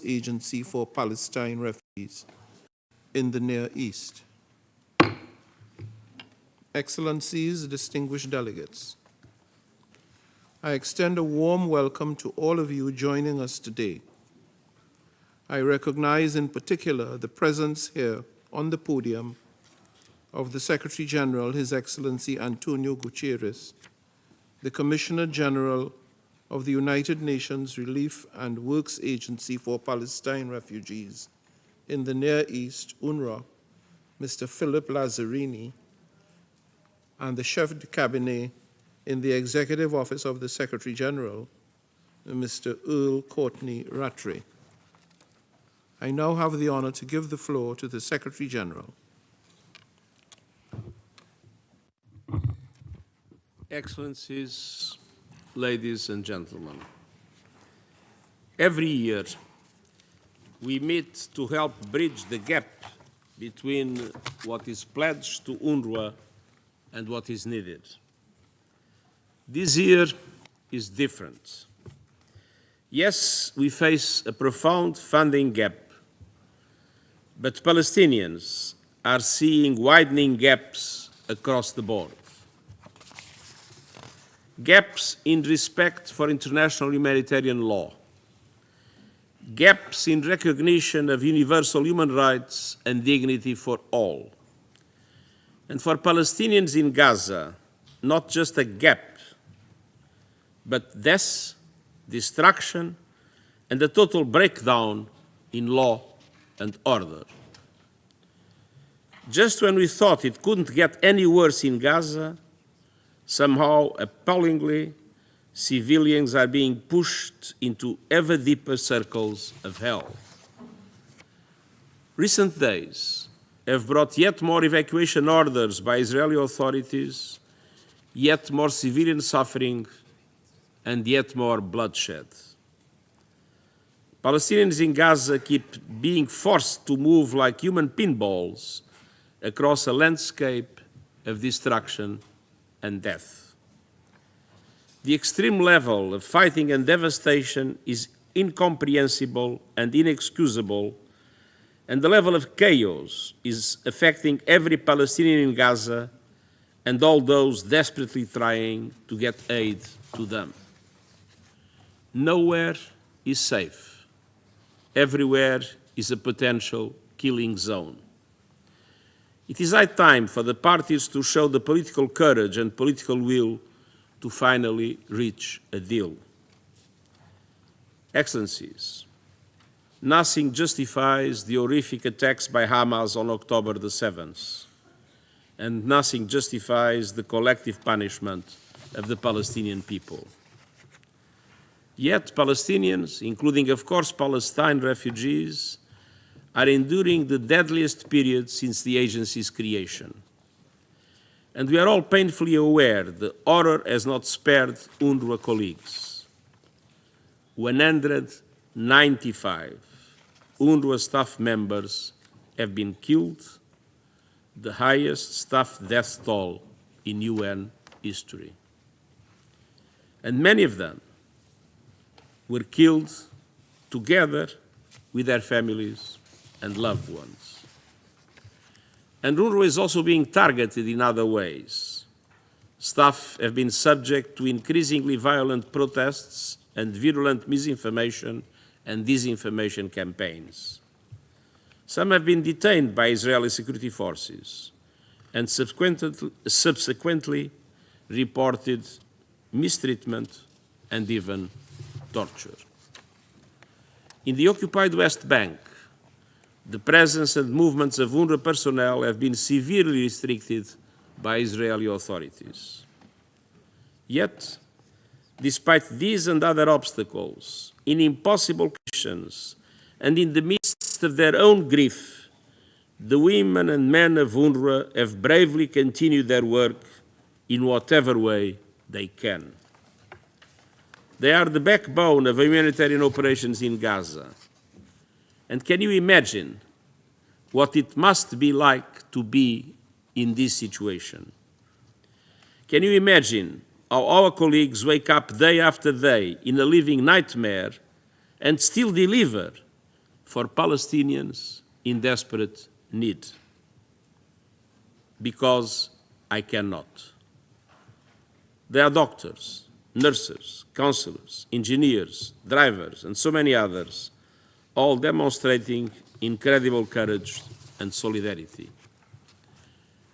Agency for Palestine Refugees in the Near East. Excellencies, distinguished delegates, I extend a warm welcome to all of you joining us today. I recognize in particular the presence here on the podium of the Secretary-General, His Excellency Antonio Guterres, the Commissioner General of the United Nations Relief and Works Agency for Palestine Refugees in the Near East, UNRWA, Mr. Philip Lazzarini, and the Chef de Cabinet in the Executive Office of the Secretary-General, Mr. Earl Courtney Rattray. I now have the honor to give the floor to the Secretary-General. Excellencies, ladies and gentlemen, every year we meet to help bridge the gap between what is pledged to UNRWA and what is needed. This year is different. Yes, we face a profound funding gap, but Palestinians are seeing widening gaps across the board. Gaps in respect for international humanitarian law, gaps in recognition of universal human rights and dignity for all. And for Palestinians in Gaza, not just a gap, but death, destruction, and a total breakdown in law and order. Just when we thought it couldn't get any worse in Gaza, somehow, appallingly, civilians are being pushed into ever deeper circles of hell. Recent days have brought yet more evacuation orders by Israeli authorities, yet more civilian suffering, and yet more bloodshed. Palestinians in Gaza keep being forced to move like human pinballs across a landscape of destruction and death. The extreme level of fighting and devastation is incomprehensible and inexcusable, and the level of chaos is affecting every Palestinian in Gaza and all those desperately trying to get aid to them. Nowhere is safe. Everywhere is a potential killing zone. It is high time for the parties to show the political courage and political will to finally reach a deal. Excellencies, nothing justifies the horrific attacks by Hamas on October the 7th, and nothing justifies the collective punishment of the Palestinian people. Yet Palestinians, including of course Palestine refugees, are enduring the deadliest period since the agency's creation. And we are all painfully aware the horror has not spared UNRWA colleagues. 195 UNRWA staff members have been killed, the highest staff death toll in UN history. And many of them were killed together with their families and loved ones. And UNRWA is also being targeted in other ways. Staff have been subject to increasingly violent protests and virulent misinformation and disinformation campaigns. Some have been detained by Israeli security forces and subsequently reported mistreatment and even torture. In the occupied West Bank, the presence and movements of UNRWA personnel have been severely restricted by Israeli authorities. Yet, despite these and other obstacles, in impossible conditions, and in the midst of their own grief, the women and men of UNRWA have bravely continued their work in whatever way they can. They are the backbone of humanitarian operations in Gaza. And can you imagine what it must be like to be in this situation? Can you imagine how our colleagues wake up day after day in a living nightmare and still deliver for Palestinians in desperate need, because I cannot. There are doctors, nurses, counselors, engineers, drivers, and so many others, all demonstrating incredible courage and solidarity.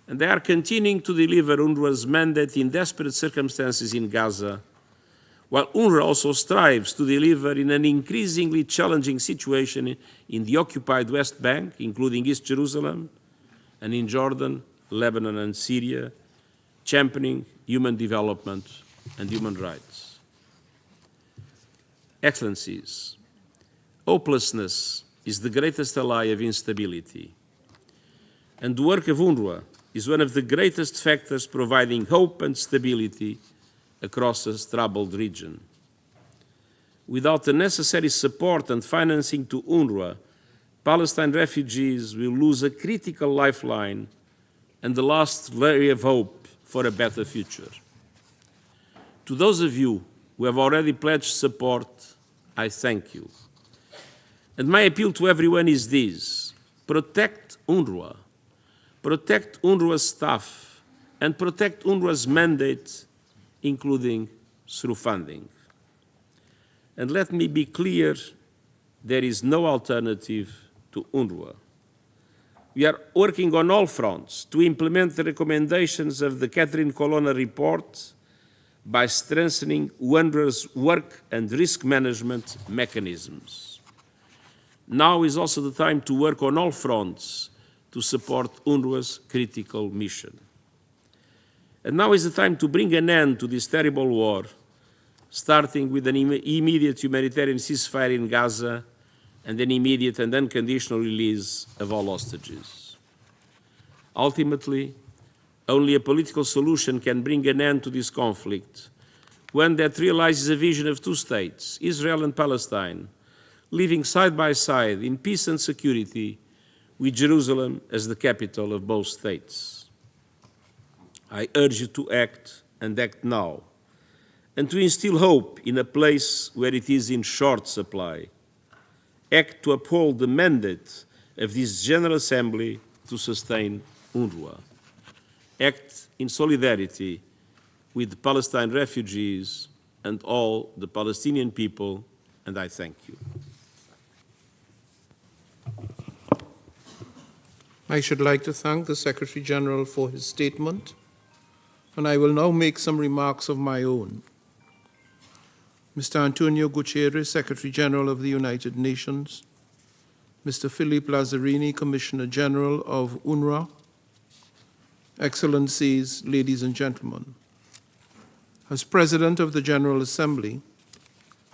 And they are continuing to deliver UNRWA's mandate in desperate circumstances in Gaza, while UNRWA also strives to deliver in an increasingly challenging situation in the occupied West Bank, including East Jerusalem, and in Jordan, Lebanon, and Syria, championing human development and human rights. Excellencies, hopelessness is the greatest ally of instability, and the work of UNRWA is one of the greatest factors providing hope and stability across a troubled region. Without the necessary support and financing to UNRWA, Palestine refugees will lose a critical lifeline and the last ray of hope for a better future. To those of you who have already pledged support, I thank you. And my appeal to everyone is this: protect UNRWA, protect UNRWA's staff, and protect UNRWA's mandate, including through funding. And let me be clear, there is no alternative to UNRWA. We are working on all fronts to implement the recommendations of the Catherine Colonna report by strengthening UNRWA's work and risk management mechanisms. Now is also the time to work on all fronts to support UNRWA's critical mission. And now is the time to bring an end to this terrible war, starting with an immediate humanitarian ceasefire in Gaza and an immediate and unconditional release of all hostages. Ultimately, only a political solution can bring an end to this conflict, one that realizes a vision of two states, Israel and Palestine, living side by side in peace and security, with Jerusalem as the capital of both states. I urge you to act, and act now, and to instill hope in a place where it is in short supply. Act to uphold the mandate of this General Assembly to sustain UNRWA. Act in solidarity with the Palestine refugees and all the Palestinian people, and I thank you. I should like to thank the Secretary-General for his statement, and I will now make some remarks of my own. Mr. Antonio Guterres, Secretary-General of the United Nations, Mr. Philippe Lazzarini, Commissioner General of UNRWA, Excellencies, ladies and gentlemen, as President of the General Assembly,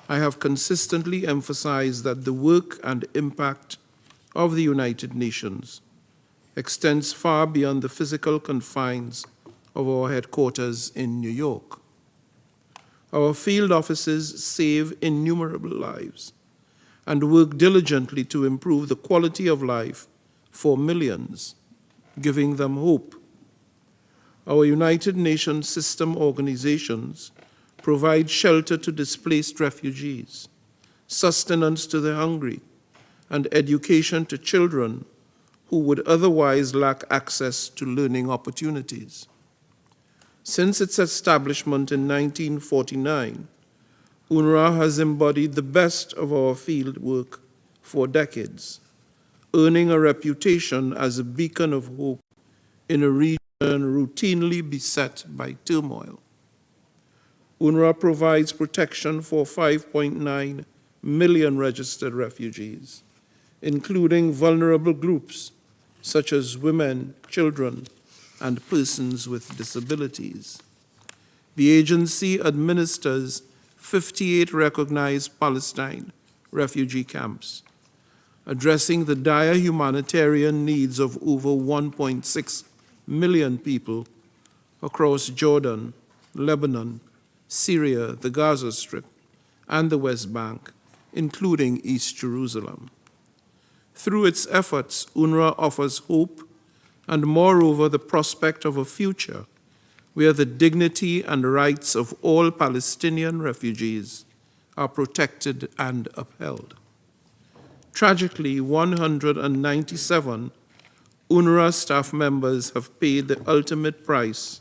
I have consistently emphasized that the work and impact of the United Nations extends far beyond the physical confines of our headquarters in New York. Our field offices save innumerable lives and work diligently to improve the quality of life for millions, giving them hope. Our United Nations system organizations provide shelter to displaced refugees, sustenance to the hungry, and education to children who would otherwise lack access to learning opportunities. Since its establishment in 1949, UNRWA has embodied the best of our field work for decades, earning a reputation as a beacon of hope in a region routinely beset by turmoil. UNRWA provides protection for 5.9 million registered refugees, including vulnerable groups such as women, children, and persons with disabilities. The agency administers 58 recognized Palestine refugee camps, addressing the dire humanitarian needs of over 1.6 million people across Jordan, Lebanon, Syria, the Gaza Strip, and the West Bank, including East Jerusalem. Through its efforts, UNRWA offers hope and, moreover, the prospect of a future where the dignity and rights of all Palestinian refugees are protected and upheld. Tragically, 197 UNRWA staff members have paid the ultimate price.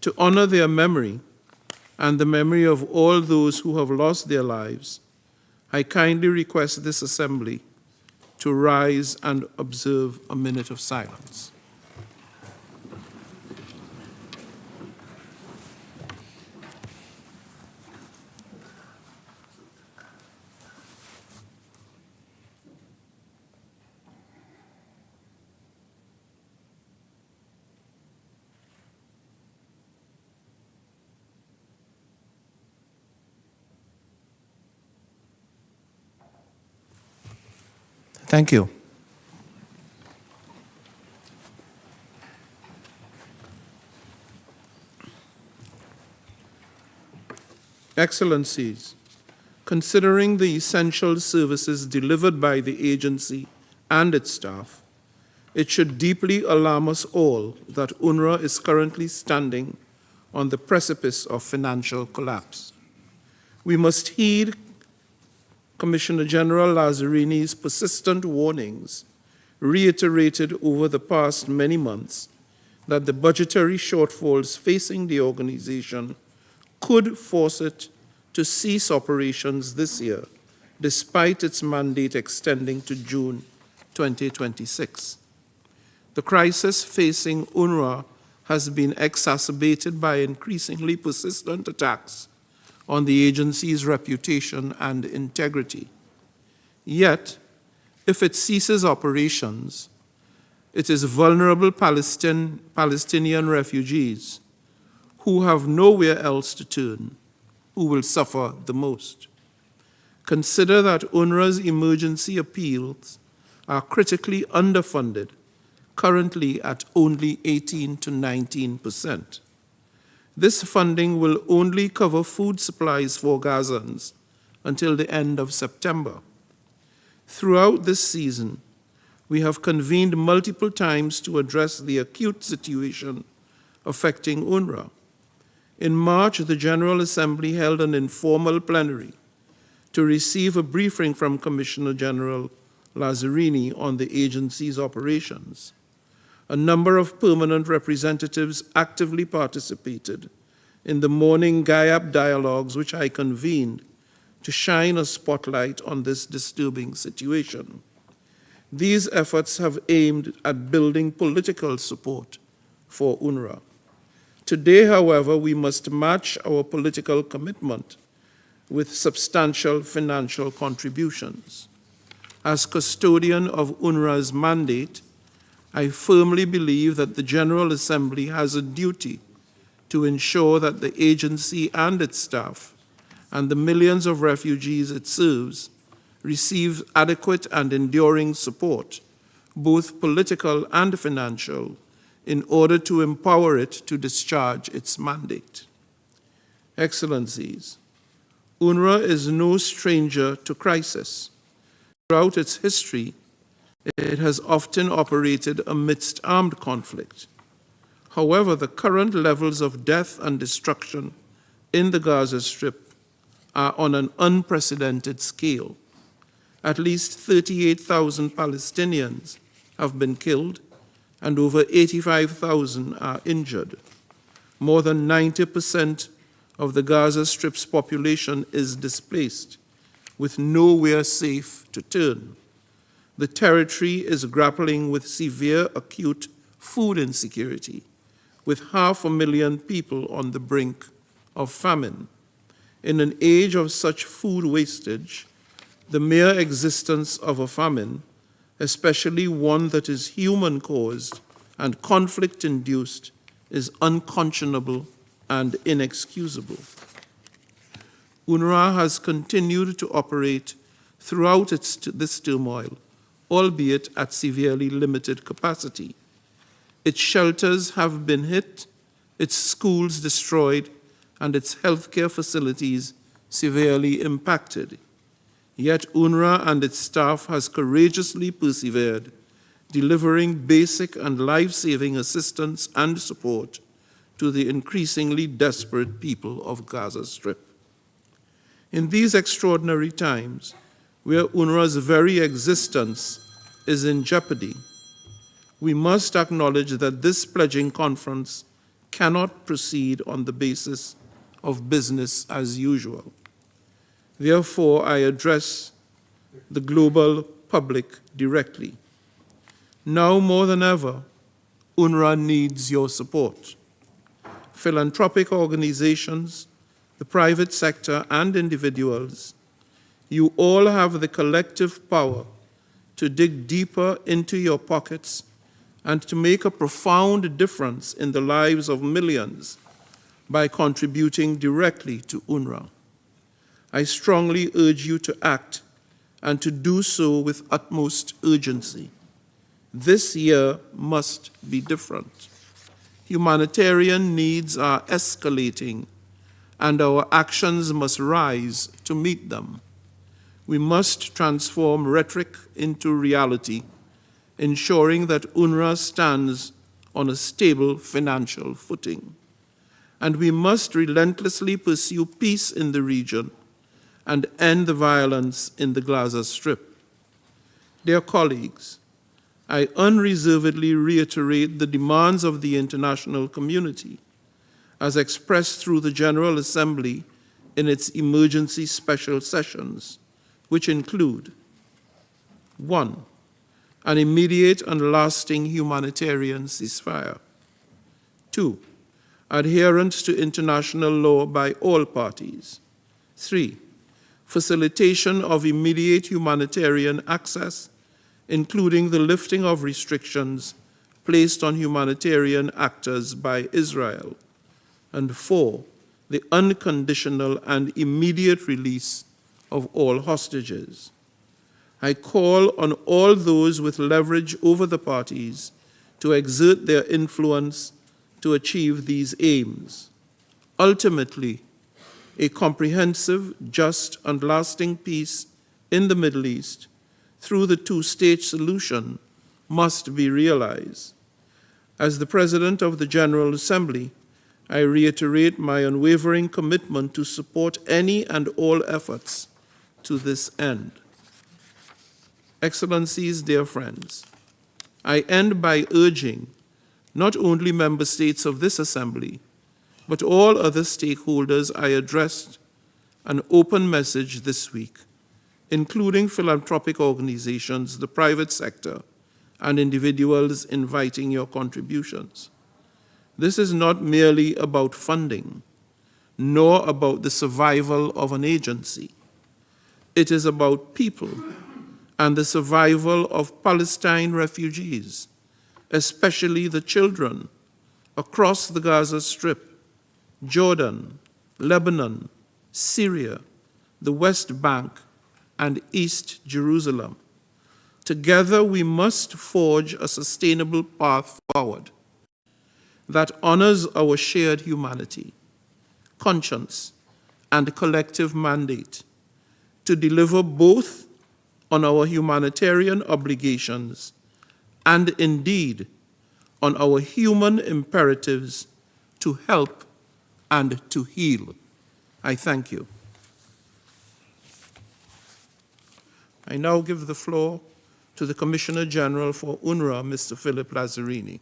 To honor their memory and the memory of all those who have lost their lives, I kindly request this assembly to rise and observe a minute of silence. Thank you. Excellencies, considering the essential services delivered by the agency and its staff, it should deeply alarm us all that UNRWA is currently standing on the precipice of financial collapse. We must heed Commissioner General Lazarini's persistent warnings, reiterated over the past many months, that the budgetary shortfalls facing the organization could force it to cease operations this year, despite its mandate extending to June 2026. The crisis facing UNRWA has been exacerbated by increasingly persistent attacks on the agency's reputation and integrity. Yet, if it ceases operations, it is vulnerable Palestinian refugees who have nowhere else to turn who will suffer the most. Consider that UNRWA's emergency appeals are critically underfunded, currently at only 18 to 19%. This funding will only cover food supplies for Gazans until the end of September. Throughout this season, we have convened multiple times to address the acute situation affecting UNRWA. In March, the General Assembly held an informal plenary to receive a briefing from Commissioner General Lazzarini on the agency's operations. A number of permanent representatives actively participated in the morning GAIAP dialogues, which I convened to shine a spotlight on this disturbing situation. These efforts have aimed at building political support for UNRWA. Today, however, we must match our political commitment with substantial financial contributions. As custodian of UNRWA's mandate, I firmly believe that the General Assembly has a duty to ensure that the agency and its staff and the millions of refugees it serves receive adequate and enduring support, both political and financial, in order to empower it to discharge its mandate. Excellencies, UNRWA is no stranger to crisis. Throughout its history, it has often operated amidst armed conflict. However, the current levels of death and destruction in the Gaza Strip are on an unprecedented scale. At least 38,000 Palestinians have been killed and over 85,000 are injured. More than 90% of the Gaza Strip's population is displaced, with nowhere safe to turn. The territory is grappling with severe acute food insecurity, with 500,000 people on the brink of famine. In an age of such food wastage, the mere existence of a famine, especially one that is human-caused and conflict-induced, is unconscionable and inexcusable. UNRWA has continued to operate throughout this turmoil, albeit at severely limited capacity. Its shelters have been hit, its schools destroyed, and its healthcare facilities severely impacted. Yet UNRWA and its staff has courageously persevered, delivering basic and life-saving assistance and support to the increasingly desperate people of Gaza Strip. In these extraordinary times, where UNRWA's very existence is in jeopardy, we must acknowledge that this pledging conference cannot proceed on the basis of business as usual. Therefore, I address the global public directly. Now more than ever, UNRWA needs your support. Philanthropic organizations, the private sector, and individuals, you all have the collective power to dig deeper into your pockets and to make a profound difference in the lives of millions by contributing directly to UNRWA. I strongly urge you to act and to do so with utmost urgency. This year must be different. Humanitarian needs are escalating, and our actions must rise to meet them. We must transform rhetoric into reality, ensuring that UNRWA stands on a stable financial footing. And we must relentlessly pursue peace in the region and end the violence in the Gaza Strip. Dear colleagues, I unreservedly reiterate the demands of the international community, as expressed through the General Assembly in its emergency special sessions, which include: 1. An immediate and lasting humanitarian ceasefire. 2. Adherence to international law by all parties. 3. Facilitation of immediate humanitarian access, including the lifting of restrictions placed on humanitarian actors by Israel. And 4. The unconditional and immediate release of all hostages. I call on all those with leverage over the parties to exert their influence to achieve these aims. Ultimately, a comprehensive, just, and lasting peace in the Middle East through the two-state solution must be realized. As the President of the General Assembly, I reiterate my unwavering commitment to support any and all efforts to this end. Excellencies, dear friends, I end by urging not only member states of this Assembly, but all other stakeholders I addressed an open message this week, including philanthropic organizations, the private sector, and individuals inviting your contributions. This is not merely about funding, nor about the survival of an agency. It is about people and the survival of Palestine refugees, especially the children across the Gaza Strip, Jordan, Lebanon, Syria, the West Bank, and East Jerusalem. Together, we must forge a sustainable path forward that honors our shared humanity, conscience, and collective mandate to deliver both on our humanitarian obligations and indeed on our human imperatives to help and to heal. I thank you. I now give the floor to the Commissioner General for UNRWA, Mr. Philip Lazzarini.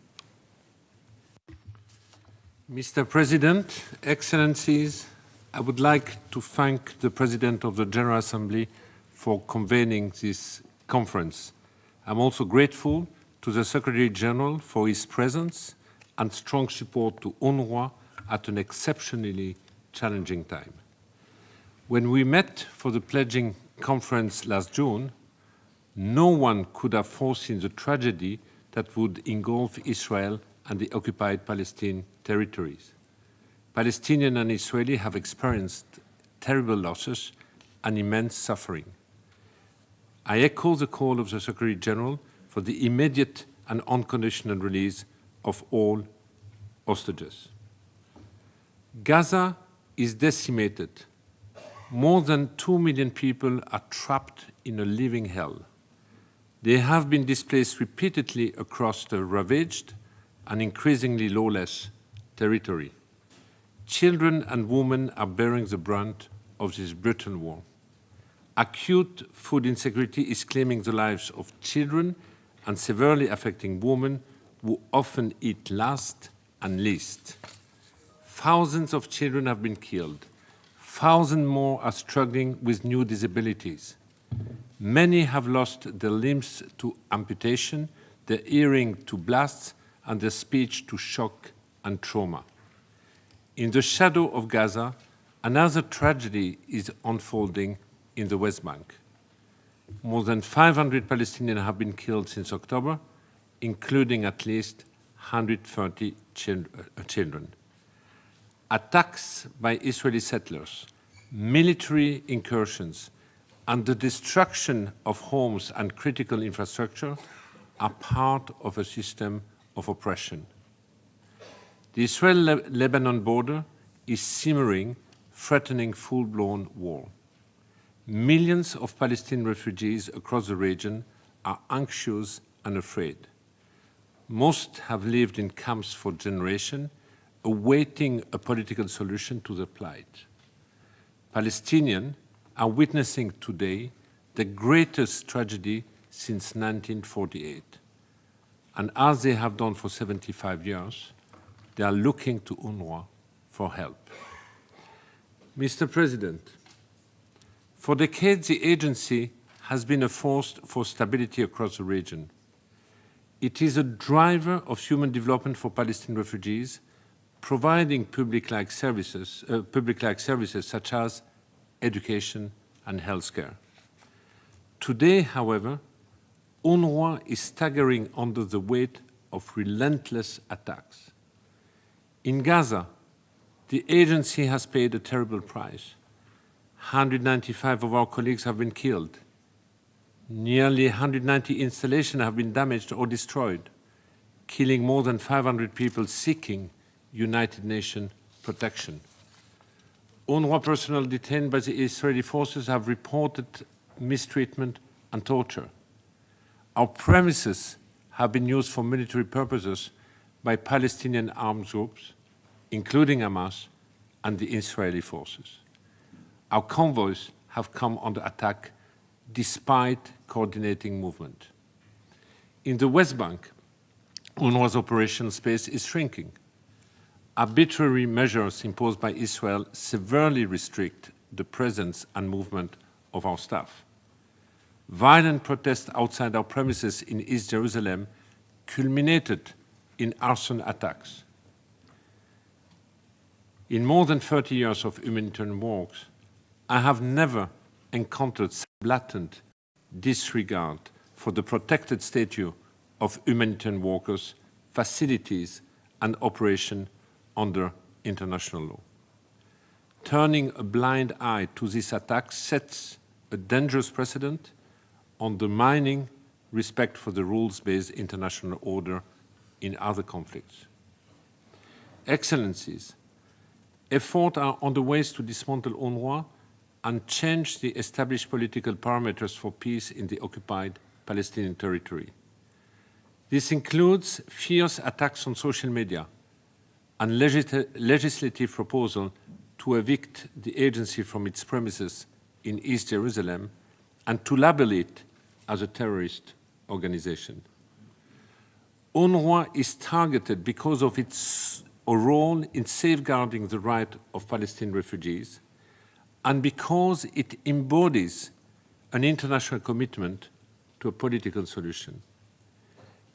Mr. President, Excellencies, I would like to thank the President of the General Assembly for convening this conference. I'm also grateful to the Secretary-General for his presence and strong support to UNRWA at an exceptionally challenging time. When we met for the pledging conference last June, no one could have foreseen the tragedy that would engulf Israel and the occupied Palestinian territories. Palestinians and Israelis have experienced terrible losses and immense suffering. I echo the call of the Secretary-General for the immediate and unconditional release of all hostages. Gaza is decimated. More than 2 million people are trapped in a living hell. They have been displaced repeatedly across the ravaged and increasingly lawless territory. Children and women are bearing the brunt of this brutal war. Acute food insecurity is claiming the lives of children and severely affecting women who often eat last and least. Thousands of children have been killed. Thousands more are struggling with new disabilities. Many have lost their limbs to amputation, their hearing to blasts, and their speech to shock and trauma. In the shadow of Gaza, another tragedy is unfolding in the West Bank. More than 500 Palestinians have been killed since October, including at least 130 children. Attacks by Israeli settlers, military incursions, and the destruction of homes and critical infrastructure are part of a system of oppression. The Israel-Lebanon border is simmering, threatening full-blown war. Millions of Palestinian refugees across the region are anxious and afraid. Most have lived in camps for generations, awaiting a political solution to their plight. Palestinians are witnessing today the greatest tragedy since 1948. And as they have done for 75 years, they are looking to UNRWA for help. Mr. President, for decades, the agency has been a force for stability across the region. It is a driver of human development for Palestinian refugees, providing public-like services such as education and healthcare. Today, however, UNRWA is staggering under the weight of relentless attacks. In Gaza, the agency has paid a terrible price. 195 of our colleagues have been killed. Nearly 190 installations have been damaged or destroyed, killing more than 500 people seeking United Nations protection. UNRWA personnel detained by the Israeli forces have reported mistreatment and torture. Our premises have been used for military purposes by Palestinian armed groups, including Hamas and the Israeli forces. Our convoys have come under attack despite coordinating movement. In the West Bank, UNRWA's operational space is shrinking. Arbitrary measures imposed by Israel severely restrict the presence and movement of our staff. Violent protests outside our premises in East Jerusalem culminated in arson attacks. In more than 30 years of humanitarian work, I have never encountered such blatant disregard for the protected status of humanitarian workers, facilities, and operation under international law. Turning a blind eye to this attack sets a dangerous precedent, undermining respect for the rules-based international order in other conflicts. Excellencies, efforts are on the way to dismantle UNRWA and change the established political parameters for peace in the occupied Palestinian territory. This includes fierce attacks on social media and legislative proposal to evict the agency from its premises in East Jerusalem and to label it as a terrorist organization. UNRWA is targeted because of its role in safeguarding the right of Palestinian refugees and because it embodies an international commitment to a political solution.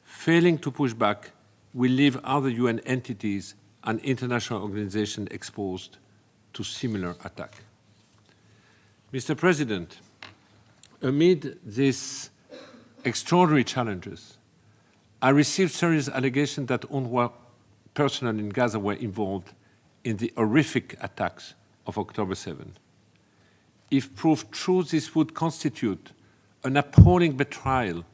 Failing to push back will leave other UN entities and international organizations exposed to similar attack. Mr. President, amid these extraordinary challenges, I received serious allegations that UNRWA personnel in Gaza were involved in the horrific attacks of October 7. If proved true, this would constitute an appalling betrayal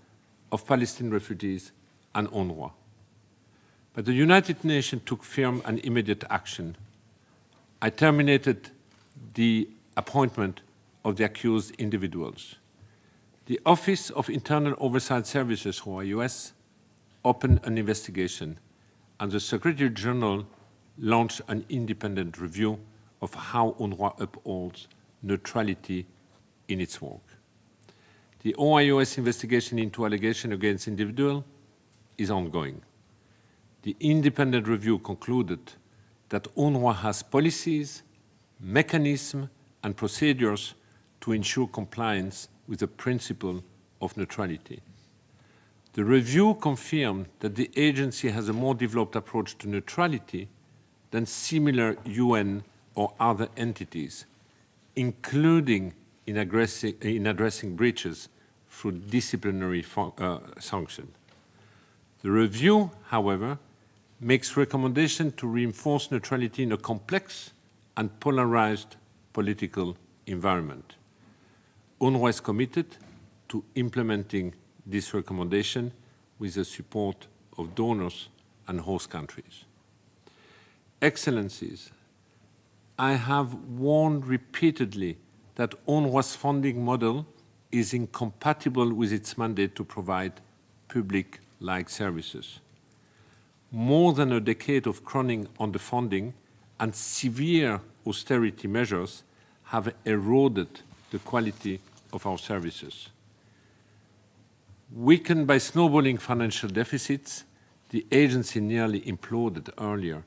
of Palestinian refugees and UNRWA. But the United Nations took firm and immediate action. I terminated the appointment of the accused individuals. The Office of Internal Oversight Services, OIOS, opened an investigation, and the Secretary-General launched an independent review of how UNRWA upholds neutrality in its work. The OIOS investigation into allegations against individuals is ongoing. The independent review concluded that UNRWA has policies, mechanisms, and procedures to ensure compliance with the principle of neutrality. The review confirmed that the agency has a more developed approach to neutrality than similar UN or other entities, including in addressing breaches through disciplinary sanction. The review, however, makes recommendations to reinforce neutrality in a complex and polarized political environment. UNRWA is committed to implementing this recommendation with the support of donors and host countries. Excellencies, I have warned repeatedly that UNRWA's funding model is incompatible with its mandate to provide public-like services. More than a decade of crowning underfunding and severe austerity measures have eroded the quality of our services. Weakened by snowballing financial deficits, the agency nearly imploded earlier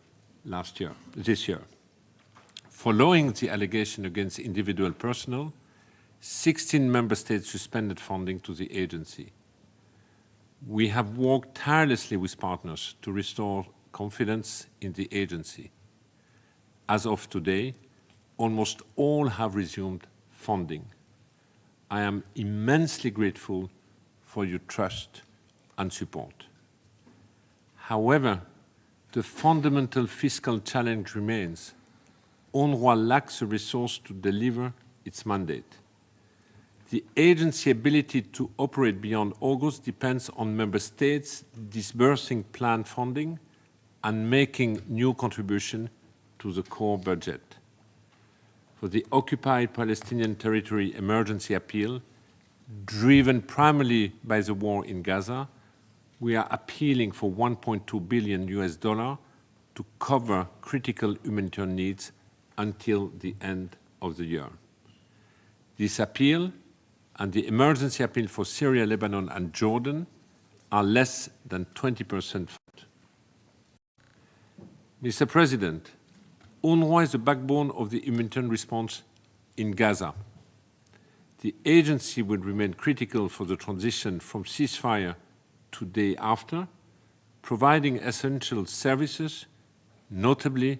this year. Following the allegation against individual personnel, 16 member states suspended funding to the agency. We have worked tirelessly with partners to restore confidence in the agency. As of today, almost all have resumed funding. I am immensely grateful for your trust and support. However, the fundamental fiscal challenge remains. UNRWA lacks the resource to deliver its mandate. The agency's ability to operate beyond August depends on member states disbursing planned funding and making new contributions to the core budget. For the occupied Palestinian territory emergency appeal, driven primarily by the war in Gaza, we are appealing for $1.2 billion to cover critical humanitarian needs until the end of the year. This appeal and the emergency appeal for Syria, Lebanon, and Jordan are less than 20% funded. Mr. President, UNRWA is the backbone of the humanitarian response in Gaza. The agency will remain critical for the transition from ceasefire to day after, providing essential services, notably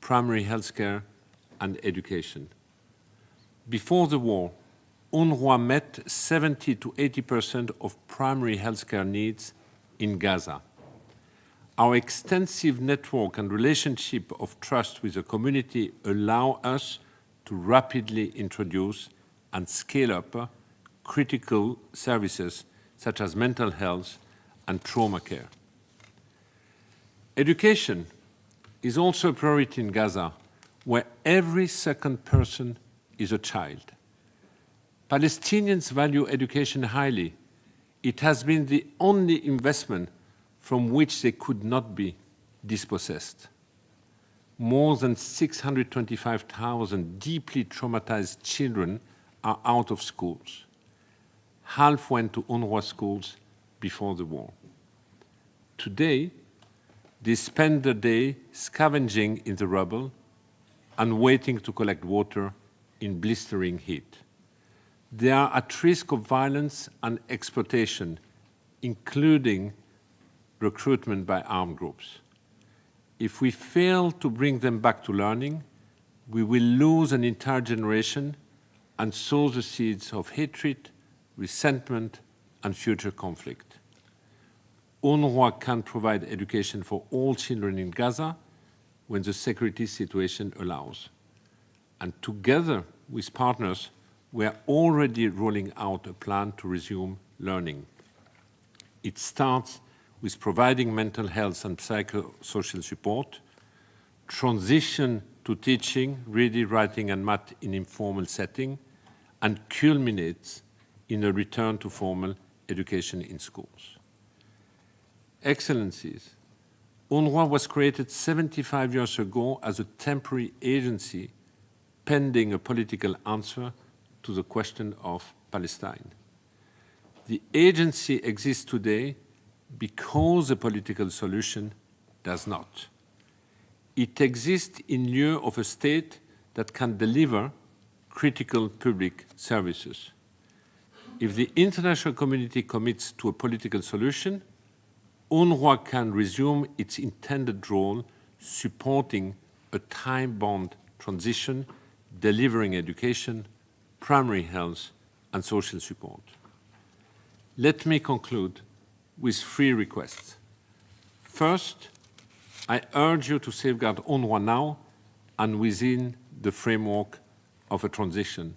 primary health care and education. Before the war, UNRWA met 70 to 80% of primary health care needs in Gaza. Our extensive network and relationship of trust with the community allow us to rapidly introduce and scale up critical services such as mental health and trauma care. Education is also a priority in Gaza, where every second person is a child. Palestinians value education highly. It has been the only investment from which they could not be dispossessed. More than 625,000 deeply traumatized children are out of schools. Half went to UNRWA schools before the war. Today, they spend the day scavenging in the rubble and waiting to collect water in blistering heat. They are at risk of violence and exploitation, including recruitment by armed groups. If we fail to bring them back to learning, we will lose an entire generation and sow the seeds of hatred, resentment, and future conflict. UNRWA can provide education for all children in Gaza when the security situation allows. And together with partners, we are already rolling out a plan to resume learning. It starts with providing mental health and psychosocial support, transition to teaching, reading, writing, and math in informal setting, and culminates in a return to formal education in schools. Excellencies, UNRWA was created 75 years ago as a temporary agency pending a political answer to the question of Palestine. The agency exists today because the political solution does not. It exists in lieu of a state that can deliver critical public services. If the international community commits to a political solution, UNRWA can resume its intended role supporting a time-bound transition, delivering education, primary health, and social support. Let me conclude with 3 requests. First, I urge you to safeguard UNRWA now and within the framework of a transition.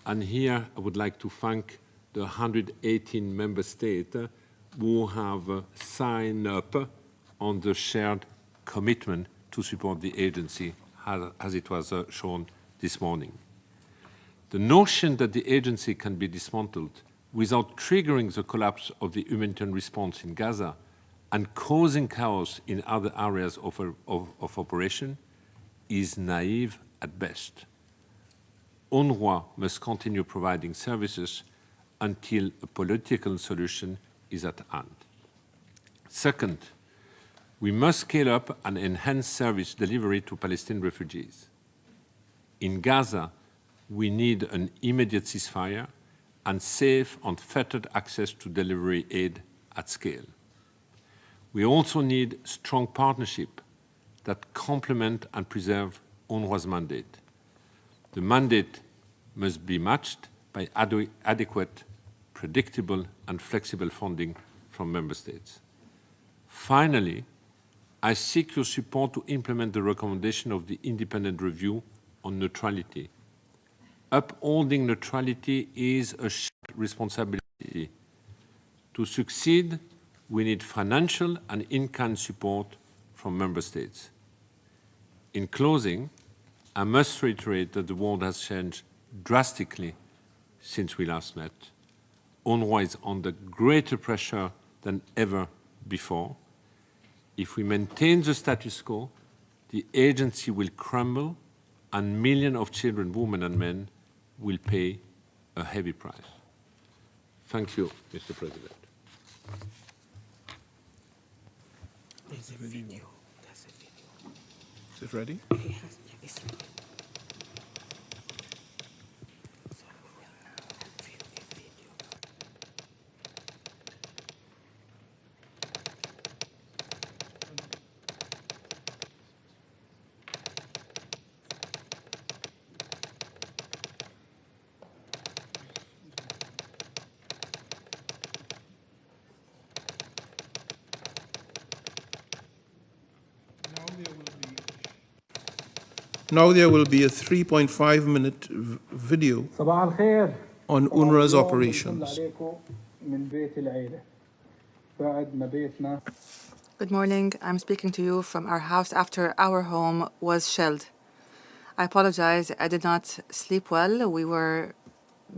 And here I would like to thank the 118 member states who have signed up on the shared commitment to support the agency, as it was shown this morning. The notion that the agency can be dismantled without triggering the collapse of the humanitarian response in Gaza and causing chaos in other areas of operation is naive at best. UNRWA must continue providing services until a political solution is at hand. Second, we must scale up and enhance service delivery to Palestinian refugees. In Gaza, we need an immediate ceasefire and safe, unfettered access to delivery aid at scale. We also need strong partnership that complement and preserve UNRWA's mandate. The mandate must be matched by adequate, predictable, and flexible funding from member states. Finally, I seek your support to implement the recommendation of the independent review on neutrality. Upholding neutrality is a shared responsibility. To succeed, we need financial and in-kind support from member states. In closing, I must reiterate that the world has changed drastically since we last met. UNRWA is under greater pressure than ever before. If we maintain the status quo, the agency will crumble and millions of children, women and men will pay a heavy price. Thank you, Mr. President. There's a video. There's a video. Is it ready? It's ready. Now there will be a 3.5-minute video on UNRWA's operations. Good morning. I'm speaking to you from our house after our home was shelled. I apologize. I did not sleep well. We were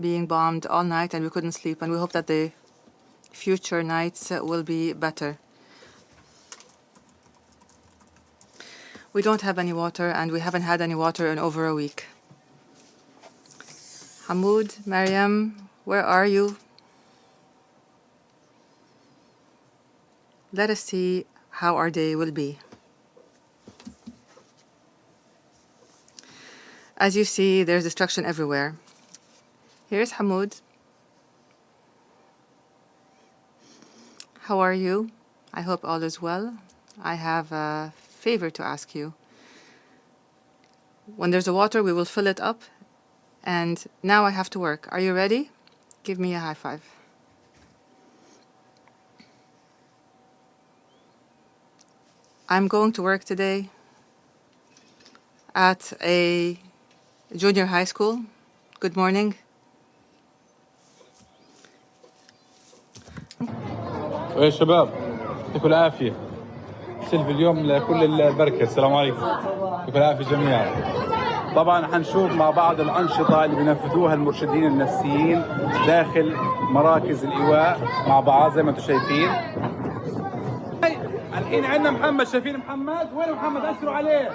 being bombed all night and we couldn't sleep, and we hope that the future nights will be better. We don't have any water, and we haven't had any water in over a week. Hamoud, Mariam, where are you? Let us see how our day will be. As you see, there's destruction everywhere. Here's Hamoud. How are you? I hope all is well. I have a favor to ask you. When there's water, we will fill it up. And now I have to work. Are you ready? Give me a high five. I'm going to work today at a junior high school. Good morning. يا شباب يعطيكم العافية. سلفي اليوم لكل البركة. السلام عليكم. يعطيكم العافية جميعا. طبعا حنشوف مع بعض الأنشطة اللي بينفذوها المرشدين النفسيين داخل مراكز الإيواء مع بعض زي ما انتم شايفين. الحين عندنا محمد، شايفين محمد؟ وين محمد؟ أسروا عليه.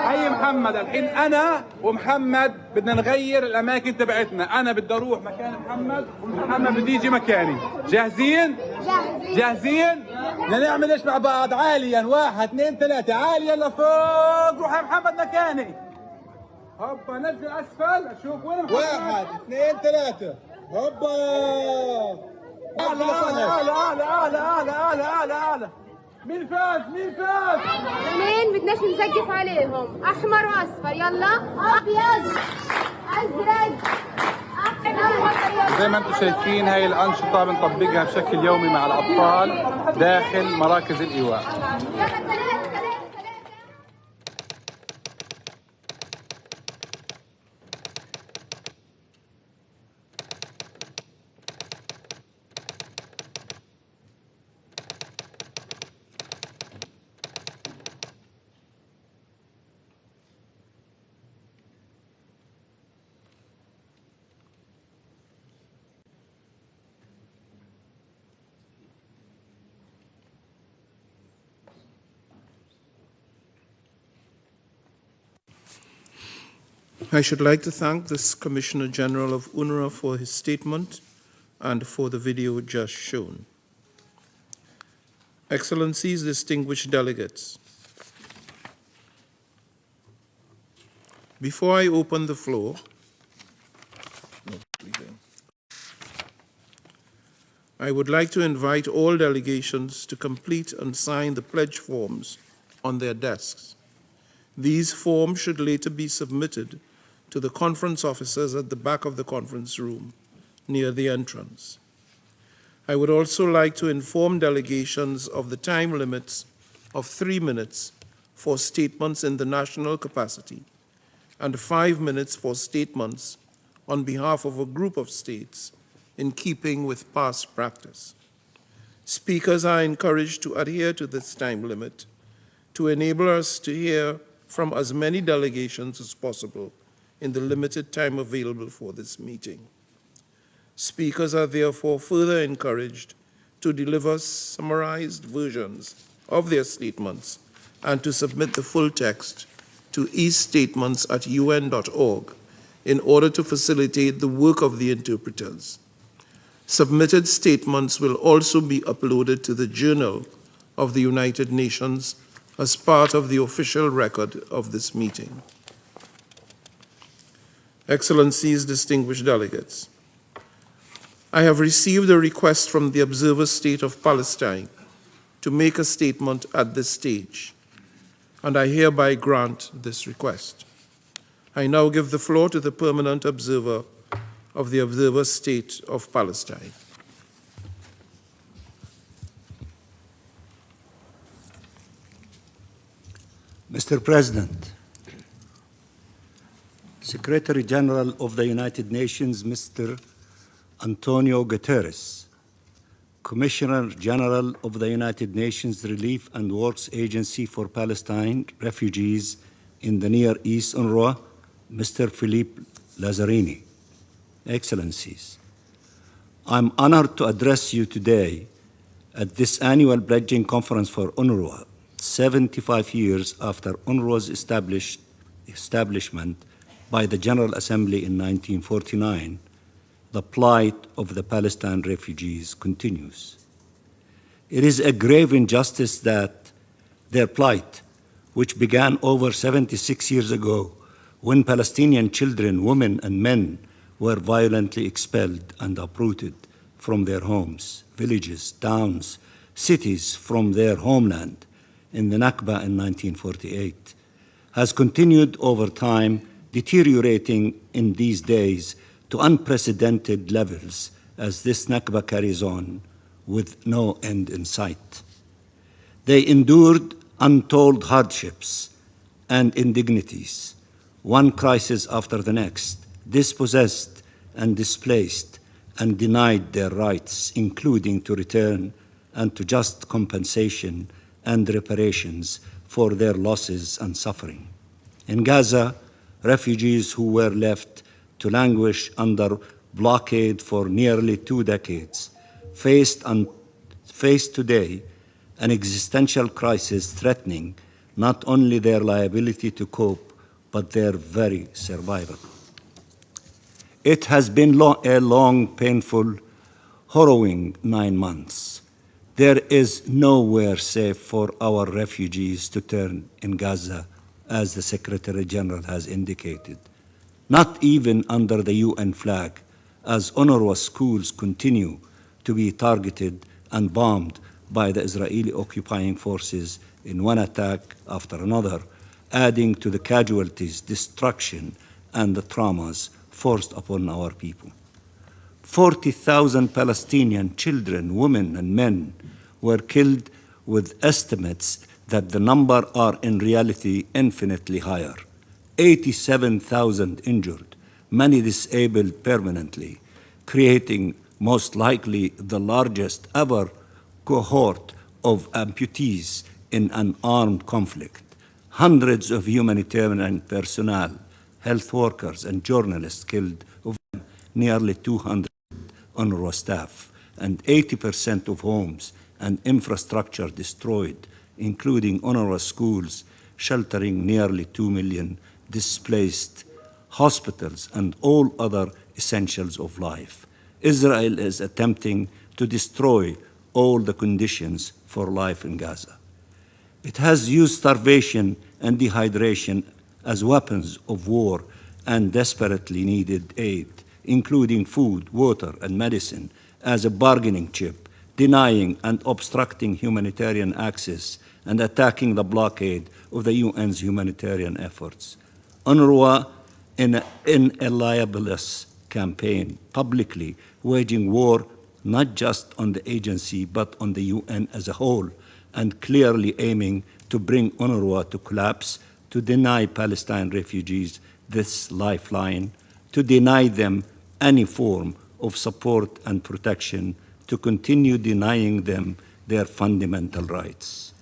هي محمد، الحين أنا ومحمد بدنا نغير الأماكن تبعتنا، أنا بدي أروح مكان محمد ومحمد بده يجي مكاني. جاهزين؟ جاهزين؟ بدنا نعمل إيش مع بعض؟ عاليا، 1 2 3، عاليا لفوق، روح يا محمد مكاني. هوبا نزل أسفل، أشوف وين محمد. 1 2 3، هوبا. أعلى أعلى أعلى أعلى أعلى أعلى أعلى أعلى. مين فاز؟ مين فاز؟ اثنين بدناش نسقف عليهم، احمر واصفر. يلا ابيض ازرق احمر. زي ما انتم شايفين هاي الأنشطة بنطبقها بشكل يومي مع الأطفال داخل مراكز الإيواء. I should like to thank the Commissioner General of UNRWA for his statement and for the video just shown. Excellencies, distinguished delegates, before I open the floor, I would like to invite all delegations to complete and sign the pledge forms on their desks. These forms should later be submitted to the conference officers at the back of the conference room near the entrance. I would also like to inform delegations of the time limits of 3 minutes for statements in the national capacity and 5 minutes for statements on behalf of a group of states in keeping with past practice. Speakers are encouraged to adhere to this time limit to enable us to hear from as many delegations as possible in the limited time available for this meeting. Speakers are therefore further encouraged to deliver summarized versions of their statements and to submit the full text to e-statements@un.org in order to facilitate the work of the interpreters. Submitted statements will also be uploaded to the Journal of the United Nations as part of the official record of this meeting. Excellencies, distinguished delegates, I have received a request from the observer state of Palestine to make a statement at this stage, and I hereby grant this request. I now give the floor to the permanent observer of the observer state of Palestine. Mr. President, Secretary-General of the United Nations, Mr. Antonio Guterres, Commissioner General of the United Nations Relief and Works Agency for Palestine Refugees in the Near East, UNRWA, Mr. Philippe Lazzarini, Excellencies, I'm honored to address you today at this annual pledging conference for UNRWA, 75 years after UNRWA's establishment by the General Assembly in 1949. The plight of the Palestinian refugees continues. It is a grave injustice that their plight, which began over 76 years ago, when Palestinian children, women, and men were violently expelled and uprooted from their homes, villages, towns, cities, from their homeland in the Nakba in 1948, has continued over time, deteriorating in these days to unprecedented levels as this Nakba carries on with no end in sight. They endured untold hardships and indignities, one crisis after the next, dispossessed and displaced and denied their rights, including to return and to just compensation and reparations for their losses and suffering. In Gaza, refugees who were left to languish under blockade for nearly 2 decades face today an existential crisis threatening not only their liability to cope, but their very survival. It has been a long, painful, harrowing 9 months. There is nowhere safe for our refugees to turn in Gaza, as the Secretary-General has indicated, not even under the UN flag, as UNRWA schools continue to be targeted and bombed by the Israeli occupying forces in one attack after another, adding to the casualties, destruction, and the traumas forced upon our people. 40,000 Palestinian children, women, and men were killed, with estimates that the number are in reality infinitely higher. 87,000 injured, many disabled permanently, creating most likely the largest ever cohort of amputees in an armed conflict. Hundreds of humanitarian personnel, health workers, and journalists killed, of them nearly 200 UNRWA staff, and 80% of homes and infrastructure destroyed, including UNRWA schools, sheltering nearly 2 million displaced, hospitals, and all other essentials of life. Israel is attempting to destroy all the conditions for life in Gaza. It has used starvation and dehydration as weapons of war and desperately needed aid, including food, water, and medicine, as a bargaining chip, denying and obstructing humanitarian access and attacking the blockade of the UN's humanitarian efforts. UNRWA, in a libelous campaign, publicly waging war not just on the agency but on the UN as a whole, and clearly aiming to bring UNRWA to collapse, to deny Palestine refugees this lifeline, to deny them any form of support and protection, to continue denying them their fundamental rights.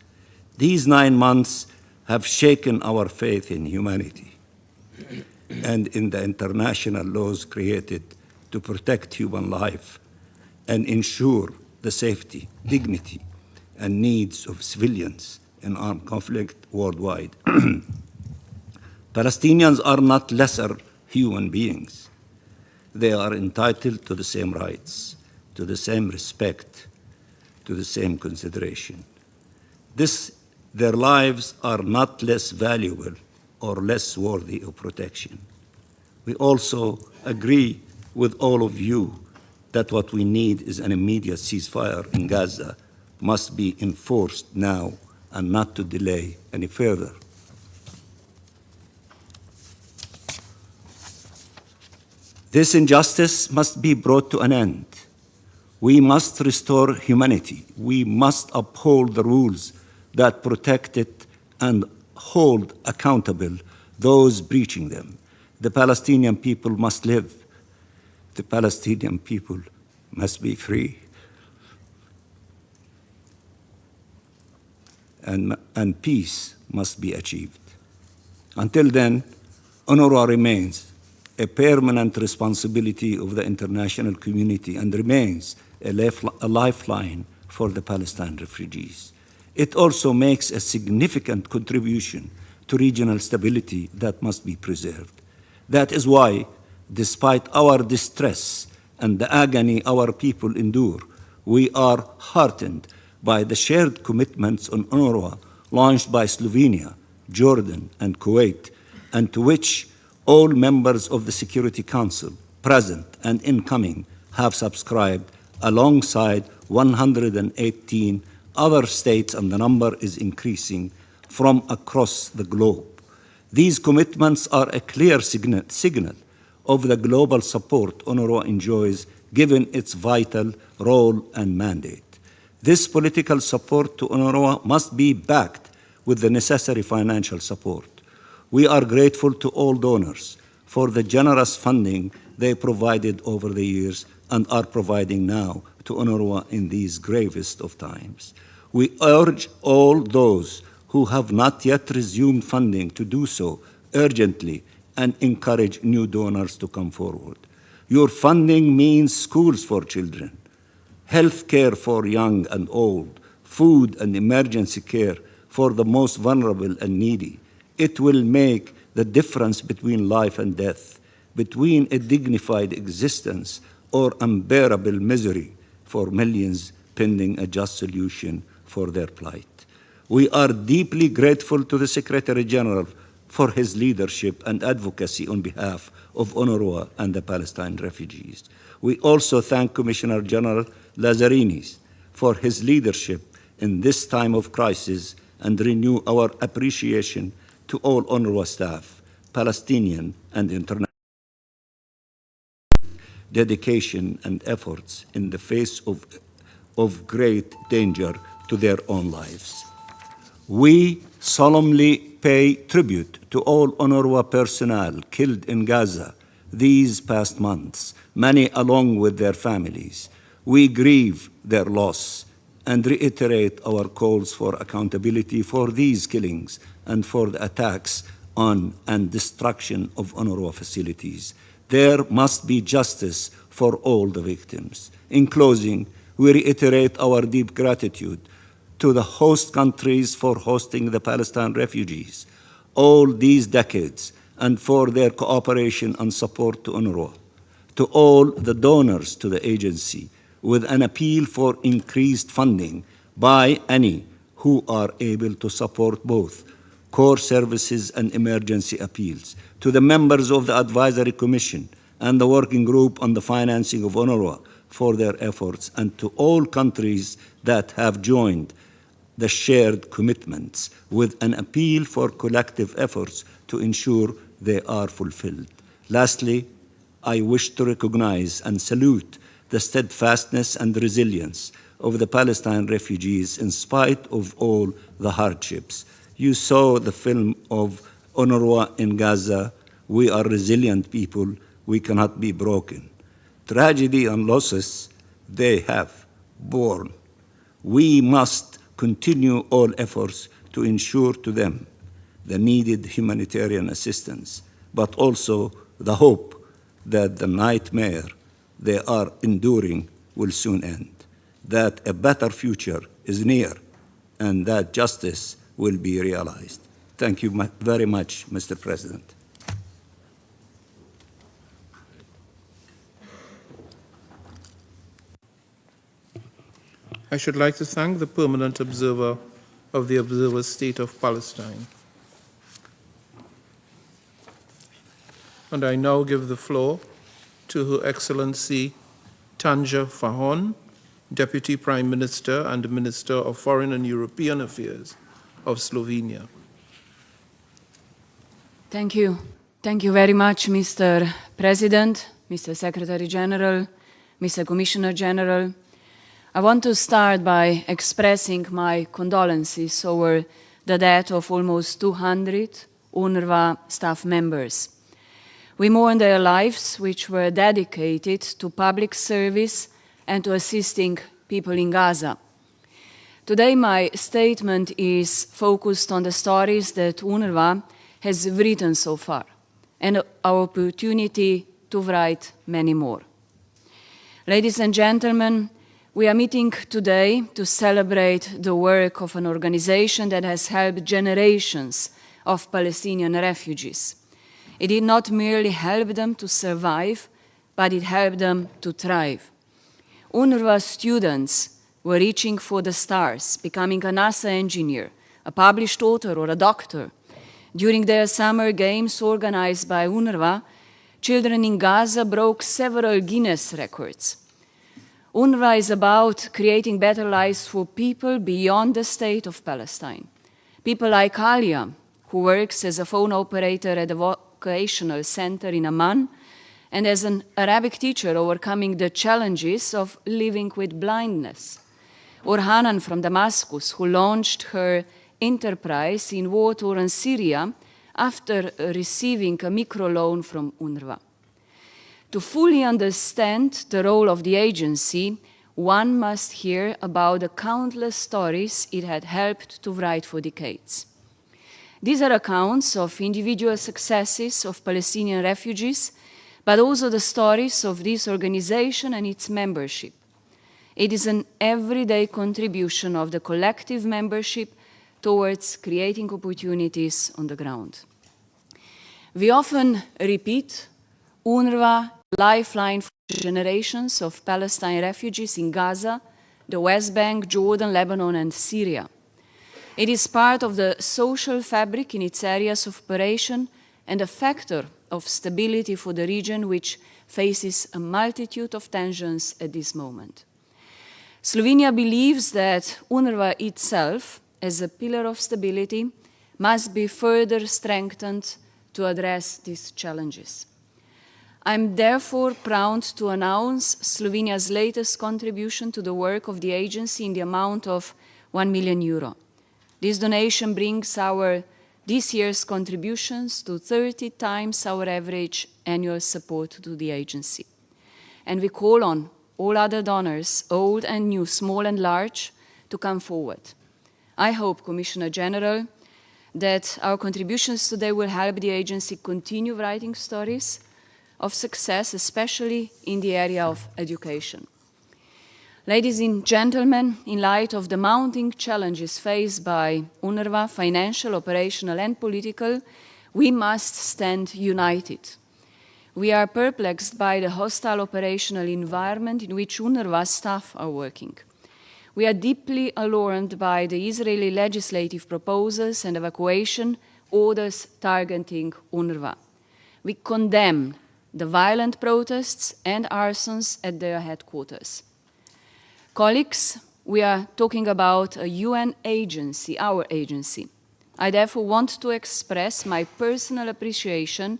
These 9 months have shaken our faith in humanity and in the international laws created to protect human life and ensure the safety, dignity, and needs of civilians in armed conflict worldwide. Palestinians are not lesser human beings. They are entitled to the same rights, to the same respect, to the same consideration. Their lives are not less valuable or less worthy of protection. We also agree with all of you that what we need is an immediate ceasefire in Gaza must be enforced now and not to delay any further. This injustice must be brought to an end. We must restore humanity. We must uphold the rules that protect it and hold accountable those breaching them. The Palestinian people must live. The Palestinian people must be free. And peace must be achieved. Until then, UNRWA remains a permanent responsibility of the international community and remains a lifeline for the Palestinian refugees. It also makes a significant contribution to regional stability that must be preserved. That is why, despite our distress and the agony our people endure, we are heartened by the shared commitments on UNRWA launched by Slovenia, Jordan, and Kuwait, and to which all members of the Security Council, present and incoming, have subscribed, alongside 118 other states, and the number is increasing from across the globe. These commitments are a clear signal of the global support UNRWA enjoys, given its vital role and mandate. This political support to UNRWA must be backed with the necessary financial support. We are grateful to all donors for the generous funding they provided over the years and are providing now to UNRWA in these gravest of times. We urge all those who have not yet resumed funding to do so urgently and encourage new donors to come forward. Your funding means schools for children, health care for young and old, food and emergency care for the most vulnerable and needy. It will make the difference between life and death, between a dignified existence or unbearable misery for millions pending a just solution for their plight. We are deeply grateful to the Secretary-General for his leadership and advocacy on behalf of UNRWA and the Palestinian refugees. We also thank Commissioner General Lazzarini for his leadership in this time of crisis and renew our appreciation to all UNRWA staff, Palestinian and international, dedication and efforts in the face of great danger to their own lives. We solemnly pay tribute to all UNRWA personnel killed in Gaza these past months, many along with their families. We grieve their loss and reiterate our calls for accountability for these killings and for the attacks on and destruction of UNRWA facilities. There must be justice for all the victims. In closing, we reiterate our deep gratitude to the host countries for hosting the Palestinian refugees all these decades and for their cooperation and support to UNRWA, to all the donors to the agency, with an appeal for increased funding by any who are able to support both core services and emergency appeals, to the members of the Advisory Commission and the Working Group on the financing of UNRWA for their efforts, and to all countries that have joined the shared commitments with an appeal for collective efforts to ensure they are fulfilled. Lastly, I wish to recognize and salute the steadfastness and resilience of the Palestinian refugees in spite of all the hardships. You saw the film of UNRWA in Gaza. We are resilient people. We cannot be broken. Tragedy and losses they have borne. We must continue all efforts to ensure to them the needed humanitarian assistance, but also the hope that the nightmare they are enduring will soon end, that a better future is near, and that justice will be realized. Thank you very much, Mr. President. I should like to thank the permanent observer of the Observer State of Palestine. And I now give the floor to Her Excellency Tanja Fajon, Deputy Prime Minister and Minister of Foreign and European Affairs of Slovenia. Thank you. Thank you very much, Mr. President, Mr. Secretary-General, Mr. Commissioner General. I want to start by expressing my condolences over the death of almost 200 UNRWA staff members. We mourn their lives, which were dedicated to public service and to assisting people in Gaza. Today, my statement is focused on the stories that UNRWA has written so far, and our opportunity to write many more. Ladies and gentlemen, we are meeting today to celebrate the work of an organization that has helped generations of Palestinian refugees. It did not merely help them to survive, but it helped them to thrive. UNRWA students were reaching for the stars, becoming a NASA engineer, a published author, or a doctor. During their summer games organized by UNRWA, children in Gaza broke several Guinness records. UNRWA is about creating better lives for people beyond the state of Palestine. People like Alia, who works as a phone operator at a vocational center in Amman, and as an Arabic teacher overcoming the challenges of living with blindness. Or Hanan from Damascus, who launched her enterprise in war-torn Syria after receiving a microloan from UNRWA. To fully understand the role of the agency, one must hear about the countless stories it had helped to write for decades. These are accounts of individual successes of Palestinian refugees, but also the stories of this organization and its membership. It is an everyday contribution of the collective membership towards creating opportunities on the ground. We often repeat UNRWA, lifeline for generations of Palestine refugees in Gaza, the West Bank, Jordan, Lebanon, and Syria. It is part of the social fabric in its areas of operation and a factor of stability for the region, which faces a multitude of tensions at this moment. Slovenia believes that UNRWA itself, as a pillar of stability, must be further strengthened to address these challenges. I'm therefore proud to announce Slovenia's latest contribution to the work of the agency in the amount of €1 million. This donation brings our this year's contributions to 30 times our average annual support to the agency. And we call on all other donors, old and new, small and large, to come forward. I hope, Commissioner General, that our contributions today will help the agency continue writing stories of success, especially in the area of education. Ladies and gentlemen, in light of the mounting challenges faced by UNRWA, financial, operational, and political, we must stand united. We are perplexed by the hostile operational environment in which UNRWA staff are working. We are deeply alarmed by the Israeli legislative proposals and evacuation orders targeting UNRWA. We condemn the violent protests and arsons at their headquarters. Colleagues, we are talking about a UN agency, our agency. I therefore want to express my personal appreciation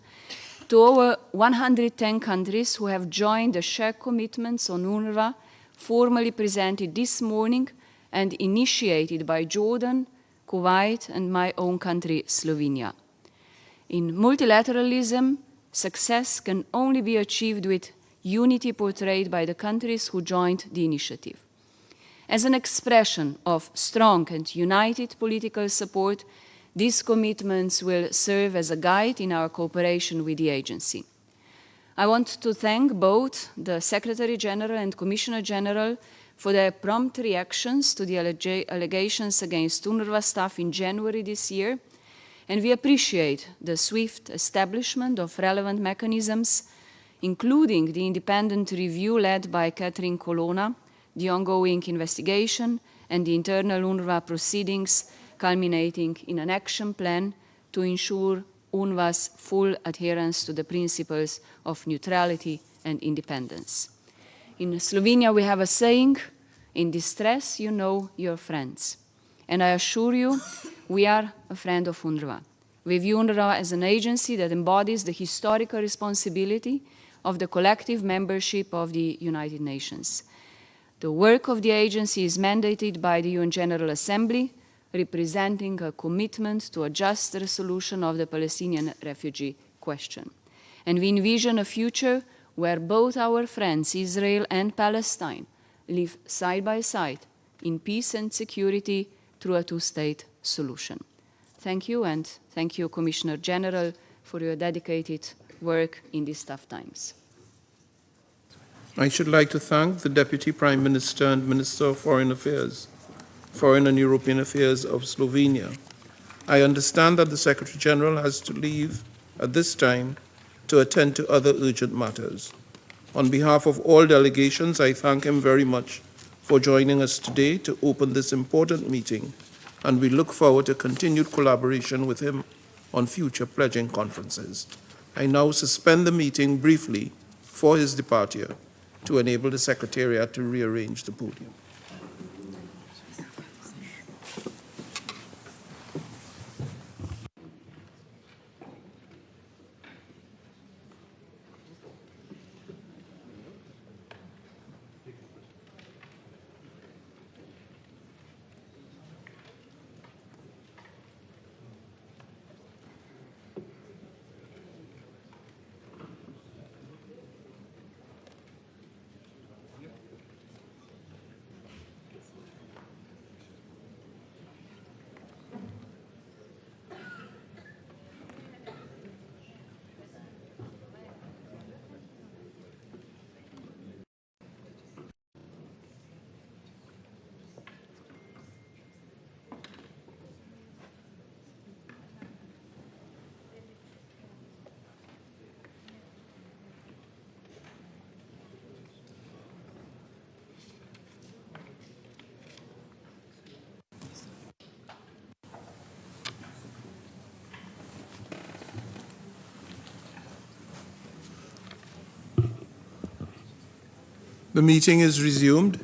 to over 110 countries who have joined the shared commitments on UNRWA, formally presented this morning and initiated by Jordan, Kuwait, and my own country, Slovenia. In multilateralism, success can only be achieved with unity portrayed by the countries who joined the initiative. As an expression of strong and united political support, these commitments will serve as a guide in our cooperation with the agency. I want to thank both the Secretary-General and Commissioner-General for their prompt reactions to the allegations against UNRWA staff in January this year, and we appreciate the swift establishment of relevant mechanisms, including the independent review led by Catherine Colonna, the ongoing investigation, and the internal UNRWA proceedings culminating in an action plan to ensure UNRWA's full adherence to the principles of neutrality and independence. In Slovenia, we have a saying, in distress, you know your friends. And I assure you, we are a friend of UNRWA. We view UNRWA as an agency that embodies the historical responsibility of the collective membership of the United Nations. The work of the agency is mandated by the UN General Assembly, representing a commitment to a just resolution of the Palestinian refugee question. And we envision a future where both our friends, Israel and Palestine, live side by side in peace and security through a two-state solution. Thank you, and thank you, Commissioner General, for your dedicated work in these tough times. I should like to thank the Deputy Prime Minister and Minister of Foreign Affairs, Foreign and European Affairs of Slovenia. I understand that the Secretary-General has to leave at this time to attend to other urgent matters. On behalf of all delegations, I thank him very much for joining us today to open this important meeting, and we look forward to continued collaboration with him on future pledging conferences. I now suspend the meeting briefly for his departure to enable the Secretariat to rearrange the podium. The meeting is resumed.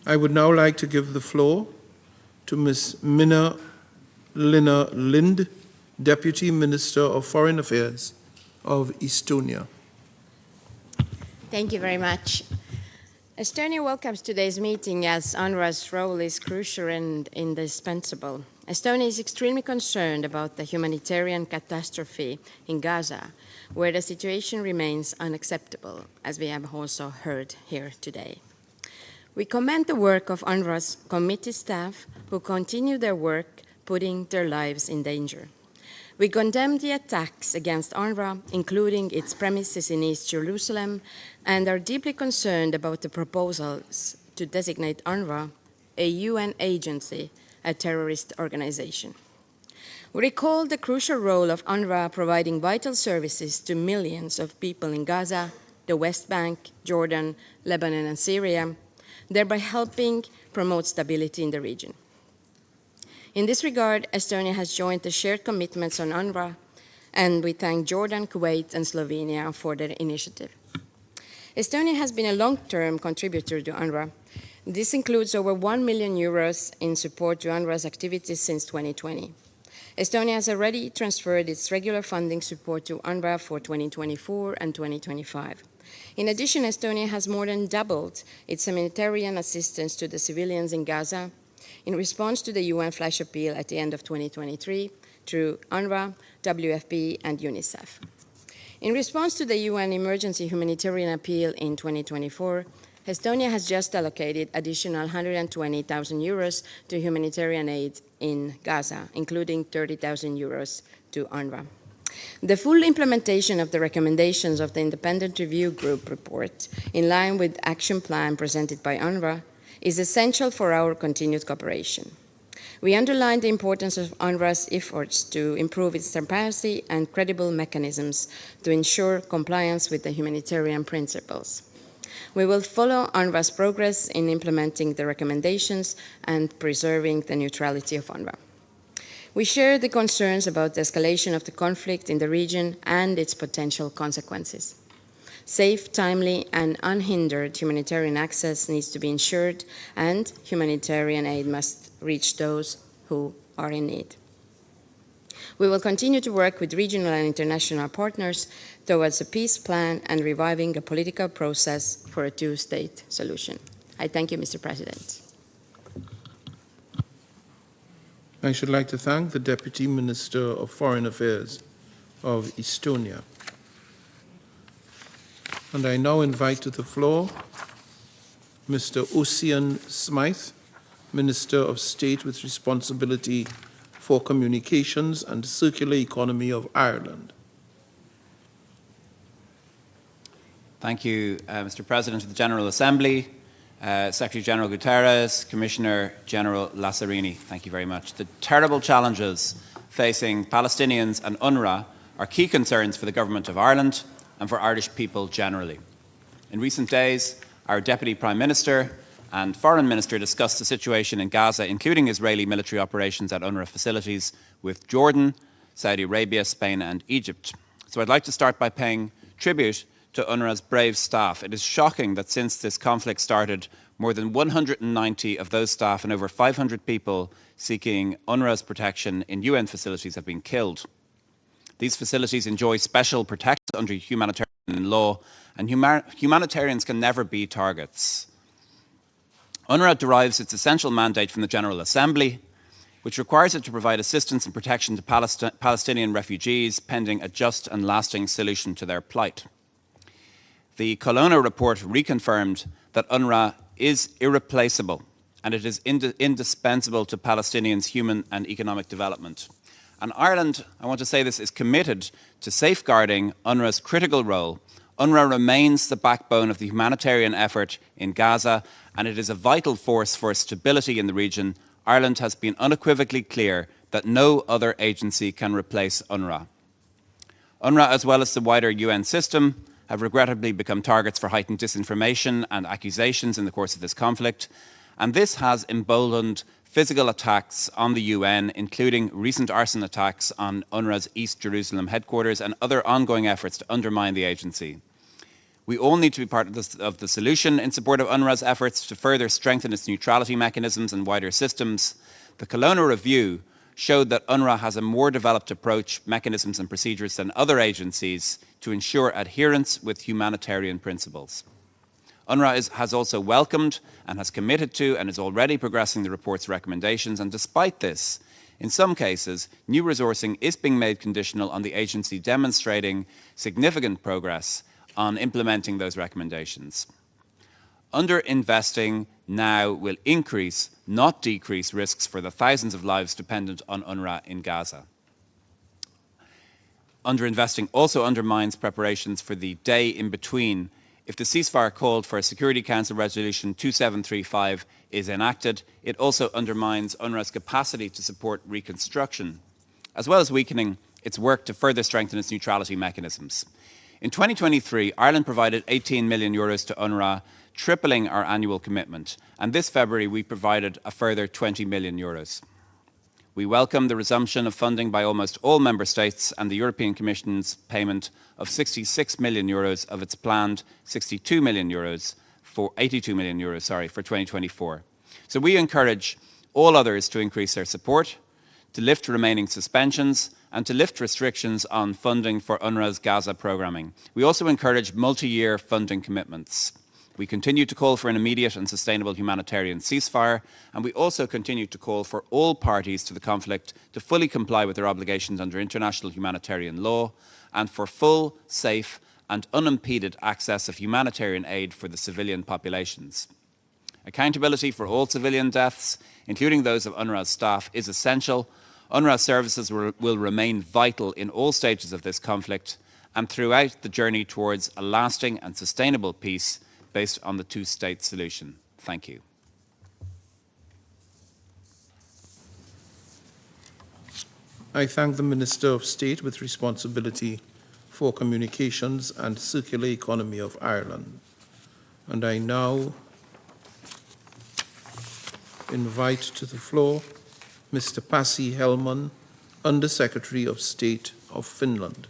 I would now like to give the floor to Ms. Lina Lind, Deputy Minister of Foreign Affairs of Estonia. Thank you very much. Estonia welcomes today's meeting as UNRWA's role is crucial and indispensable. Estonia is extremely concerned about the humanitarian catastrophe in Gaza, where the situation remains unacceptable, as we have also heard here today. We commend the work of UNRWA's committee staff who continue their work, putting their lives in danger. We condemn the attacks against UNRWA, including its premises in East Jerusalem, and are deeply concerned about the proposals to designate UNRWA, a UN agency, a terrorist organization. We recall the crucial role of UNRWA providing vital services to millions of people in Gaza, the West Bank, Jordan, Lebanon, and Syria, thereby helping promote stability in the region. In this regard, Estonia has joined the shared commitments on UNRWA, and we thank Jordan, Kuwait, and Slovenia for their initiative. Estonia has been a long-term contributor to UNRWA. This includes over 1 million euros in support to UNRWA's activities since 2020. Estonia has already transferred its regular funding support to UNRWA for 2024 and 2025. In addition, Estonia has more than doubled its humanitarian assistance to the civilians in Gaza in response to the UN flash appeal at the end of 2023 through UNRWA, WFP, and UNICEF. In response to the UN emergency humanitarian appeal in 2024, Estonia has just allocated additional 120,000 euros to humanitarian aid in Gaza, including 30,000 euros to UNRWA. The full implementation of the recommendations of the Independent Review Group report, in line with the action plan presented by UNRWA, is essential for our continued cooperation. We underline the importance of UNRWA's efforts to improve its transparency and credible mechanisms to ensure compliance with the humanitarian principles. We will follow UNRWA's progress in implementing the recommendations and preserving the neutrality of UNRWA. We share the concerns about the escalation of the conflict in the region and its potential consequences. Safe, timely, and unhindered humanitarian access needs to be ensured, and humanitarian aid must reach those who are in need. We will continue to work with regional and international partners towards a peace plan and reviving a political process for a two-state solution. I thank you, Mr. President. I should like to thank the Deputy Minister of Foreign Affairs of Estonia. And I now invite to the floor Mr. Ossian Smythe, Minister of State with responsibility for communications and circular economy of Ireland. Thank you, Mr. President of the General Assembly, Secretary-General Guterres, Commissioner General Lassarini. Thank you very much. The terrible challenges facing Palestinians and UNRWA are key concerns for the Government of Ireland and for Irish people generally. In recent days, our Deputy Prime Minister and Foreign Minister discussed the situation in Gaza, including Israeli military operations at UNRWA facilities with Jordan, Saudi Arabia, Spain and Egypt. So I'd like to start by paying tribute to UNRWA's brave staff. It is shocking that since this conflict started, more than 190 of those staff and over 500 people seeking UNRWA's protection in UN facilities have been killed. These facilities enjoy special protection under humanitarian law, and humanitarians can never be targets. UNRWA derives its essential mandate from the General Assembly, which requires it to provide assistance and protection to Palestinian refugees pending a just and lasting solution to their plight. The Colonna report reconfirmed that UNRWA is irreplaceable and it is indispensable to Palestinians' human and economic development. And Ireland, I want to say this, is committed to safeguarding UNRWA's critical role. UNRWA remains the backbone of the humanitarian effort in Gaza, and it is a vital force for stability in the region. Ireland has been unequivocally clear that no other agency can replace UNRWA. UNRWA, as well as the wider UN system, have regrettably become targets for heightened disinformation and accusations in the course of this conflict, and this has emboldened physical attacks on the UN, including recent arson attacks on UNRWA's East Jerusalem headquarters and other ongoing efforts to undermine the agency. We all need to be part of the solution in support of UNRWA's efforts to further strengthen its neutrality mechanisms and wider systems. The Kelowna Review showed that UNRWA has a more developed approach, mechanisms and procedures than other agencies to ensure adherence with humanitarian principles. UNRWA has also welcomed and has committed to and is already progressing the report's recommendations, and despite this, in some cases, new resourcing is being made conditional on the agency demonstrating significant progress on implementing those recommendations. Underinvesting now will increase, not decrease, risks for the thousands of lives dependent on UNRWA in Gaza. Underinvesting also undermines preparations for the day in between. If the ceasefire called for a Security Council Resolution 2735 is enacted, it also undermines UNRWA's capacity to support reconstruction, as well as weakening its work to further strengthen its neutrality mechanisms. In 2023, Ireland provided €18 million to UNRWA, tripling our annual commitment, and this February we provided a further €20 million. We welcome the resumption of funding by almost all Member States and the European Commission's payment of €66 million of its planned €82 million for 2024. So we encourage all others to increase their support, to lift remaining suspensions, and to lift restrictions on funding for UNRWA's Gaza programming. We also encourage multi-year funding commitments. We continue to call for an immediate and sustainable humanitarian ceasefire, and we also continue to call for all parties to the conflict to fully comply with their obligations under international humanitarian law and for full, safe and unimpeded access of humanitarian aid for the civilian populations. Accountability for all civilian deaths, including those of UNRWA's staff, is essential. UNRWA services will remain vital in all stages of this conflict and throughout the journey towards a lasting and sustainable peace based on the two-state solution. Thank you. I thank the Minister of State with responsibility for communications and circular economy of Ireland. And I now invite to the floor Mr. Pasi Helman, Under-Secretary of State of Finland.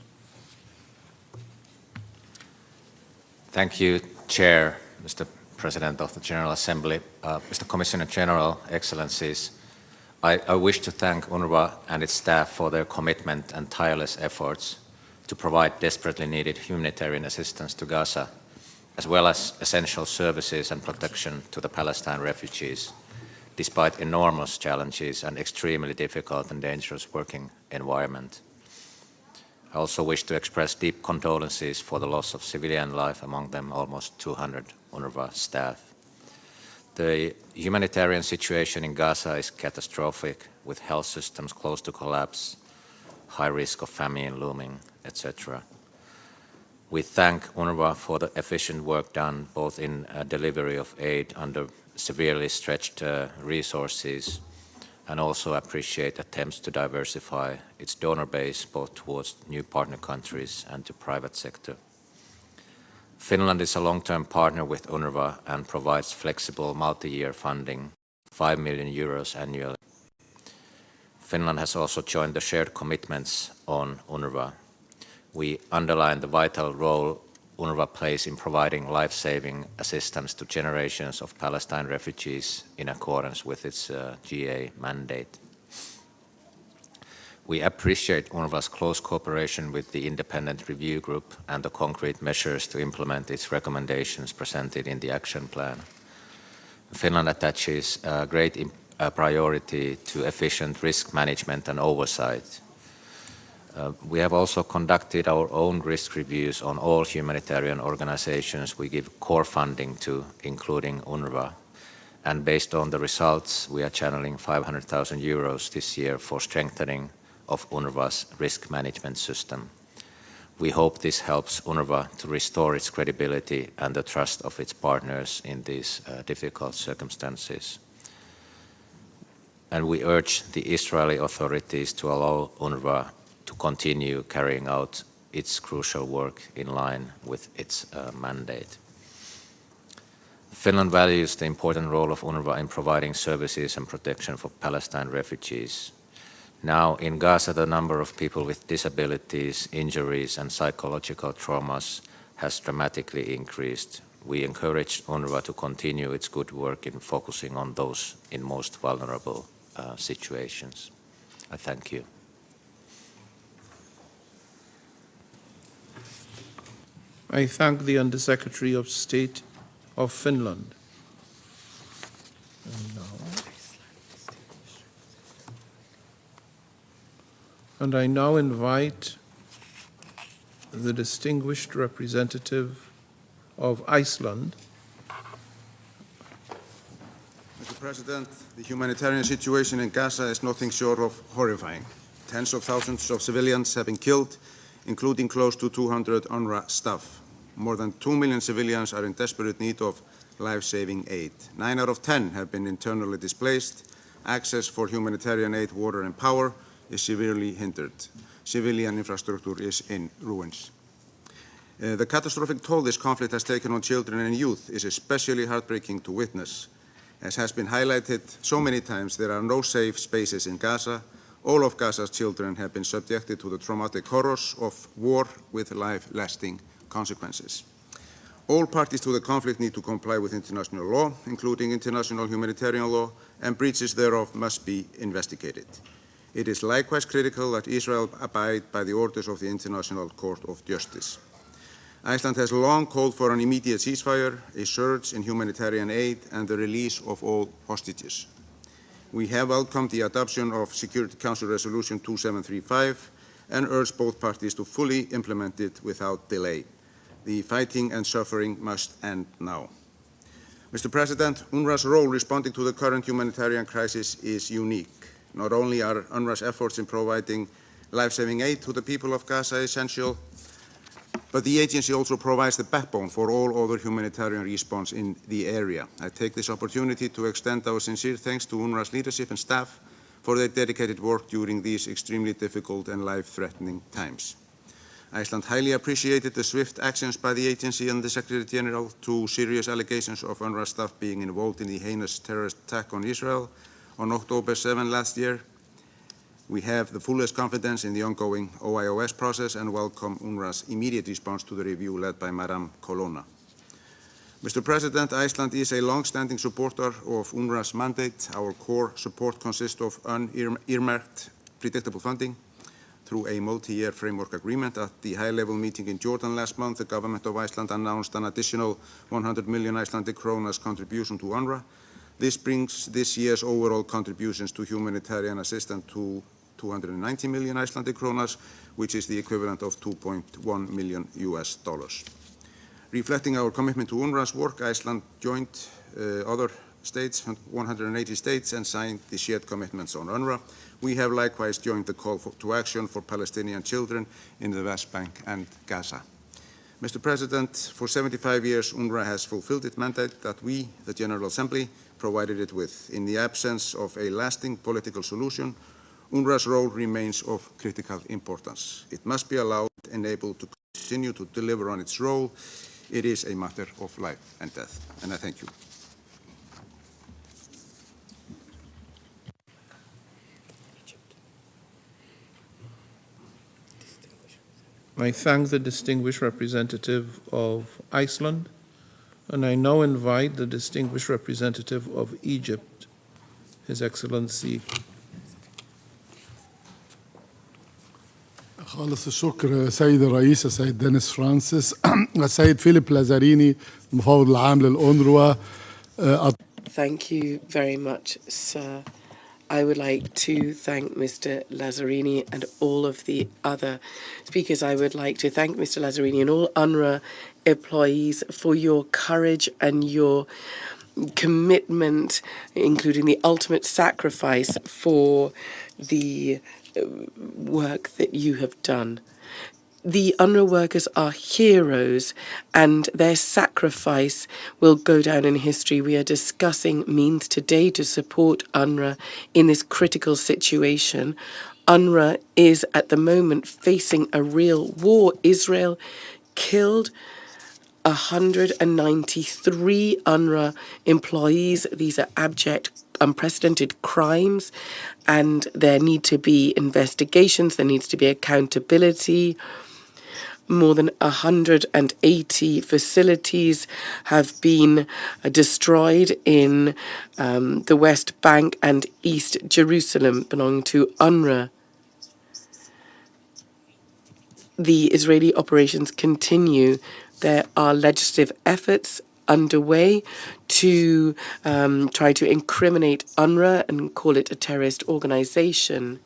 Thank you, Chair, Mr. President of the General Assembly, Mr. Commissioner General, Excellencies. I wish to thank UNRWA and its staff for their commitment and tireless efforts to provide desperately needed humanitarian assistance to Gaza, as well as essential services and protection to the Palestinian refugees, despite enormous challenges and extremely difficult and dangerous working environment. I also wish to express deep condolences for the loss of civilian life, among them almost 200 UNRWA staff. The humanitarian situation in Gaza is catastrophic, with health systems close to collapse, high risk of famine looming, etc. We thank UNRWA for the efficient work done, both in delivery of aid under severely stretched resources, and also appreciate attempts to diversify its donor base both towards new partner countries and to private sector. Finland is a long-term partner with UNRWA and provides flexible multi-year funding, €5 million annually. Finland has also joined the shared commitments on UNRWA. We underline the vital role UNRWA plays in providing life-saving assistance to generations of Palestinian refugees in accordance with its GA mandate. We appreciate UNRWA's close cooperation with the independent review group and the concrete measures to implement its recommendations presented in the action plan. Finland attaches great priority to efficient risk management and oversight. We have also conducted our own risk reviews on all humanitarian organizations we give core funding to, including UNRWA. And based on the results, we are channeling €500,000 this year for strengthening of UNRWA's risk management system. We hope this helps UNRWA to restore its credibility and the trust of its partners in these difficult circumstances. And we urge the Israeli authorities to allow UNRWA to continue carrying out its crucial work in line with its mandate. Finland values the important role of UNRWA in providing services and protection for Palestine refugees. Now, in Gaza, the number of people with disabilities, injuries, and psychological traumas has dramatically increased. We encourage UNRWA to continue its good work in focusing on those in most vulnerable situations. I thank you. I thank the Undersecretary of State of Finland. And I now invite the distinguished representative of Iceland. Mr. President, the humanitarian situation in Gaza is nothing short of horrifying. Tens of thousands of civilians have been killed, including close to 200 UNRWA staff. More than 2 million civilians are in desperate need of life-saving aid. 9 out of 10 have been internally displaced. Access for humanitarian aid, water and power is severely hindered. Civilian infrastructure is in ruins. The catastrophic toll this conflict has taken on children and youth is especially heartbreaking to witness. As has been highlighted so many times, there are no safe spaces in Gaza. All of Gaza's children have been subjected to the traumatic horrors of war with life-lasting consequences. All parties to the conflict need to comply with international law, including international humanitarian law, and breaches thereof must be investigated. It is likewise critical that Israel abide by the orders of the International Court of Justice. Iceland has long called for an immediate ceasefire, a surge in humanitarian aid, and the release of all hostages. We have welcomed the adoption of Security Council Resolution 2735 and urge both parties to fully implement it without delay. The fighting and suffering must end now. Mr. President, UNRWA's role responding to the current humanitarian crisis is unique. Not only are UNRWA's efforts in providing life-saving aid to the people of Gaza essential, but the agency also provides the backbone for all other humanitarian response in the area. I take this opportunity to extend our sincere thanks to UNRWA's leadership and staff for their dedicated work during these extremely difficult and life-threatening times. Iceland highly appreciated the swift actions by the agency and the Secretary-General to serious allegations of UNRWA staff being involved in the heinous terrorist attack on Israel on October 7 last year. We have the fullest confidence in the ongoing OIOS process and welcome UNRWA's immediate response to the review led by Madam Colonna. Mr. President, Iceland is a long-standing supporter of UNRWA's mandate. Our core support consists of unearmarked predictable funding. Through a multi-year framework agreement at the high-level meeting in Jordan last month, the government of Iceland announced an additional 100 million Icelandic kronas contribution to UNRWA. This brings this year's overall contributions to humanitarian assistance to 290 million Icelandic kronas, which is the equivalent of $2.1 million US. Reflecting our commitment to UNRWA's work, Iceland joined other states, 180 states, and signed the shared commitments on UNRWA. We have likewise joined the call to action for Palestinian children in the West Bank and Gaza. Mr. President, for 75 years, UNRWA has fulfilled its mandate that we, the General Assembly, provided it with. In the absence of a lasting political solution, UNRWA's role remains of critical importance. It must be allowed and able to continue to deliver on its role. It is a matter of life and death. And I thank you. I thank the distinguished representative of Iceland, and I now invite the distinguished representative of Egypt, His Excellency. خالص الشكر سيد الرئيس السيد دينيس فرانسيس السيد فيليب لازاريني المفوض العام للأونروا. Thank you very much, sir. I would like to thank Mr. Lazzarini and all of the other speakers. I would like to thank Mr. Lazzarini and all UNRWA employees for your courage and your commitment, including the ultimate sacrifice for the work that you have done. The UNRWA workers are heroes, and their sacrifice will go down in history. We are discussing means today to support UNRWA in this critical situation. UNRWA is at the moment facing a real war. Israel killed 193 UNRWA employees. These are abject, unprecedented crimes, and there need to be investigations, there needs to be accountability. More than 180 facilities have been destroyed in the West Bank and East Jerusalem belonging to UNRWA. The Israeli operations continue. There are legislative efforts underway to try to incriminate UNRWA and call it a terrorist organization.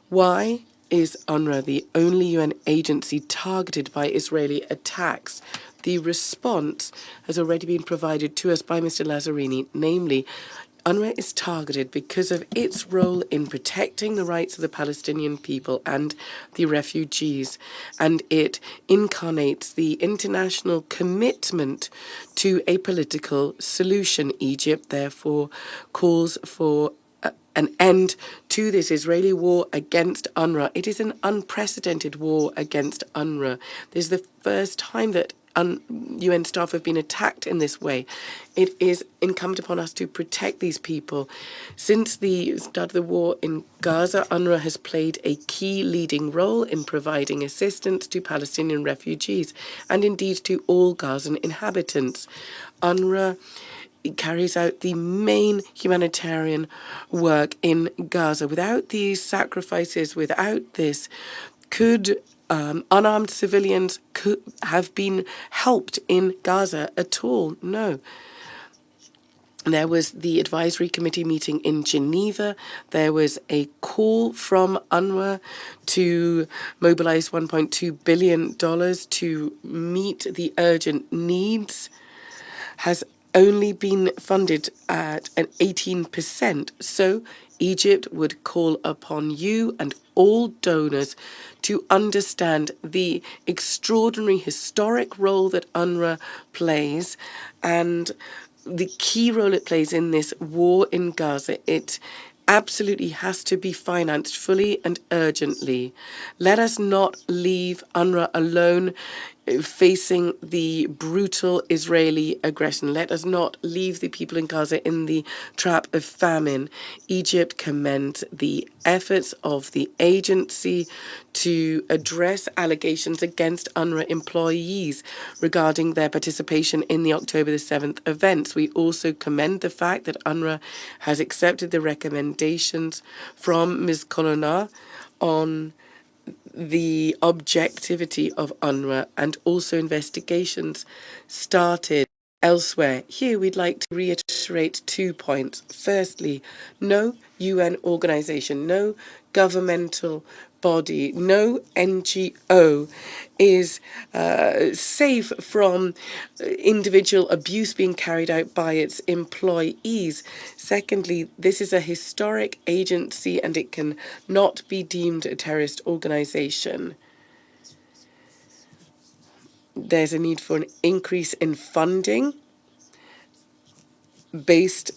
Why is UNRWA the only UN agency targeted by Israeli attacks? The response has already been provided to us by Mr. Lazzarini, namely, UNRWA is targeted because of its role in protecting the rights of the Palestinian people and the refugees, and it incarnates the international commitment to a political solution. Egypt, therefore, calls for an end to this Israeli war against UNRWA. It is an unprecedented war against UNRWA. This is the first time that UN staff have been attacked in this way. It is incumbent upon us to protect these people. Since the start of the war in Gaza, UNRWA has played a key leading role in providing assistance to Palestinian refugees and indeed to all Gazan inhabitants. UNRWA carries out the main humanitarian work in Gaza. Without these sacrifices, without this, could unarmed civilians could have been helped in Gaza at all? No. There was the advisory committee meeting in Geneva. There was a call from UNRWA to mobilize $1.2 billion to meet the urgent needs. Has only been funded at an 18%. So Egypt would call upon you and all donors to understand the extraordinary historic role that UNRWA plays and the key role it plays in this war in Gaza. It absolutely has to be financed fully and urgently. Let us not leave UNRWA alone facing the brutal Israeli aggression. Let us not leave the people in Gaza in the trap of famine. Egypt commends the efforts of the agency to address allegations against UNRWA employees regarding their participation in the October the 7th events. We also commend the fact that UNRWA has accepted the recommendations from Ms. Colonna on the objectivity of UNRWA, and also investigations started elsewhere. Here we'd like to reiterate 2 points. Firstly, no UN organization, no governmental body, no NGO is safe from individual abuse being carried out by its employees. Secondly, this is a historic agency and it can not be deemed a terrorist organization. There's a need for an increase in funding based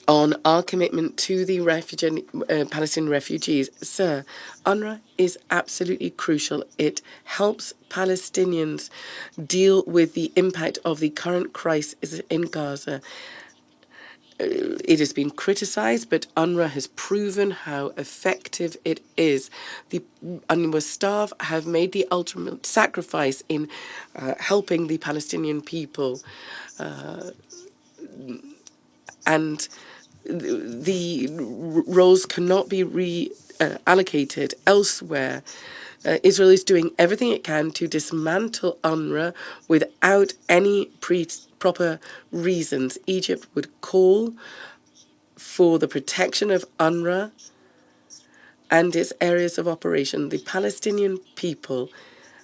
on our commitment to the Palestinian refugees. Sir, UNRWA is absolutely crucial. It helps Palestinians deal with the impact of the current crisis in Gaza. It has been criticized, but UNRWA has proven how effective it is. The UNRWA staff have made the ultimate sacrifice in helping the Palestinian people. And the roles cannot be reallocated elsewhere. Israel is doing everything it can to dismantle UNRWA without any proper reasons. Egypt would call for the protection of UNRWA and its areas of operation. The Palestinian people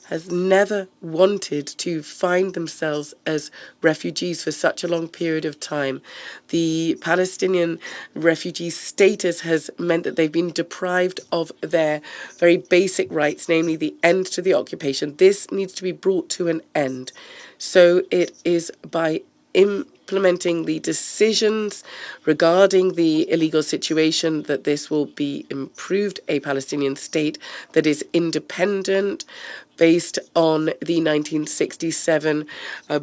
has never wanted to find themselves as refugees for such a long period of time. The Palestinian refugee status has meant that they've been deprived of their very basic rights, namely the end to the occupation. This needs to be brought to an end. So it is by implementing the decisions regarding the illegal situation that this will be improved, a Palestinian state that is independent, based on the 1967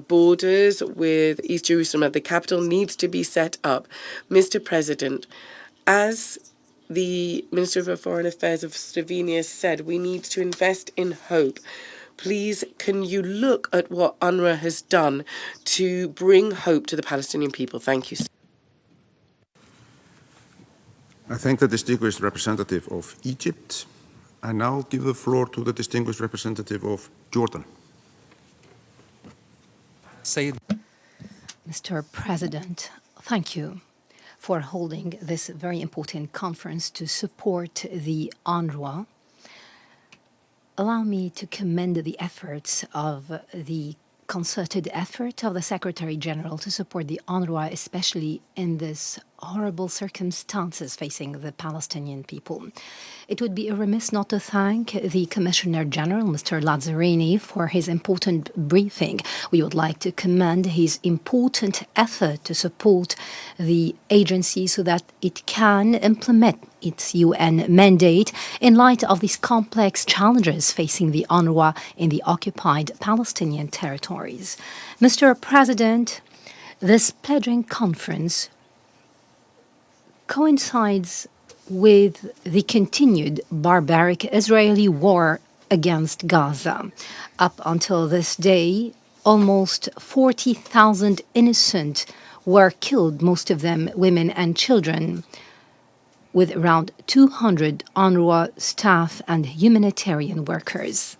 borders with East Jerusalem at the capital needs to be set up. Mr. President, as the Minister for Foreign Affairs of Slovenia said, we need to invest in hope. Please, can you look at what UNRWA has done to bring hope to the Palestinian people? Thank you. I thank the distinguished representative of Egypt. I now give the floor to the distinguished representative of Jordan. Mr. President, thank you for holding this very important conference to support the UNRWA. Allow me to commend the efforts of the concerted effort of the Secretary-General to support the UNRWA, especially in this horrible circumstances facing the Palestinian people. It would be remiss not to thank the Commissioner General, Mr. Lazzarini, for his important briefing. We would like to commend his important effort to support the agency so that it can implement its UN mandate in light of these complex challenges facing the UNRWA in the occupied Palestinian territories. Mr. President, this pledging conference coincides with the continued barbaric Israeli war against Gaza. Up until this day, almost 40,000 innocent were killed, most of them women and children, with around 200 UNRWA staff and humanitarian workers.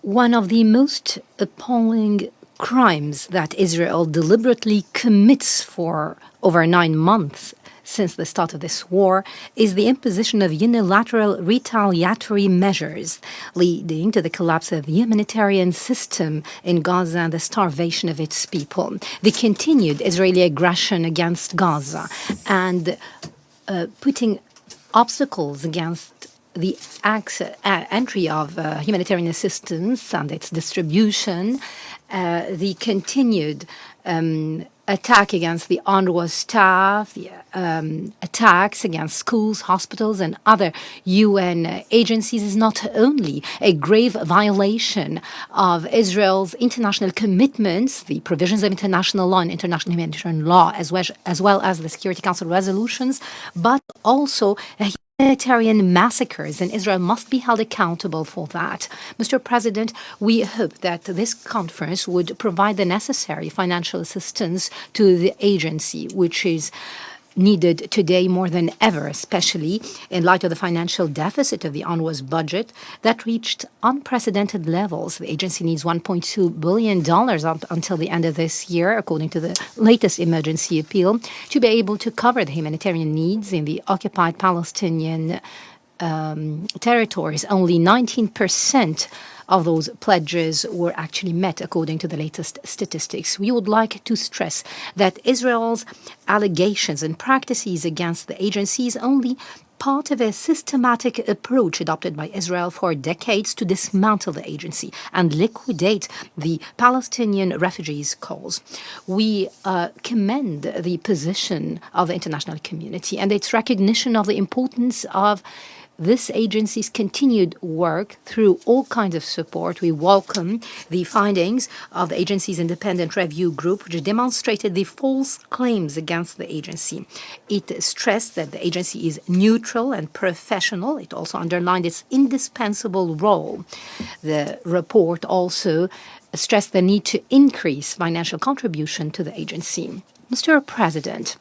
One of the most appalling crimes that Israel deliberately commits for over 9 months since the start of this war is the imposition of unilateral retaliatory measures, leading to the collapse of the humanitarian system in Gaza and the starvation of its people. The continued Israeli aggression against Gaza and putting obstacles against the entry of humanitarian assistance and its distribution, the continued attack against the UNRWA staff, the attacks against schools, hospitals, and other UN agencies is not only a grave violation of Israel's international commitments, the provisions of international law and international humanitarian law, as well as the Security Council resolutions, but also a humanitarian massacres, and Israel must be held accountable for that. Mr. President, we hope that this conference would provide the necessary financial assistance to the agency, which is needed today more than ever, especially in light of the financial deficit of the UNRWA's budget that reached unprecedented levels. The agency needs $1.2 billion up until the end of this year, according to the latest emergency appeal, to be able to cover the humanitarian needs in the occupied Palestinian territories. Only 19% of those pledges were actually met, according to the latest statistics. We would like to stress that Israel's allegations and practices against the agency is only part of a systematic approach adopted by Israel for decades to dismantle the agency and liquidate the Palestinian refugees' cause. We commend the position of the international community and its recognition of the importance of this agency's continued work through all kinds of support. We welcome the findings of the agency's independent review group, which demonstrated the false claims against the agency. It stressed that the agency is neutral and professional. It also underlined its indispensable role. The report also stressed the need to increase financial contribution to the agency. Mr. President,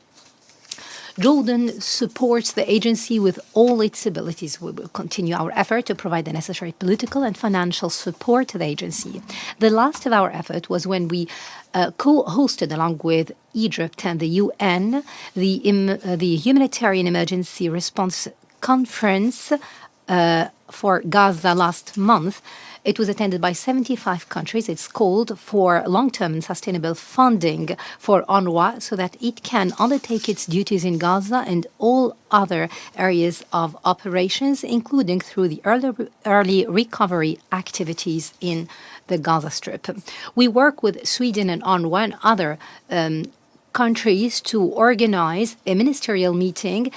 Jordan supports the agency with all its abilities. We will continue our effort to provide the necessary political and financial support to the agency. The last of our effort was when we co-hosted, along with Egypt and the UN, the Humanitarian Emergency Response Conference for Gaza last month. It was attended by 75 countries. It's called for long-term and sustainable funding for UNRWA so that it can undertake its duties in Gaza and all other areas of operations, including through the early recovery activities in the Gaza Strip. We work with Sweden and UNRWA and other countries to organize a ministerial meeting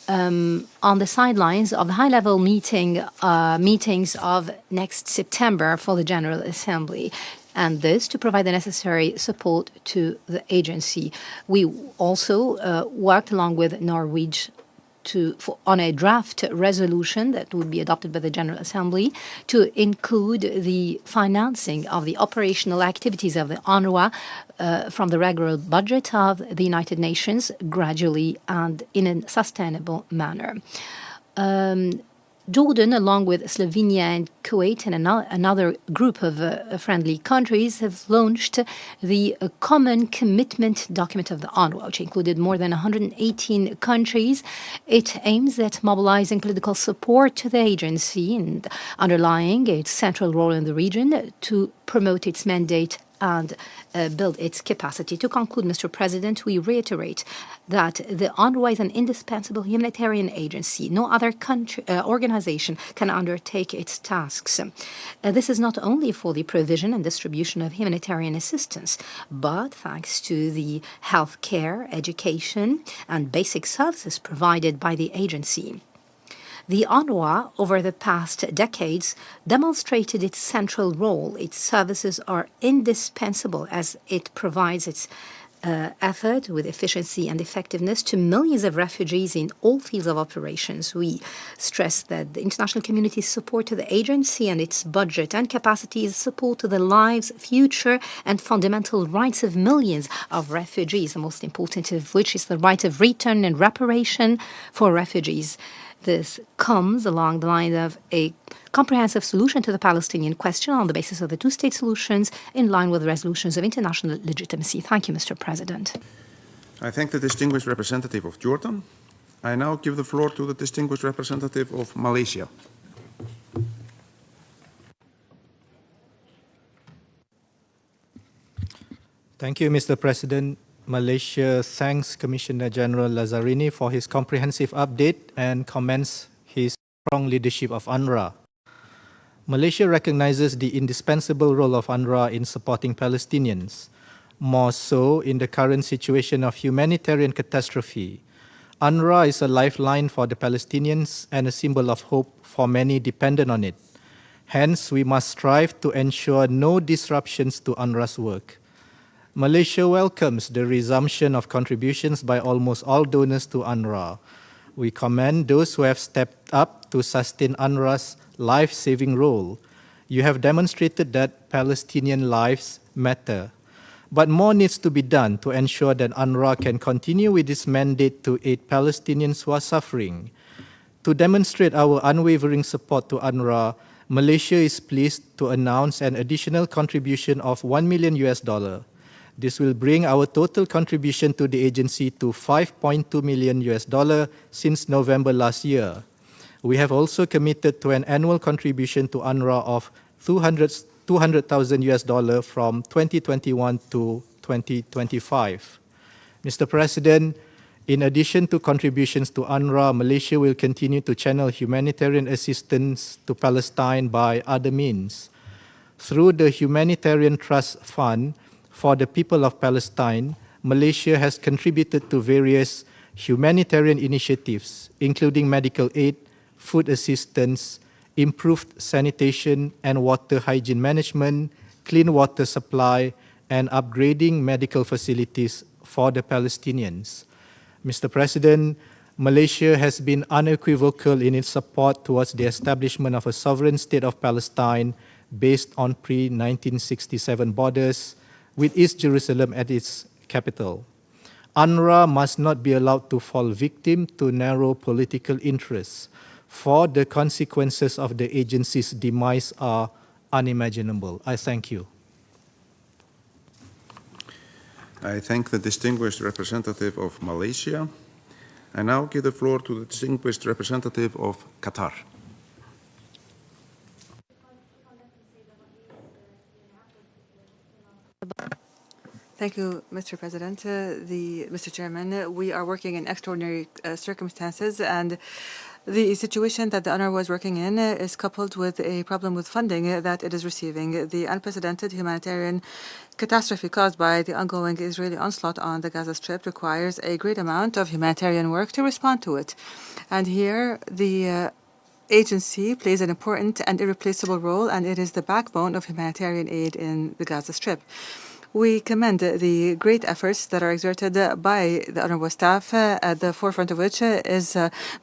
on the sidelines of the high-level meetings of next September for the General Assembly, and this to provide the necessary support to the agency. We also worked along with Norway on a draft resolution that would be adopted by the General Assembly to include the financing of the operational activities of the UNRWA from the regular budget of the United Nations gradually and in a sustainable manner. Jordan, along with Slovenia and Kuwait and another group of friendly countries, have launched the Common Commitment Document of the UNRWA, which included more than 118 countries. It aims at mobilizing political support to the agency and underlying its central role in the region to promote its mandate and build its capacity. To conclude, Mr. President, we reiterate that the UNRWA is an indispensable humanitarian agency. No other organization can undertake its tasks. This is not only for the provision and distribution of humanitarian assistance, but thanks to the health care, education, and basic services provided by the agency. The UNRWA, over the past decades, demonstrated its central role. Its services are indispensable as it provides its effort with efficiency and effectiveness to millions of refugees in all fields of operations. We stress that the international community's support to the agency and its budget and capacity is support to the lives, future, and fundamental rights of millions of refugees, the most important of which is the right of return and reparation for refugees. This comes along the line of a comprehensive solution to the Palestinian question on the basis of the two-state solutions in line with the resolutions of international legitimacy. Thank you, Mr. President. I thank the distinguished representative of Jordan. I now give the floor to the distinguished representative of Malaysia. Thank you, Mr. President. Malaysia thanks Commissioner General Lazzarini for his comprehensive update and commends his strong leadership of UNRWA. Malaysia recognizes the indispensable role of UNRWA in supporting Palestinians, more so in the current situation of humanitarian catastrophe. UNRWA is a lifeline for the Palestinians and a symbol of hope for many dependent on it. Hence, we must strive to ensure no disruptions to UNRWA's work. Malaysia welcomes the resumption of contributions by almost all donors to UNRWA. We commend those who have stepped up to sustain UNRWA's life-saving role. You have demonstrated that Palestinian lives matter. But more needs to be done to ensure that UNRWA can continue with its mandate to aid Palestinians who are suffering. To demonstrate our unwavering support to UNRWA, Malaysia is pleased to announce an additional contribution of $1 million. This will bring our total contribution to the agency to $5.2 million since November last year. We have also committed to an annual contribution to UNRWA of $200,000 from 2021 to 2025. Mr. President, in addition to contributions to UNRWA, Malaysia will continue to channel humanitarian assistance to Palestine by other means. Through the Humanitarian Trust Fund, for the people of Palestine, Malaysia has contributed to various humanitarian initiatives, including medical aid, food assistance, improved sanitation and water hygiene management, clean water supply, and upgrading medical facilities for the Palestinians. Mr. President, Malaysia has been unequivocal in its support towards the establishment of a sovereign state of Palestine based on pre-1967 borders, with East Jerusalem at its capital. UNRWA must not be allowed to fall victim to narrow political interests, for the consequences of the agency's demise are unimaginable. I thank you. I thank the distinguished representative of Malaysia. I now give the floor to the distinguished representative of Qatar. Thank you, Mr. President. Mr. Chairman, we are working in extraordinary circumstances, and The situation that the UNRWA is working in is coupled with a problem with funding that it is receiving. The unprecedented humanitarian catastrophe caused by the ongoing Israeli onslaught on the Gaza Strip requires a great amount of humanitarian work to respond to it. And here, the agency plays an important and irreplaceable role, and it is the backbone of humanitarian aid in the Gaza Strip. We commend the great efforts that are exerted by the UNRWA staff, at the forefront of which is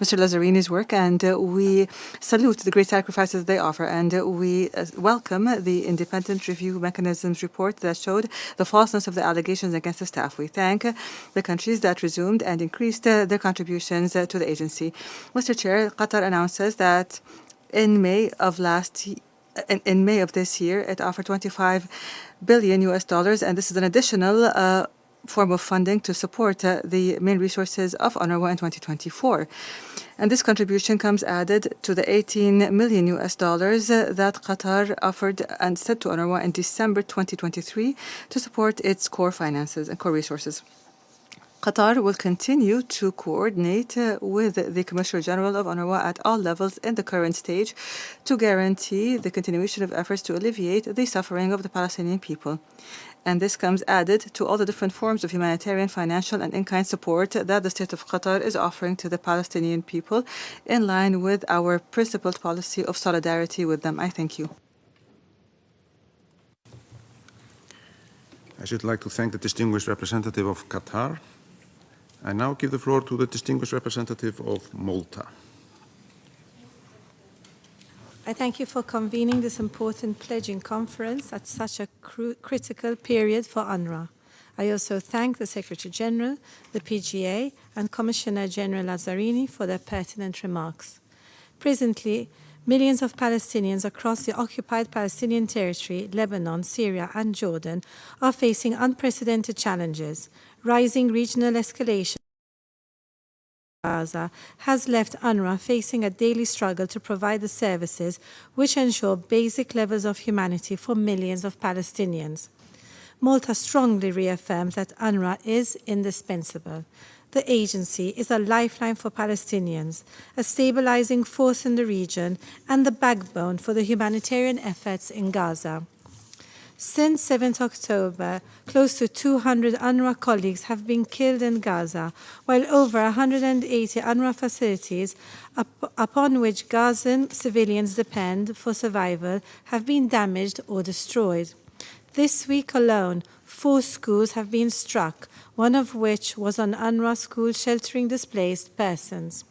Mr. Lazarini's work, and we salute the great sacrifices they offer, and we welcome the independent review mechanisms report that showed the falseness of the allegations against the staff. We thank the countries that resumed and increased their contributions to the agency. Mr. Chair, Qatar announces that in May of this year, it offered $25 billion, and this is an additional form of funding to support the main resources of UNRWA in 2024. And this contribution comes added to the $18 million that Qatar offered and sent to UNRWA in December 2023 to support its core finances and core resources. Qatar will continue to coordinate with the Commissioner General of UNRWA at all levels in the current stage to guarantee the continuation of efforts to alleviate the suffering of the Palestinian people. And this comes added to all the different forms of humanitarian, financial, and in-kind support that the State of Qatar is offering to the Palestinian people in line with our principled policy of solidarity with them. I thank you. I should like to thank the distinguished representative of Qatar. I now give the floor to the distinguished representative of Malta. I thank you for convening this important pledging conference at such a critical period for UNRWA. I also thank the Secretary-General, the PGA, and Commissioner General Lazzarini for their pertinent remarks. Presently, millions of Palestinians across the occupied Palestinian territory, Lebanon, Syria, and Jordan are facing unprecedented challenges. Rising regional escalation in Gaza has left UNRWA facing a daily struggle to provide the services which ensure basic levels of humanity for millions of Palestinians. Malta strongly reaffirms that UNRWA is indispensable. The agency is a lifeline for Palestinians, a stabilizing force in the region, and the backbone for the humanitarian efforts in Gaza. Since 7th October, close to 200 UNRWA colleagues have been killed in Gaza, while over 180 UNRWA facilities upon which Gazan civilians depend for survival have been damaged or destroyed. This week alone, 4 schools have been struck, one of which was an UNRWA school sheltering displaced persons.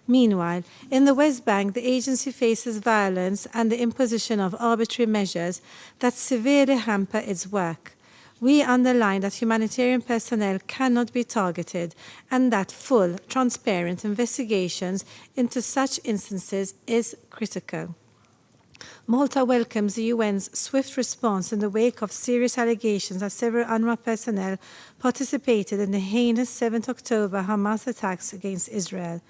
Meanwhile, in the West Bank, the agency faces violence and the imposition of arbitrary measures that severely hamper its work. We underline that humanitarian personnel cannot be targeted and that full, transparent investigations into such instances is critical. Malta welcomes the UN's swift response in the wake of serious allegations that several UNRWA personnel participated in the heinous 7th October Hamas attacks against Israel.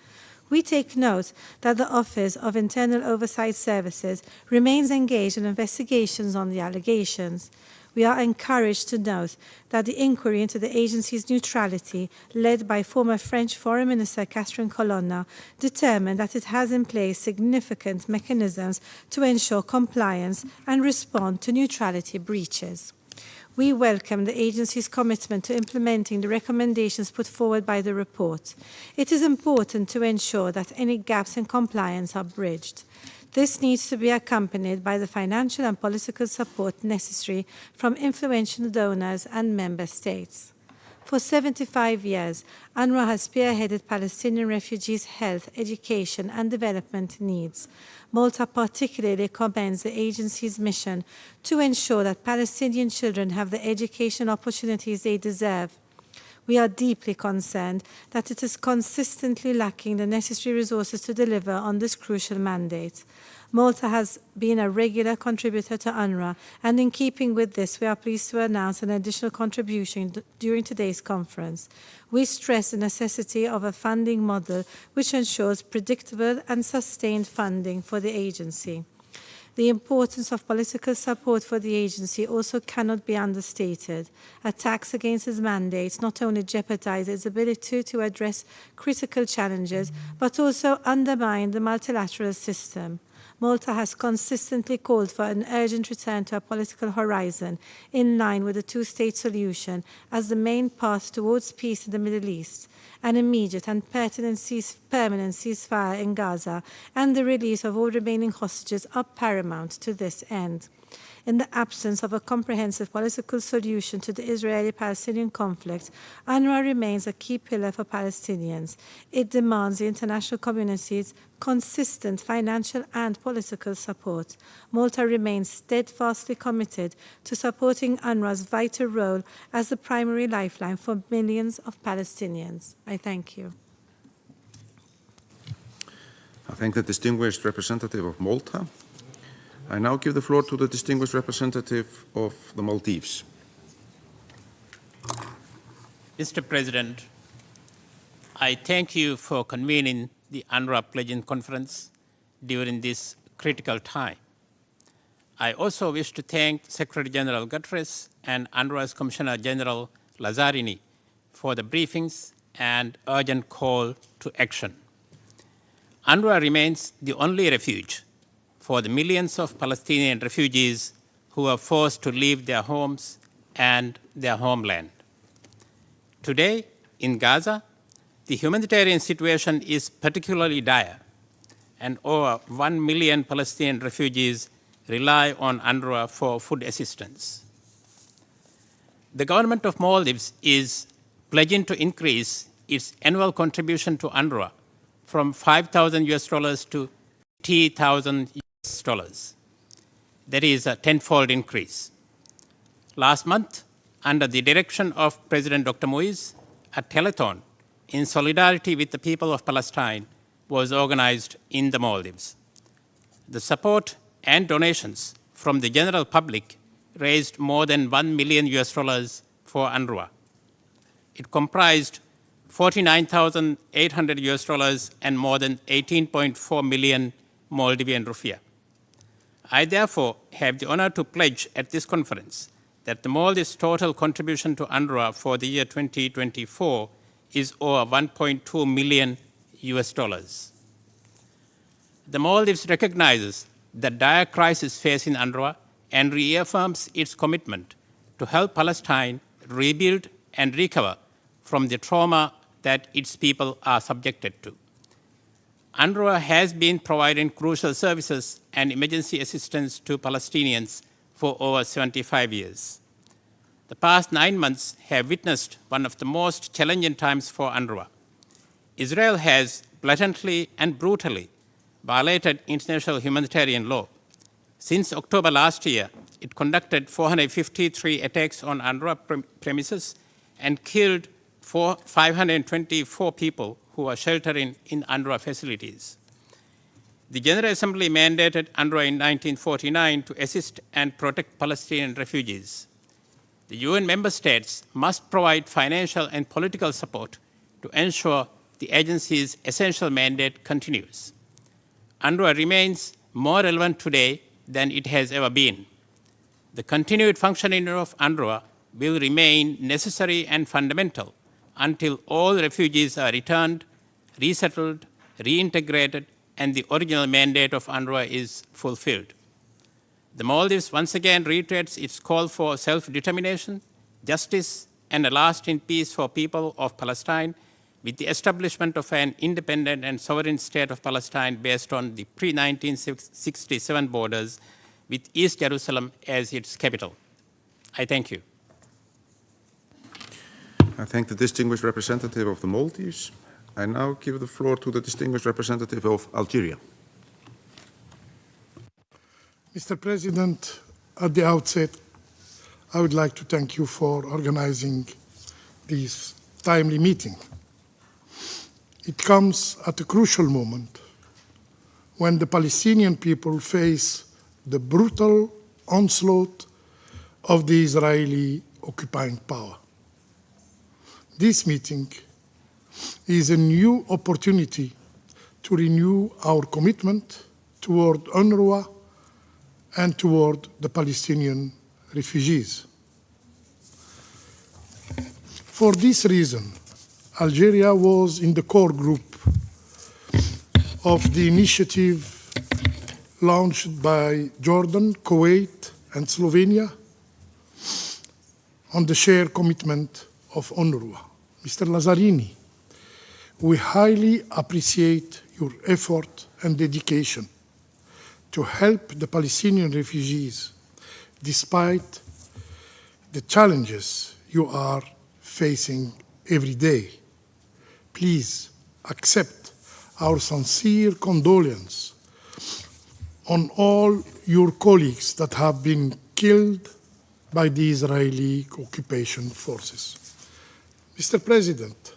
We take note that the Office of Internal Oversight Services remains engaged in investigations on the allegations. We are encouraged to note that the inquiry into the agency's neutrality, led by former French Foreign Minister Catherine Colonna, determined that it has in place significant mechanisms to ensure compliance and respond to neutrality breaches. We welcome the agency's commitment to implementing the recommendations put forward by the report. It is important to ensure that any gaps in compliance are bridged. This needs to be accompanied by the financial and political support necessary from influential donors and member states. For 75 years, UNRWA has spearheaded Palestinian refugees' health, education, and development needs. Malta particularly commends the agency's mission to ensure that Palestinian children have the education opportunities they deserve. We are deeply concerned that it is consistently lacking the necessary resources to deliver on this crucial mandate. Malta has been a regular contributor to UNRWA, and in keeping with this, we are pleased to announce an additional contribution during today's conference. We stress the necessity of a funding model which ensures predictable and sustained funding for the agency. The importance of political support for the agency also cannot be understated. Attacks against its mandates not only jeopardize its ability to address critical challenges, but also undermine the multilateral system. Malta has consistently called for an urgent return to a political horizon in line with the two-state solution as the main path towards peace in the Middle East, an immediate and permanent ceasefire in Gaza, and the release of all remaining hostages are paramount to this end. In the absence of a comprehensive political solution to the Israeli-Palestinian conflict, UNRWA remains a key pillar for Palestinians. It demands the international community's consistent financial and political support. Malta remains steadfastly committed to supporting UNRWA's vital role as the primary lifeline for millions of Palestinians. I thank you. I thank the distinguished representative of Malta. I now give the floor to the distinguished representative of the Maldives. Mr. President, I thank you for convening the UNRWA Pledging Conference during this critical time. I also wish to thank Secretary-General Guterres and UNRWA's Commissioner General Lazzarini for the briefings and urgent call to action. UNRWA remains the only refuge for the millions of Palestinian refugees who are forced to leave their homes and their homeland. Today, in Gaza, the humanitarian situation is particularly dire, and over 1 million Palestinian refugees rely on UNRWA for food assistance. The government of Maldives is pledging to increase its annual contribution to UNRWA from $5,000 to $50,000. That is a tenfold increase. Last month, under the direction of President Dr. Moise, a telethon in solidarity with the people of Palestine was organized in the Maldives. The support and donations from the general public raised more than $1 million for UNRWA. It comprised $49,800 and more than 18.4 million Maldivian rupiah. I therefore have the honor to pledge at this conference that the Maldives' total contribution to UNRWA for the year 2024 is over $1.2 million. The Maldives recognizes the dire crisis facing UNRWA and reaffirms its commitment to help Palestine rebuild and recover from the trauma that its people are subjected to. UNRWA has been providing crucial services and emergency assistance to Palestinians for over 75 years. The past 9 months have witnessed one of the most challenging times for UNRWA. Israel has blatantly and brutally violated international humanitarian law. Since October last year, it conducted 453 attacks on UNRWA premises and killed 524 people who are sheltering in UNRWA facilities. The General Assembly mandated UNRWA in 1949 to assist and protect Palestinian refugees. The UN member states must provide financial and political support to ensure the agency's essential mandate continues. UNRWA remains more relevant today than it has ever been. The continued functioning of UNRWA will remain necessary and fundamental until all refugees are returned, resettled, reintegrated, and the original mandate of UNRWA is fulfilled. The Maldives once again reiterates its call for self-determination, justice, and a lasting peace for people of Palestine with the establishment of an independent and sovereign state of Palestine based on the pre-1967 borders with East Jerusalem as its capital. I thank you. I thank the distinguished representative of the Maldives. I now give the floor to the distinguished representative of Algeria. Mr. President, at the outset, I would like to thank you for organizing this timely meeting. It comes at a crucial moment when the Palestinian people face the brutal onslaught of the Israeli occupying power. This meeting is a new opportunity to renew our commitment toward UNRWA and toward the Palestinian refugees. For this reason, Algeria was in the core group of the initiative launched by Jordan, Kuwait, and Slovenia on the shared commitment of UNRWA. Mr. Lazzarini, we highly appreciate your effort and dedication to help the Palestinian refugees despite the challenges you are facing every day. Please accept our sincere condolence on all your colleagues that have been killed by the Israeli occupation forces. Mr. President,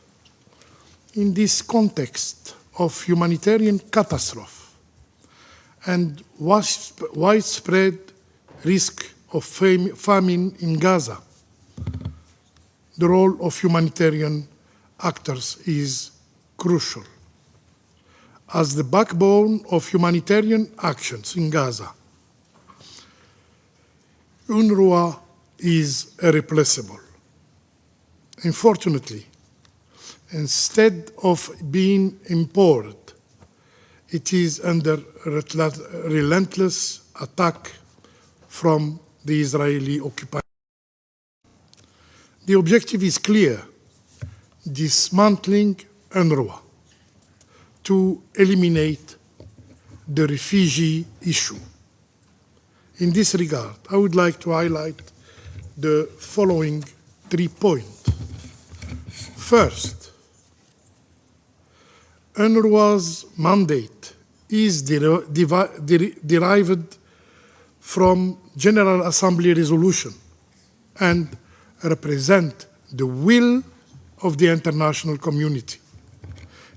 in this context of humanitarian catastrophe and widespread risk of famine in Gaza, the role of humanitarian actors is crucial. As the backbone of humanitarian actions in Gaza, UNRWA is irreplaceable. Unfortunately, instead of being empowered, it is under relentless attack from the Israeli occupiers. The objective is clear: dismantling UNRWA to eliminate the refugee issue. In this regard, I would like to highlight the following 3 points. First, UNRWA's mandate is derived from General Assembly resolution and represent the will of the international community.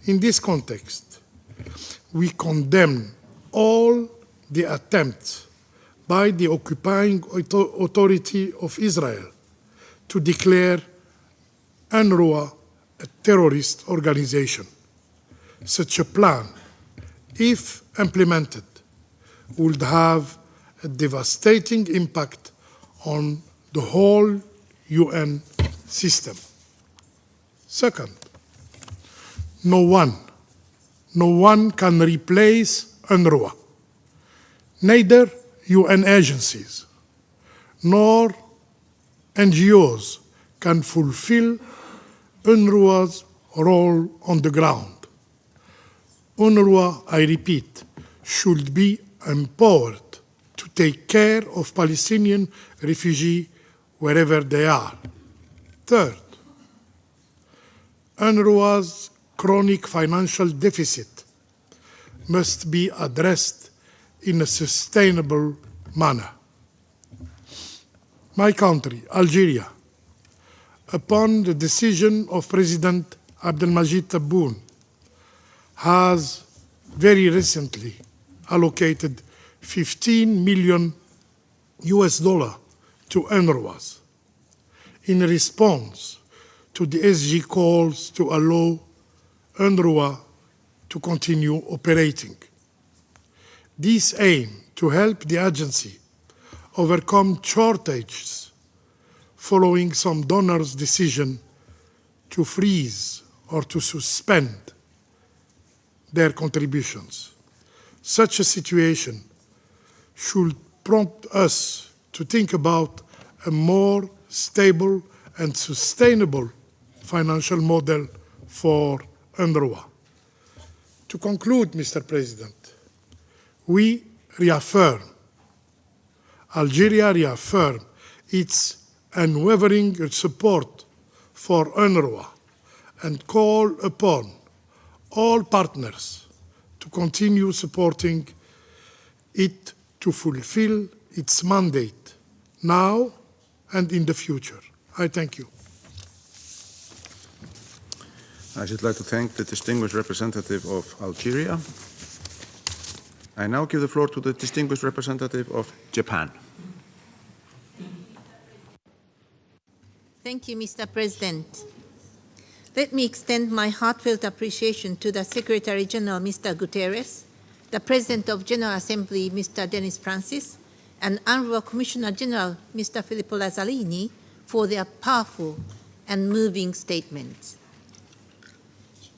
In this context, we condemn all the attempts by the occupying authority of Israel to declare UNRWA a terrorist organization. Such a plan, if implemented, would have a devastating impact on the whole UN system. Second, no one can replace UNRWA. Neither UN agencies nor NGOs can fulfill UNRWA's role on the ground. UNRWA, I repeat, should be empowered to take care of Palestinian refugees wherever they are. Third, UNRWA's chronic financial deficit must be addressed in a sustainable manner. My country, Algeria, upon the decision of President Abdelmajid Tebboune, has very recently allocated $15 million to UNRWA in response to the SG calls to allow UNRWA to continue operating. This aim to help the agency overcome shortages following some donors' decision to freeze or to suspend their contributions. Such a situation should prompt us to think about a more stable and sustainable financial model for UNRWA. To conclude, Mr. President, we reaffirm, Algeria reaffirms its unwavering support for UNRWA and call upon all partners to continue supporting it to fulfill its mandate now and in the future. I thank you. I should like to thank the distinguished representative of Algeria. I now give the floor to the distinguished representative of Japan. Thank you, Mr. President. Let me extend my heartfelt appreciation to the Secretary-General, Mr. Guterres, the President of General Assembly, Mr. Denis Francis, and UNRWA Commissioner General Mr. Filippo Lazzarini for their powerful and moving statements.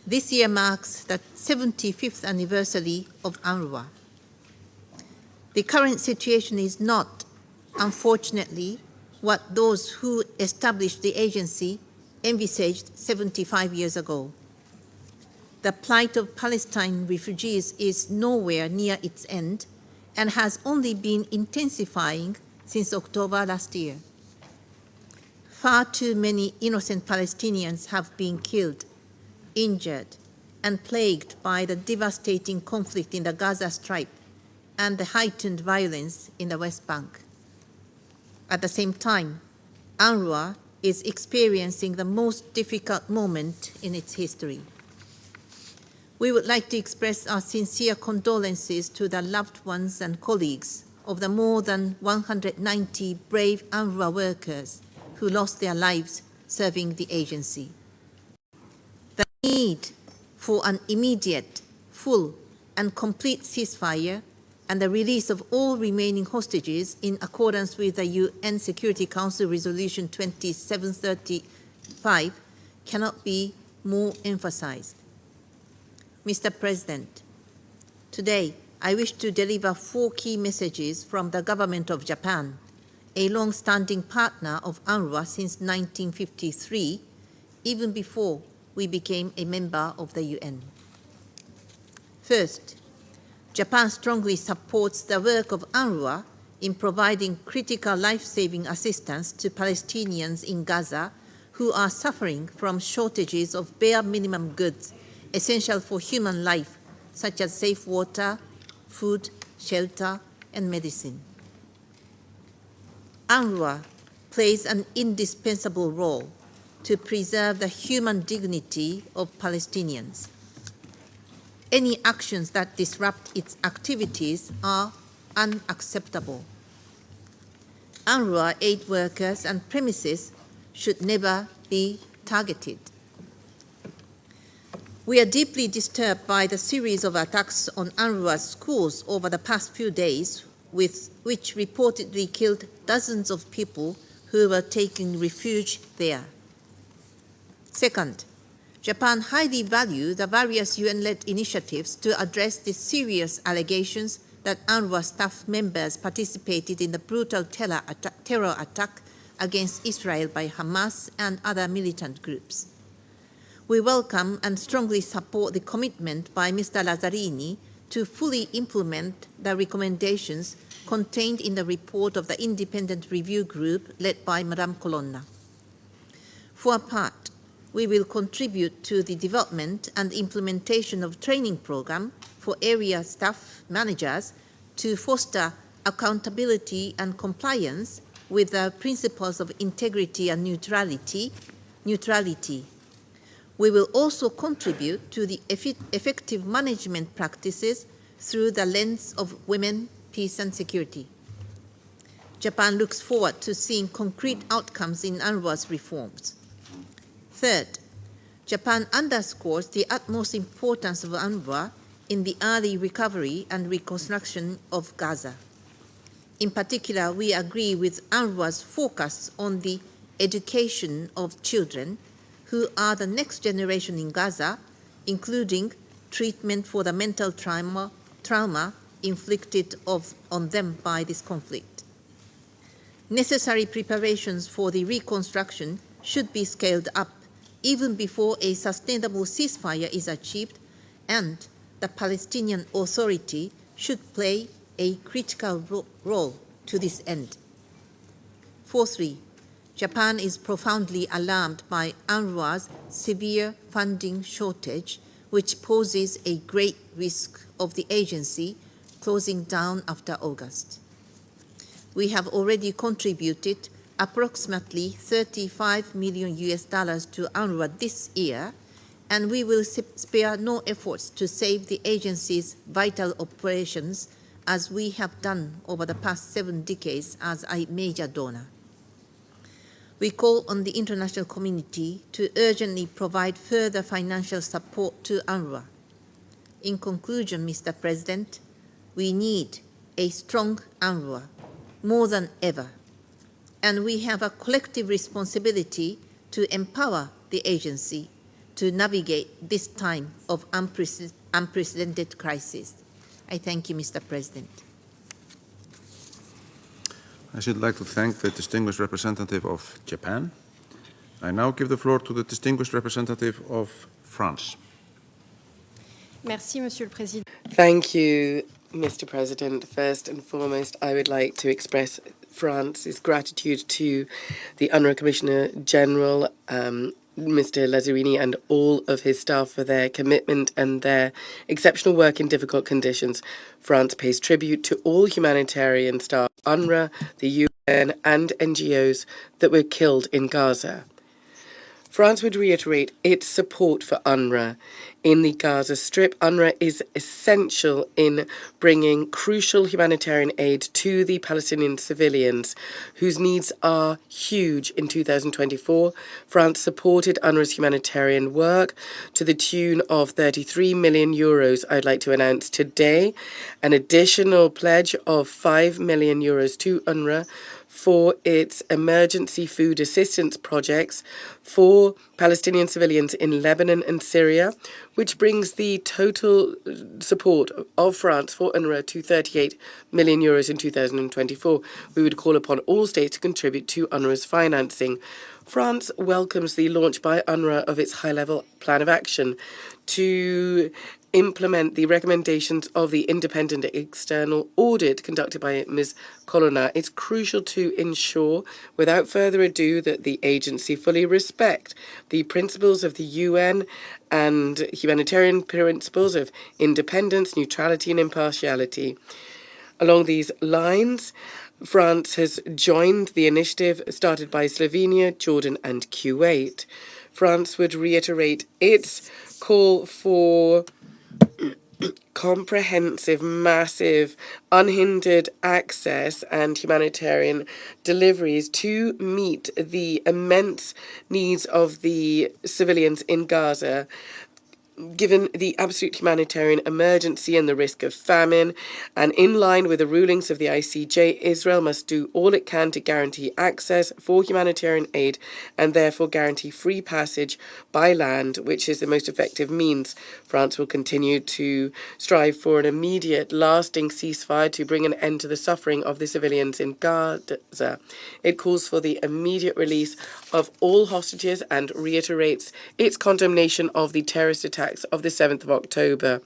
This year marks the 75th anniversary of UNRWA. The current situation is not, unfortunately, what those who established the agency envisaged 75 years ago. The plight of Palestine refugees is nowhere near its end and has only been intensifying since October last year. Far too many innocent Palestinians have been killed, injured, and plagued by the devastating conflict in the Gaza Strip and the heightened violence in the West Bank. At the same time, UNRWA is experiencing the most difficult moment in its history. We would like to express our sincere condolences to the loved ones and colleagues of the more than 190 brave UNRWA workers who lost their lives serving the agency. The need for an immediate, full, and complete ceasefire and the release of all remaining hostages in accordance with the UN Security Council Resolution 2735 cannot be more emphasized. Mr. President, today I wish to deliver 4 key messages from the government of Japan, a long-standing partner of UNRWA since 1953, even before we became a member of the UN. First, Japan strongly supports the work of UNRWA in providing critical life-saving assistance to Palestinians in Gaza who are suffering from shortages of bare minimum goods essential for human life, such as safe water, food, shelter, and medicine. UNRWA plays an indispensable role to preserve the human dignity of Palestinians. Any actions that disrupt its activities are unacceptable. UNRWA aid workers and premises should never be targeted. We are deeply disturbed by the series of attacks on UNRWA's schools over the past few days, which reportedly killed dozens of people who were taking refuge there. Second, Japan highly values the various UN-led initiatives to address the serious allegations that UNRWA staff members participated in the brutal terror attack against Israel by Hamas and other militant groups. We welcome and strongly support the commitment by Mr. Lazzarini to fully implement the recommendations contained in the report of the independent review group led by Madame Colonna. For our part, we will contribute to the development and implementation of training program for area staff managers to foster accountability and compliance with the principles of integrity and neutrality. We will also contribute to the effective management practices through the lens of women, peace, and security. Japan looks forward to seeing concrete outcomes in UNRWA's reforms. Third, Japan underscores the utmost importance of UNRWA in the early recovery and reconstruction of Gaza. In particular, we agree with UNRWA's focus on the education of children who are the next generation in Gaza, including treatment for the mental trauma inflicted on them by this conflict. Necessary preparations for the reconstruction should be scaled up even before a sustainable ceasefire is achieved, and the Palestinian Authority should play a critical role to this end. Fourthly, Japan is profoundly alarmed by UNRWA's severe funding shortage, which poses a great risk of the agency closing down after August. We have already contributed approximately $35 million to UNRWA this year, and we will spare no efforts to save the agency's vital operations as we have done over the past 7 decades as a major donor. We call on the international community to urgently provide further financial support to UNRWA. In conclusion, Mr. President, we need a strong UNRWA, more than ever, and we have a collective responsibility to empower the agency to navigate this time of unprecedented crisis. I thank you, Mr. President. I should like to thank the distinguished representative of Japan. I now give the floor to the distinguished representative of France. Merci, Monsieur le Président. Thank you, Mr. President. First and foremost, I would like to express France's gratitude to the UNRWA Commissioner General, Mr. Lazzarini, and all of his staff for their commitment and their exceptional work in difficult conditions. France pays tribute to all humanitarian staff, UNRWA, the UN, and NGOs that were killed in Gaza. France would reiterate its support for UNRWA in the Gaza Strip. UNRWA is essential in bringing crucial humanitarian aid to the Palestinian civilians, whose needs are huge in 2024. France supported UNRWA's humanitarian work to the tune of 33 million euros. I'd like to announce today an additional pledge of 5 million euros to UNRWA for its emergency food assistance projects for Palestinian civilians in Lebanon and Syria, which brings the total support of France for UNRWA to 38 million euros in 2024. We would call upon all states to contribute to UNRWA's financing. France welcomes the launch by UNRWA of its high-level plan of action to implement the recommendations of the independent external audit conducted by Ms. Colonna. It's crucial to ensure, without further ado, that the agency fully respect the principles of the UN and humanitarian principles of independence, neutrality, and impartiality. Along these lines, France has joined the initiative started by Slovenia, Jordan, and Kuwait. France would reiterate its call for comprehensive, massive, unhindered access and humanitarian deliveries to meet the immense needs of the civilians in Gaza, given the absolute humanitarian emergency and the risk of famine. And in line with the rulings of the ICJ, Israel must do all it can to guarantee access for humanitarian aid and therefore guarantee free passage by land, which is the most effective means. France will continue to strive for an immediate, lasting ceasefire to bring an end to the suffering of the civilians in Gaza. It calls for the immediate release of all hostages and reiterates its condemnation of the terrorist attacks of the 7th of October.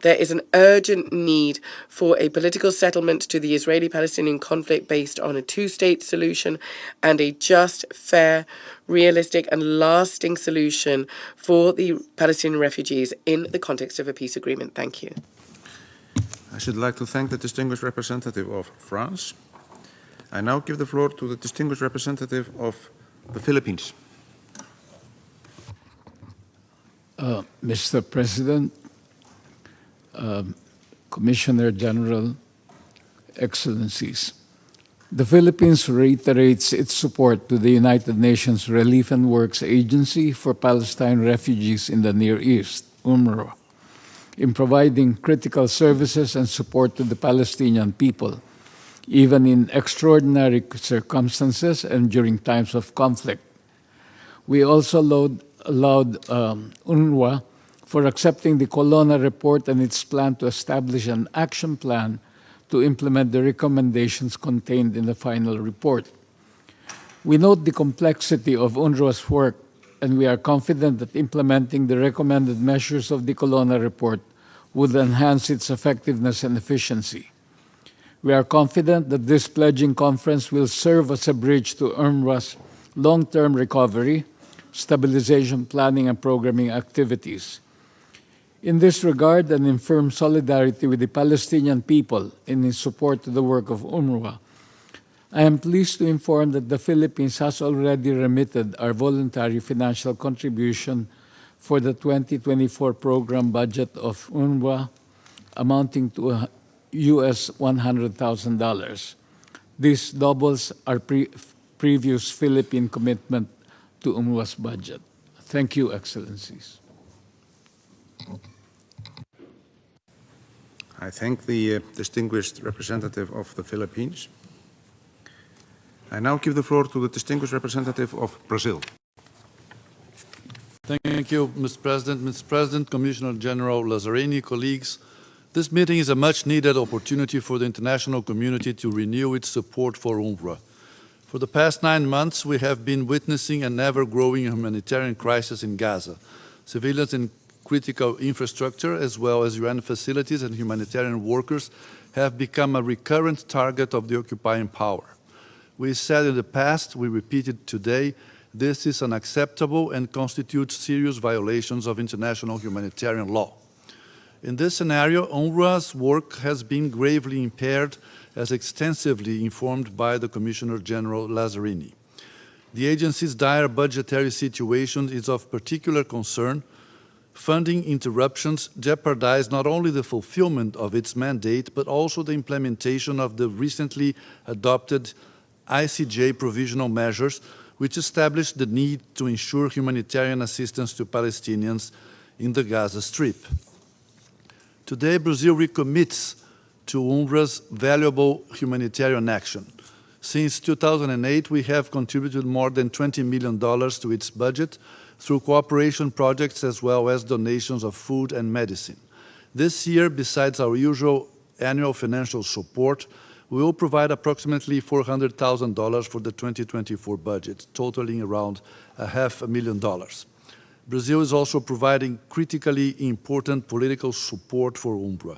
There is an urgent need for a political settlement to the Israeli-Palestinian conflict based on a two-state solution and a just, fair, realistic and lasting solution for the Palestinian refugees in the context of a peace agreement. Thank you. I should like to thank the distinguished representative of France. I now give the floor to the distinguished representative of the Philippines. Mr. President, Commissioner General, Excellencies, the Philippines reiterates its support to the United Nations Relief and Works Agency for Palestine Refugees in the Near East, UNRWA, in providing critical services and support to the Palestinian people, even in extraordinary circumstances and during times of conflict. We also allowed UNRWA for accepting the Colonna report and its plan to establish an action plan to implement the recommendations contained in the final report. We note the complexity of UNRWA's work, and we are confident that implementing the recommended measures of the Colonna report would enhance its effectiveness and efficiency. We are confident that this pledging conference will serve as a bridge to UNRWA's long-term recovery, stabilization planning and programming activities. In this regard, and in firm solidarity with the Palestinian people and in support to the work of UNRWA, I am pleased to inform that the Philippines has already remitted our voluntary financial contribution for the 2024 program budget of UNRWA, amounting to US $100,000. This doubles our previous Philippine commitment to UNRWA's budget. Thank you, Excellencies. I thank the distinguished representative of the Philippines. I now give the floor to the distinguished representative of Brazil. Thank you, Mr. President. Mr. President, Commissioner General Lazzarini, colleagues, this meeting is a much-needed opportunity for the international community to renew its support for UNRWA. For the past 9 months, we have been witnessing an ever-growing humanitarian crisis in Gaza. Civilians in critical infrastructure, as well as UN facilities and humanitarian workers, have become a recurrent target of the occupying power. We said in the past, we repeat it today, this is unacceptable and constitutes serious violations of international humanitarian law. In this scenario, UNRWA's work has been gravely impaired, as extensively informed by the Commissioner General Lazzarini. The agency's dire budgetary situation is of particular concern. Funding interruptions jeopardize not only the fulfillment of its mandate, but also the implementation of the recently adopted ICJ provisional measures, which established the need to ensure humanitarian assistance to Palestinians in the Gaza Strip. Today, Brazil recommits to UNRWA's valuable humanitarian action. Since 2008, we have contributed more than $20 million to its budget through cooperation projects as well as donations of food and medicine. This year, besides our usual annual financial support, we will provide approximately $400,000 for the 2024 budget, totaling around $500,000. Brazil is also providing critically important political support for UNRWA.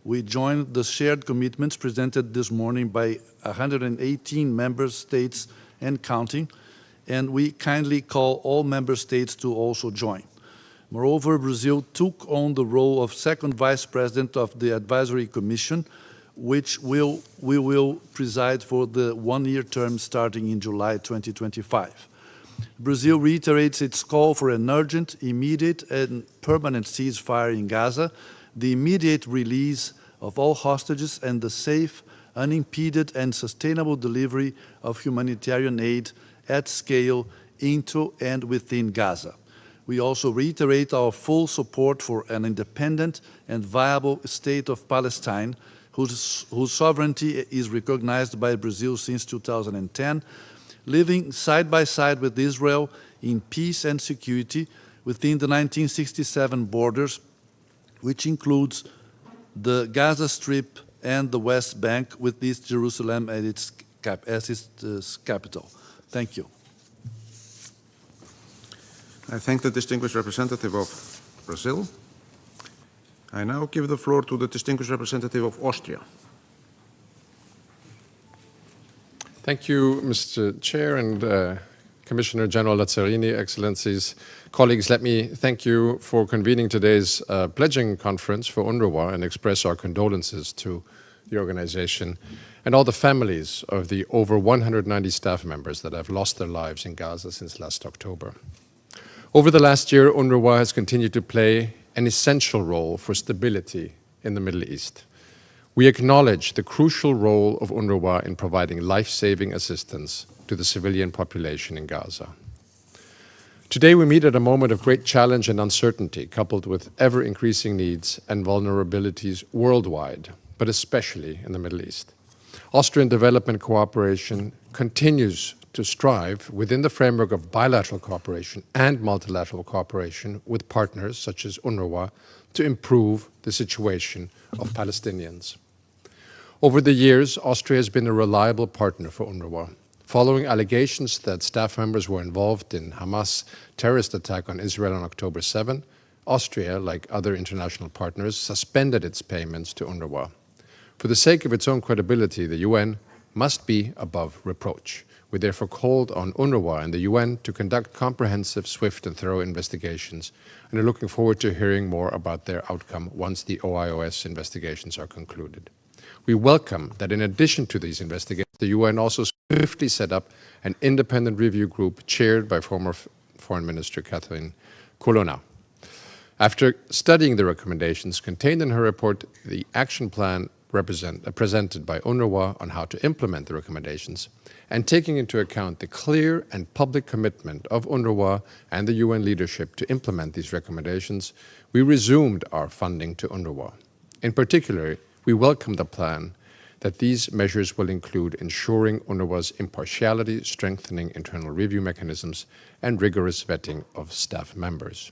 We joined the shared commitments presented this morning by 118 member states and counting, and we kindly call all member states to also join. Moreover, Brazil took on the role of second vice president of the Advisory Commission, which we will preside for the one-year term starting in July 2025. Brazil reiterates its call for an urgent, immediate, and permanent ceasefire in Gaza, the immediate release of all hostages, and the safe, unimpeded, and sustainable delivery of humanitarian aid at scale into and within Gaza. We also reiterate our full support for an independent and viable state of Palestine, whose sovereignty is recognized by Brazil since 2010, living side by side with Israel in peace and security within the 1967 borders, which includes the Gaza Strip and the West Bank, with East Jerusalem as its capital. Thank you. I thank the distinguished representative of Brazil. I now give the floor to the distinguished representative of Austria. Thank you, Mr. Chair and Commissioner General Lazzarini, Excellencies, colleagues. Let me thank you for convening today's pledging conference for UNRWA and express our condolences to the organization and all the families of the over 190 staff members that have lost their lives in Gaza since last October. Over the last year, UNRWA has continued to play an essential role for stability in the Middle East. We acknowledge the crucial role of UNRWA in providing life-saving assistance to the civilian population in Gaza. Today, we meet at a moment of great challenge and uncertainty, coupled with ever-increasing needs and vulnerabilities worldwide, but especially in the Middle East. Austrian development cooperation continues to strive within the framework of bilateral cooperation and multilateral cooperation with partners such as UNRWA to improve the situation of Palestinians. Over the years, Austria has been a reliable partner for UNRWA. Following allegations that staff members were involved in Hamas terrorist attack on Israel on October 7, Austria, like other international partners, suspended its payments to UNRWA. For the sake of its own credibility, the UN must be above reproach. We therefore called on UNRWA and the UN to conduct comprehensive, swift and thorough investigations, and are looking forward to hearing more about their outcome once the OIOS investigations are concluded. We welcome that in addition to these investigations, the UN also swiftly set up an independent review group chaired by former Foreign Minister Catherine Colonna. After studying the recommendations contained in her report, the action plan presented by UNRWA on how to implement the recommendations, and taking into account the clear and public commitment of UNRWA and the UN leadership to implement these recommendations, we resumed our funding to UNRWA. In particular, we welcome the plan that these measures will include ensuring UNRWA's impartiality, strengthening internal review mechanisms, and rigorous vetting of staff members.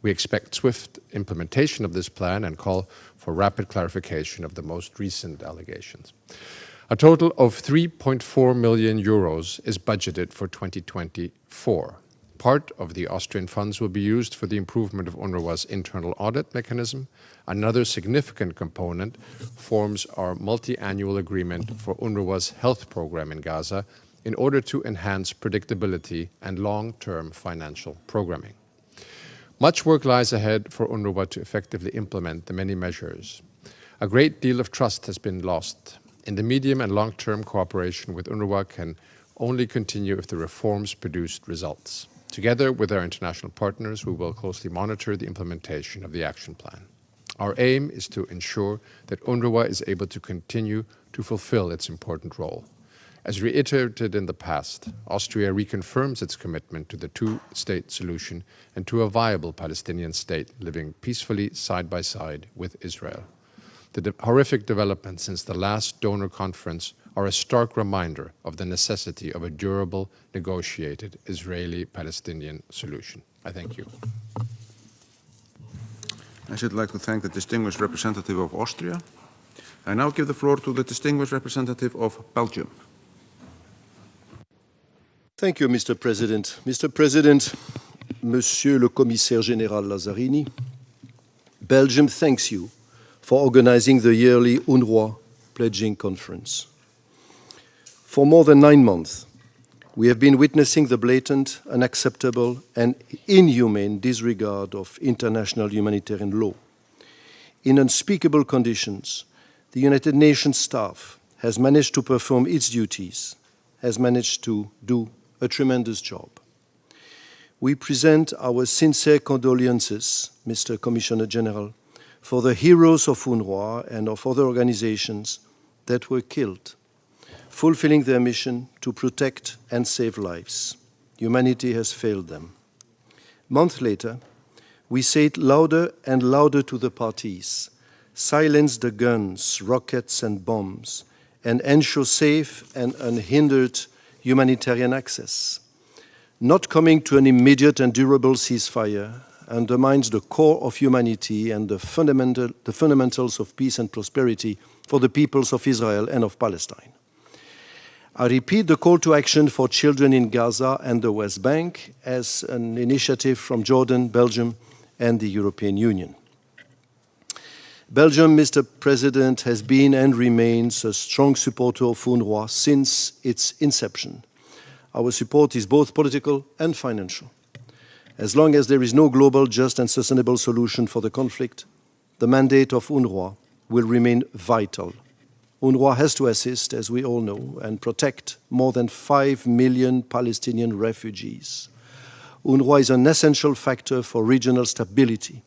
We expect swift implementation of this plan and call for rapid clarification of the most recent allegations. A total of 3.4 million euros is budgeted for 2024. Part of the Austrian funds will be used for the improvement of UNRWA's internal audit mechanism. Another significant component forms our multi-annual agreement for UNRWA's health program in Gaza in order to enhance predictability and long-term financial programming. Much work lies ahead for UNRWA to effectively implement the many measures. A great deal of trust has been lost. In the medium and long-term, cooperation with UNRWA can only continue if the reforms produced results. Together with our international partners, we will closely monitor the implementation of the action plan. Our aim is to ensure that UNRWA is able to continue to fulfill its important role. As reiterated in the past, Austria reconfirms its commitment to the two-state solution and to a viable Palestinian state living peacefully side by side with Israel. The horrific developments since the last donor conference are a stark reminder of the necessity of a durable, negotiated Israeli-Palestinian solution. I thank you. I should like to thank the distinguished representative of Austria. I now give the floor to the distinguished representative of Belgium. Thank you, Mr. President. Mr. President, Monsieur le Commissaire Général Lazzarini, Belgium thanks you for organizing the yearly UNRWA Pledging Conference. For more than 9 months, we have been witnessing the blatant, unacceptable, and inhumane disregard of international humanitarian law. In unspeakable conditions, the United Nations staff has managed to perform its duties, has managed to do a tremendous job. We present our sincere condolences, Mr. Commissioner General, for the heroes of UNRWA and of other organizations that were killed, fulfilling their mission to protect and save lives. Humanity has failed them. Months later, we say it louder and louder to the parties: silence the guns, rockets, and bombs, and ensure safe and unhindered humanitarian access. Not coming to an immediate and durable ceasefire undermines the core of humanity and the fundamentals of peace and prosperity for the peoples of Israel and of Palestine. I repeat the call to action for children in Gaza and the West Bank as an initiative from Jordan, Belgium, and the European Union. Belgium, Mr. President, has been and remains a strong supporter of UNRWA since its inception. Our support is both political and financial. As long as there is no global, just and sustainable solution for the conflict, the mandate of UNRWA will remain vital. UNRWA has to assist, as we all know, and protect more than 5 million Palestinian refugees. UNRWA is an essential factor for regional stability.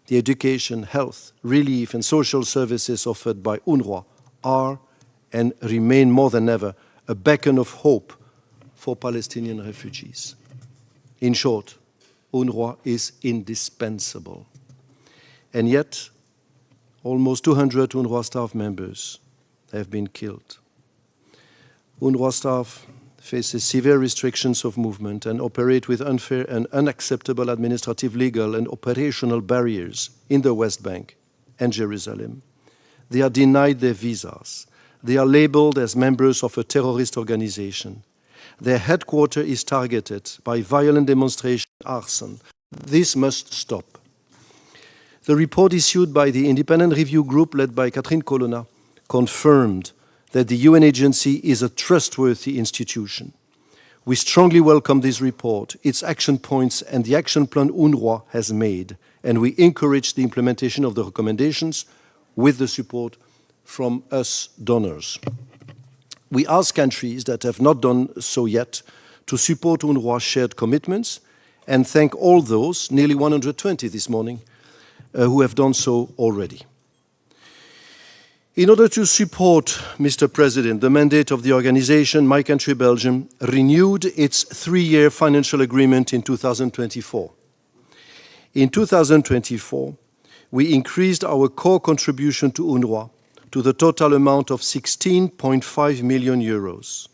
The education, health, relief, and social services offered by UNRWA are and remain more than ever a beacon of hope for Palestinian refugees. In short, UNRWA is indispensable. And yet, almost 200 UNRWA staff members have been killed. UNRWA staff faces severe restrictions of movement and operate with unfair and unacceptable administrative, legal, and operational barriers in the West Bank and Jerusalem. They are denied their visas. They are labeled as members of a terrorist organization. Their headquarters is targeted by violent demonstration and arson. This must stop. The report issued by the independent review group led by Catherine Colonna confirmed that the UN agency is a trustworthy institution. We strongly welcome this report, its action points, and the action plan UNRWA has made, and we encourage the implementation of the recommendations with the support from us donors. We ask countries that have not done so yet to support UNRWA's shared commitments and thank all those, nearly 120 this morning, who have done so already. In order to support, Mr. President, the mandate of the organization, my country, Belgium, renewed its 3-year financial agreement in 2024. In 2024, we increased our core contribution to UNRWA to the total amount of 16.5 million euros.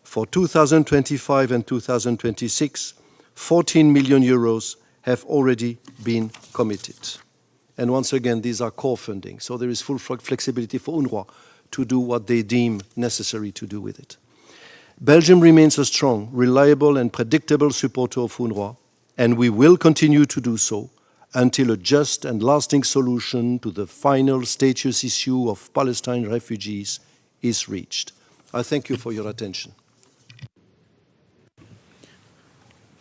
For 2025 and 2026, 14 million euros have already been committed. And once again, these are core funding, so there is full flexibility for UNRWA to do what they deem necessary to do with it. Belgium remains a strong, reliable and predictable supporter of UNRWA, and we will continue to do so until a just and lasting solution to the final status issue of Palestinian refugees is reached. I thank you for your attention.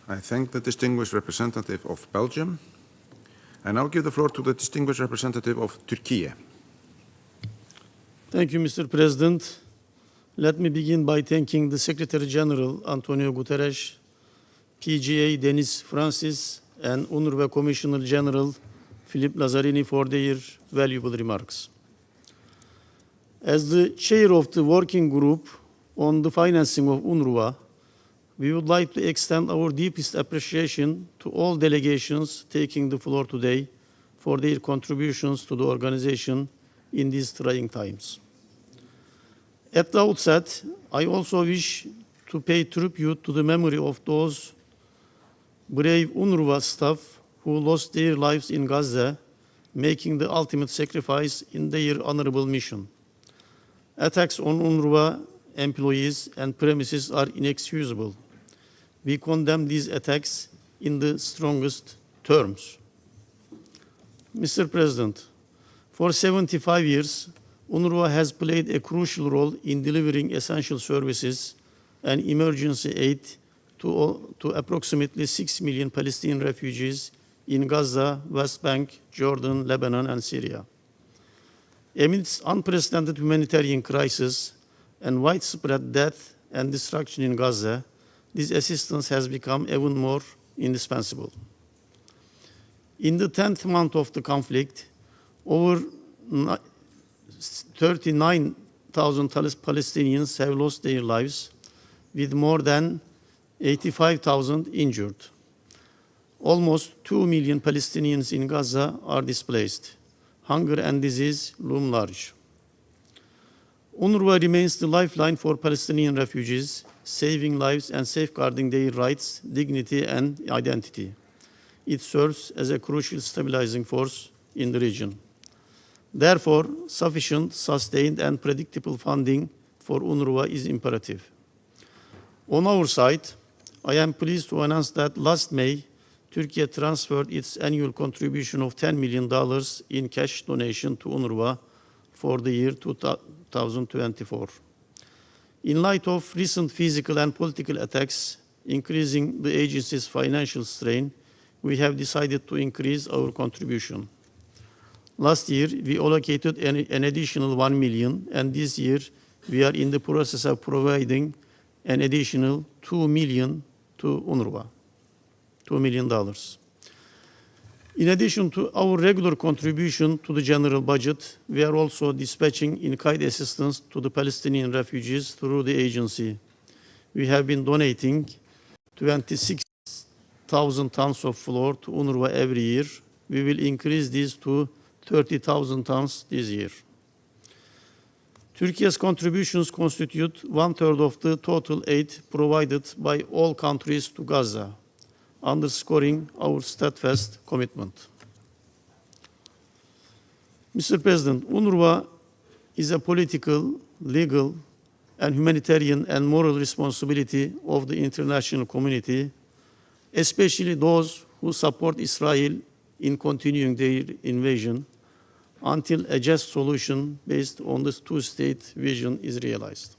I thank the distinguished representative of Belgium. I now give the floor to the distinguished representative of Turkey. Thank you, Mr. President. Let me begin by thanking the Secretary-General Antonio Guterres, PGA Denis Francis, and UNRWA Commissioner General Philippe Lazzarini for their valuable remarks. As the chair of the working group on the financing of UNRWA, we would like to extend our deepest appreciation to all delegations taking the floor today for their contributions to the organization in these trying times. At the outset, I also wish to pay tribute to the memory of those brave UNRWA staff who lost their lives in Gaza, making the ultimate sacrifice in their honorable mission. Attacks on UNRWA employees and premises are inexcusable. We condemn these attacks in the strongest terms. Mr. President, for 75 years, UNRWA has played a crucial role in delivering essential services and emergency aid to approximately 6 million Palestinian refugees in Gaza, West Bank, Jordan, Lebanon, and Syria. Amidst unprecedented humanitarian crisis and widespread death and destruction in Gaza, this assistance has become even more indispensable. In the 10th month of the conflict, over 39,000 Palestinians have lost their lives, with more than 85,000 injured. Almost 2 million Palestinians in Gaza are displaced. Hunger and disease loom large. UNRWA remains the lifeline for Palestinian refugees, saving lives and safeguarding their rights, dignity, and identity. It serves as a crucial stabilizing force in the region. Therefore, sufficient, sustained, and predictable funding for UNRWA is imperative. On our side, I am pleased to announce that last May, Turkey transferred its annual contribution of $10 million in cash donation to UNRWA for the year 2024. In light of recent physical and political attacks, increasing the agency's financial strain, we have decided to increase our contribution. Last year, we allocated an additional $1 million, and this year, we are in the process of providing an additional $2 million to UNRWA, $2 million. In addition to our regular contribution to the general budget, we are also dispatching in-kind assistance to the Palestinian refugees through the agency. We have been donating 26,000 tons of flour to UNRWA every year. We will increase this to 30,000 tons this year. Turkey's contributions constitute 1/3 of the total aid provided by all countries to Gaza, underscoring our steadfast commitment. Mr. President, UNRWA is a political, legal, and humanitarian and moral responsibility of the international community, especially those who support Israel in continuing their invasion until a just solution based on the two-state vision is realized.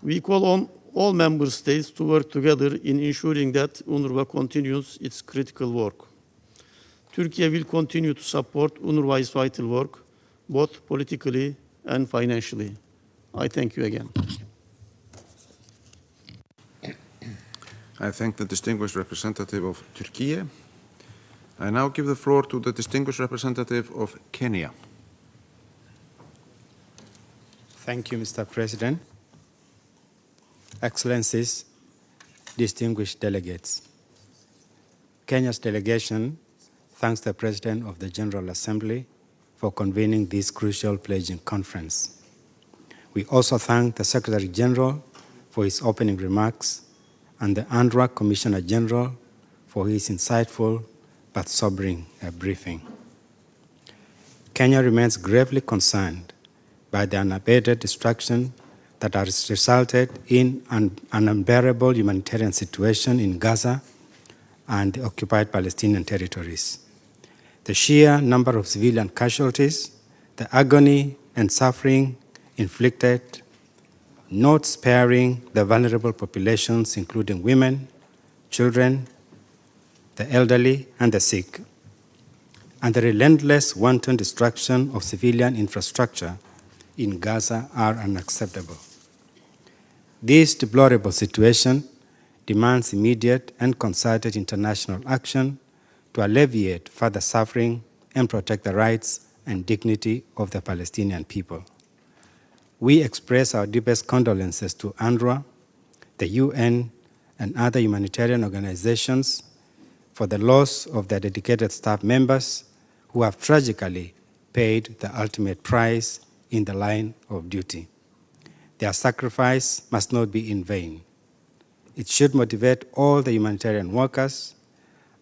We call on all member states to work together in ensuring that UNRWA continues its critical work. Turkey will continue to support UNRWA's vital work, both politically and financially. I thank you again. I thank the distinguished representative of Turkey. I now give the floor to the distinguished representative of Kenya. Thank you, Mr. President. Excellencies, distinguished delegates. Kenya's delegation thanks the President of the General Assembly for for convening this crucial pledging conference. We also thank the Secretary-General for his opening remarks and the UNRWA Commissioner-General for his insightful but sobering briefing. Kenya remains gravely concerned by the unabated destruction that has resulted in an unbearable humanitarian situation in Gaza and the occupied Palestinian territories. The sheer number of civilian casualties, the agony and suffering inflicted, not sparing the vulnerable populations, including women, children, the elderly, and the sick, and the relentless wanton destruction of civilian infrastructure in Gaza are unacceptable. This deplorable situation demands immediate and concerted international action to alleviate further suffering and protect the rights and dignity of the Palestinian people. We express our deepest condolences to UNRWA, the UN, and other humanitarian organizations for the loss of their dedicated staff members who have tragically paid the ultimate price in the line of duty. Their sacrifice must not be in vain. It should motivate all the humanitarian workers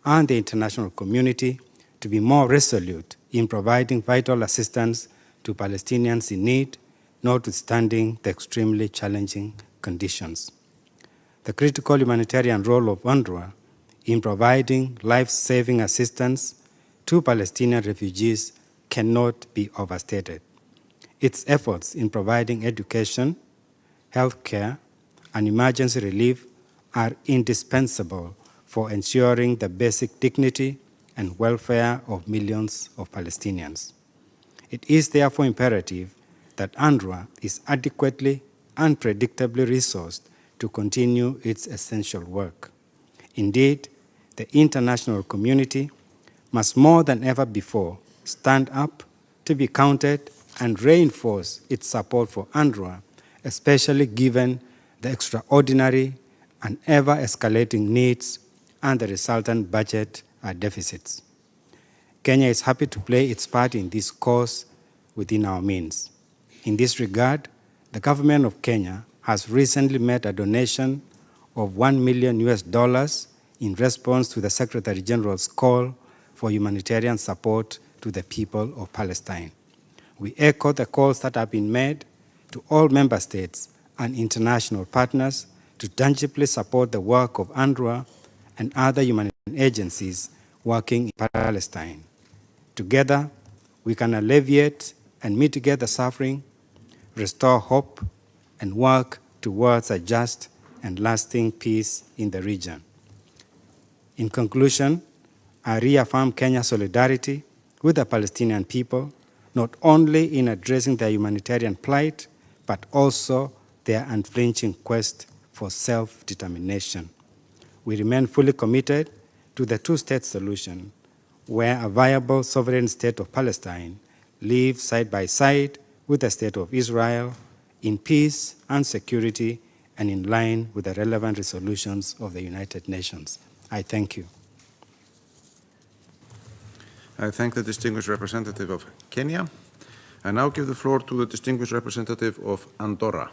and the international community to be more resolute in providing vital assistance to Palestinians in need, notwithstanding the extremely challenging conditions. The critical humanitarian role of UNRWA in providing life-saving assistance to Palestinian refugees cannot be overstated. Its efforts in providing education, health care, and emergency relief are indispensable for ensuring the basic dignity and welfare of millions of Palestinians. It is therefore imperative that UNRWA is adequately and predictably resourced to continue its essential work. Indeed, the international community must more than ever before stand up to be counted and reinforce its support for UNRWA, especially given the extraordinary and ever-escalating needs and the resultant budget deficits. Kenya is happy to play its part in this cause within our means. In this regard, the government of Kenya has recently made a donation of $1 million in response to the Secretary-General's call for humanitarian support to the people of Palestine. We echo the calls that have been made to all member states and international partners to tangibly support the work of UNRWA and other humanitarian agencies working in Palestine. Together, we can alleviate and mitigate the suffering, restore hope, and work towards a just and lasting peace in the region. In conclusion, I reaffirm Kenya's solidarity with the Palestinian people, not only in addressing their humanitarian plight, but also their unflinching quest for self-determination. We remain fully committed to the two-state solution, where a viable sovereign state of Palestine lives side by side with the state of Israel in peace and security and in line with the relevant resolutions of the United Nations. I thank you. I thank the distinguished representative of Kenya. I now give the floor to the distinguished representative of Andorra.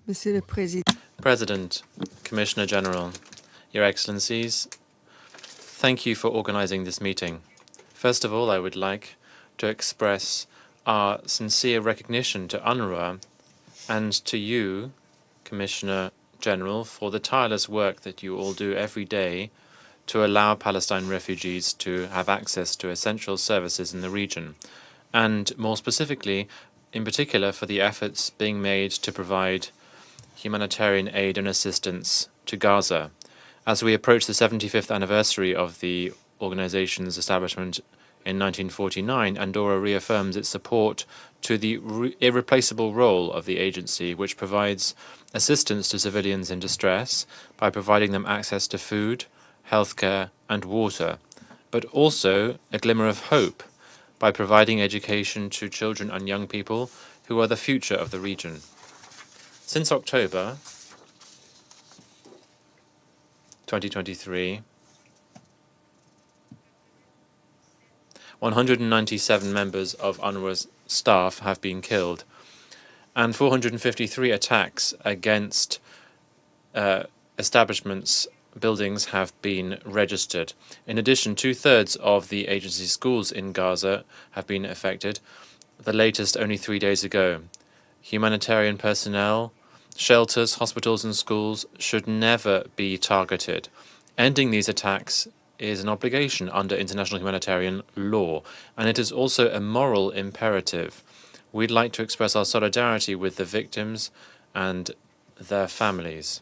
Monsieur le Président. President, Commissioner General, Your Excellencies, thank you for organizing this meeting. First of all, I would like to express our sincere recognition to UNRWA and to you, Commissioner General, for the tireless work that you all do every day to allow Palestine refugees to have access to essential services in the region, and more specifically, in particular, for the efforts being made to provide humanitarian aid and assistance to Gaza. As we approach the 75th anniversary of the organization's establishment in 1949, Andorra reaffirms its support to the irreplaceable role of the agency, which provides assistance to civilians in distress by providing them access to food, healthcare, and water, but also a glimmer of hope by providing education to children and young people who are the future of the region. Since October 2023, 197 members of UNRWA's staff have been killed, and 453 attacks against establishments, buildings have been registered. In addition, 2/3 of the agency's schools in Gaza have been affected, the latest only 3 days ago. Humanitarian personnel, shelters, hospitals and schools should never be targeted. Ending these attacks is an obligation under international humanitarian law, and it is also a moral imperative. We'd like to express our solidarity with the victims and their families.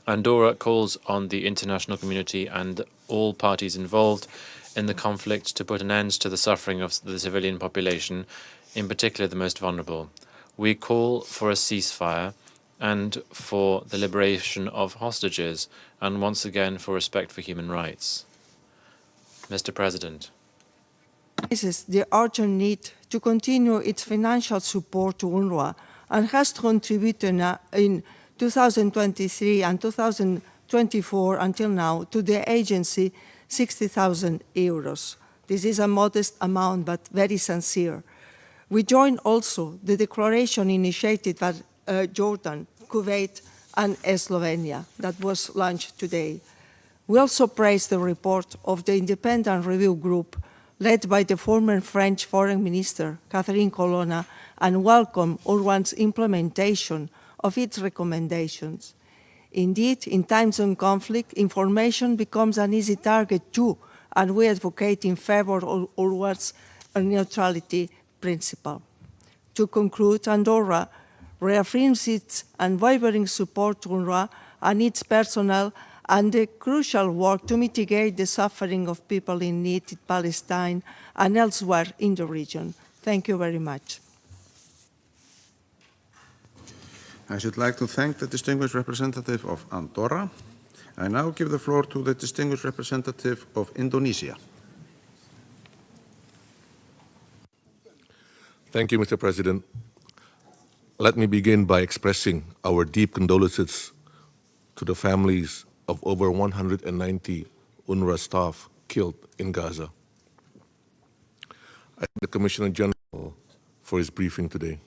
UNRWA calls on the international community and all parties involved in the conflict to put an end to the suffering of the civilian population, in particular the most vulnerable. We call for a ceasefire and for the liberation of hostages, and once again for respect for human rights. Mr. President. The urgent need to continue its financial support to UNRWA and has contributed in 2023 and 2024 until now to the agency 60,000 euros. This is a modest amount, but very sincere. We join also the declaration initiated by Jordan, Kuwait, and Slovenia that was launched today. We also praise the report of the independent review group led by the former French Foreign Minister, Catherine Colonna, and welcome UNRWA's implementation of its recommendations. Indeed, in times of conflict, information becomes an easy target too, and we advocate in favor of UNRWA's neutrality principle. To conclude, UNRWA reaffirms its unwavering support to UNRWA and its personnel and the crucial work to mitigate the suffering of people in need in Palestine and elsewhere in the region. Thank you very much. I should like to thank the distinguished representative of Andorra. I now give the floor to the distinguished representative of Indonesia. Thank you, Mr. President. Let me begin by expressing our deep condolences to the families of over 190 UNRWA staff killed in Gaza. I thank the Commissioner General for his briefing today.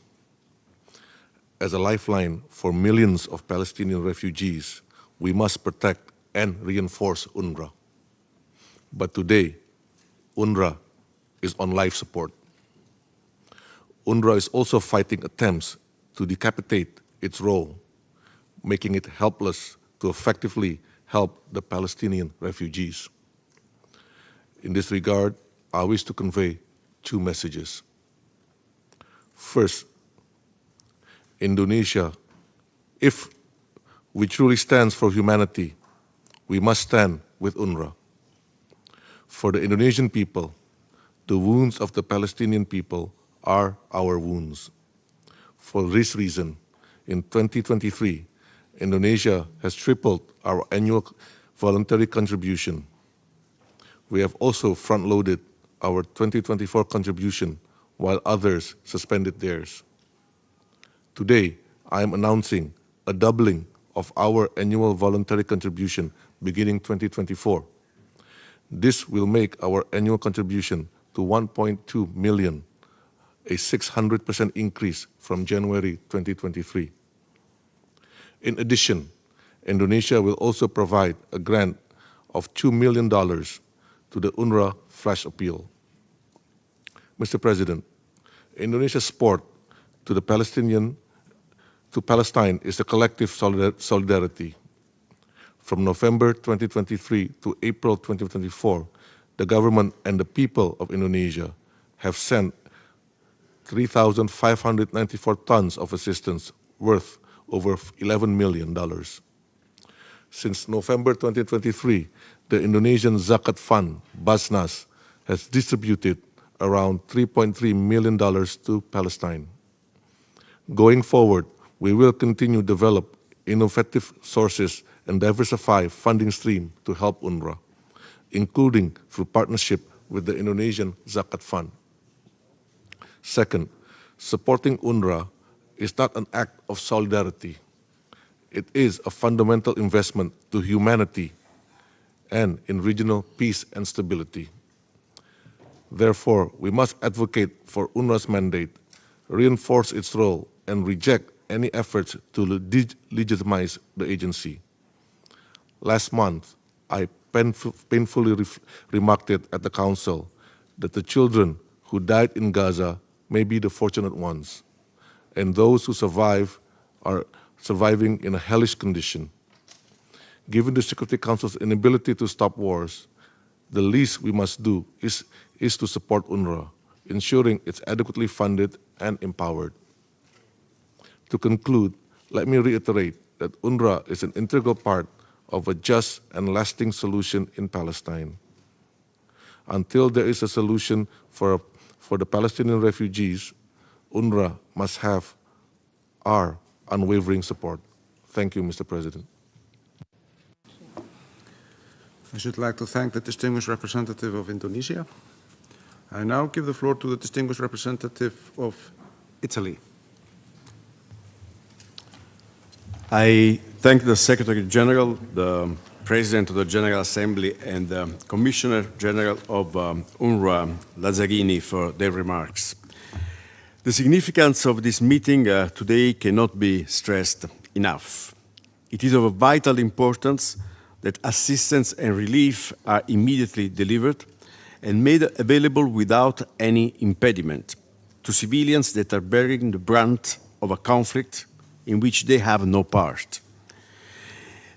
As a lifeline for millions of Palestinian refugees, we must protect and reinforce UNRWA. But today, UNRWA is on life support. UNRWA is also fighting attempts to decapitate its role, making it helpless to effectively help the Palestinian refugees. In this regard, I wish to convey two messages. First, Indonesia, if we truly stand for humanity, we must stand with UNRWA. For the Indonesian people, the wounds of the Palestinian people are our wounds. For this reason, in 2023, Indonesia has tripled our annual voluntary contribution. We have also front-loaded our 2024 contribution while others suspended theirs. Today, I am announcing a doubling of our annual voluntary contribution beginning 2024. This will make our annual contribution to 1.2 million, a 600% increase from January 2023. In addition, Indonesia will also provide a grant of $2 million to the UNRWA Flash Appeal. Mr. President, Indonesia's support to Palestine is a collective solidarity. From November 2023 to April 2024, the government and the people of Indonesia have sent 3,594 tons of assistance worth over $11 million. Since November 2023, the Indonesian Zakat Fund, Basnas, has distributed around $3.3 million to Palestine. Going forward, we will continue to develop innovative sources and diversify funding stream to help UNRWA, including through partnership with the Indonesian Zakat Fund. Second, supporting UNRWA is not an act of solidarity. It is a fundamental investment to humanity and in regional peace and stability. Therefore, we must advocate for UNRWA's mandate, reinforce its role, and reject any efforts to legitimize the agency. Last month, I painfully remarked it at the Council that the children who died in Gaza may be the fortunate ones, and those who survive are surviving in a hellish condition. Given the Security Council's inability to stop wars, the least we must do is to support UNRWA, ensuring it's adequately funded and empowered. To conclude, let me reiterate that UNRWA is an integral part of a just and lasting solution in Palestine. Until there is a solution for the Palestinian refugees, UNRWA must have our unwavering support. Thank you, Mr. President. I should like to thank the distinguished representative of Indonesia. I now give the floor to the distinguished representative of Italy. I thank the Secretary-General, the President of the General Assembly, and the Commissioner General of UNRWA, Lazzarini, for their remarks. The significance of this meeting today cannot be stressed enough. It is of vital importance that assistance and relief are immediately delivered and made available without any impediment to civilians that are bearing the brunt of a conflict in which they have no part.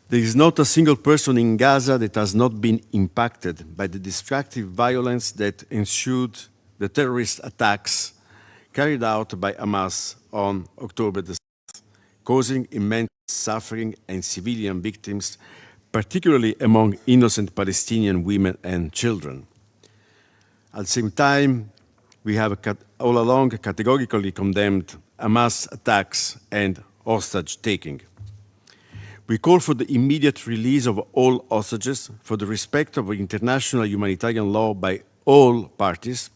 There is not a single person in Gaza that has not been impacted by the destructive violence that ensued the terrorist attacks carried out by Hamas on October the 7th, causing immense suffering and civilian victims, particularly among innocent Palestinian women and children. At the same time, we have all along categorically condemned Hamas attacks and hostage-taking. We call for the immediate release of all hostages, for the respect of international humanitarian law by all parties,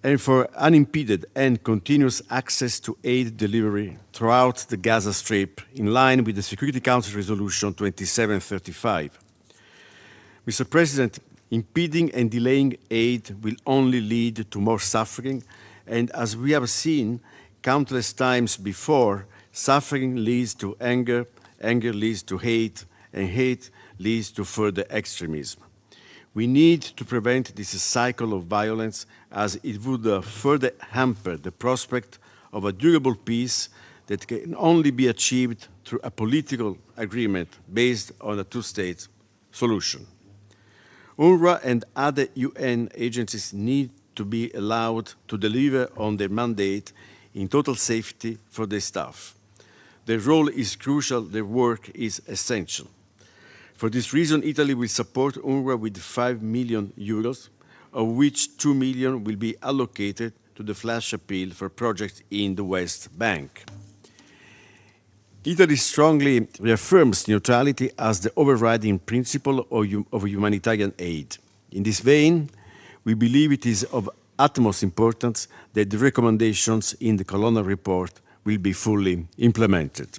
and for unimpeded and continuous access to aid delivery throughout the Gaza Strip, in line with the Security Council Resolution 2735. Mr. President, impeding and delaying aid will only lead to more suffering, and as we have seen countless times before, suffering leads to anger, anger leads to hate, and hate leads to further extremism. We need to prevent this cycle of violence, as it would further hamper the prospect of a durable peace that can only be achieved through a political agreement based on a two-state solution. UNRWA and other UN agencies need to be allowed to deliver on their mandate in total safety for their staff. Their role is crucial, their work is essential. For this reason, Italy will support UNRWA with 5 million euros, of which 2 million will be allocated to the flash appeal for projects in the West Bank. Italy strongly reaffirms neutrality as the overriding principle of humanitarian aid. In this vein, we believe it is of utmost importance that the recommendations in the Colonna report will be fully implemented.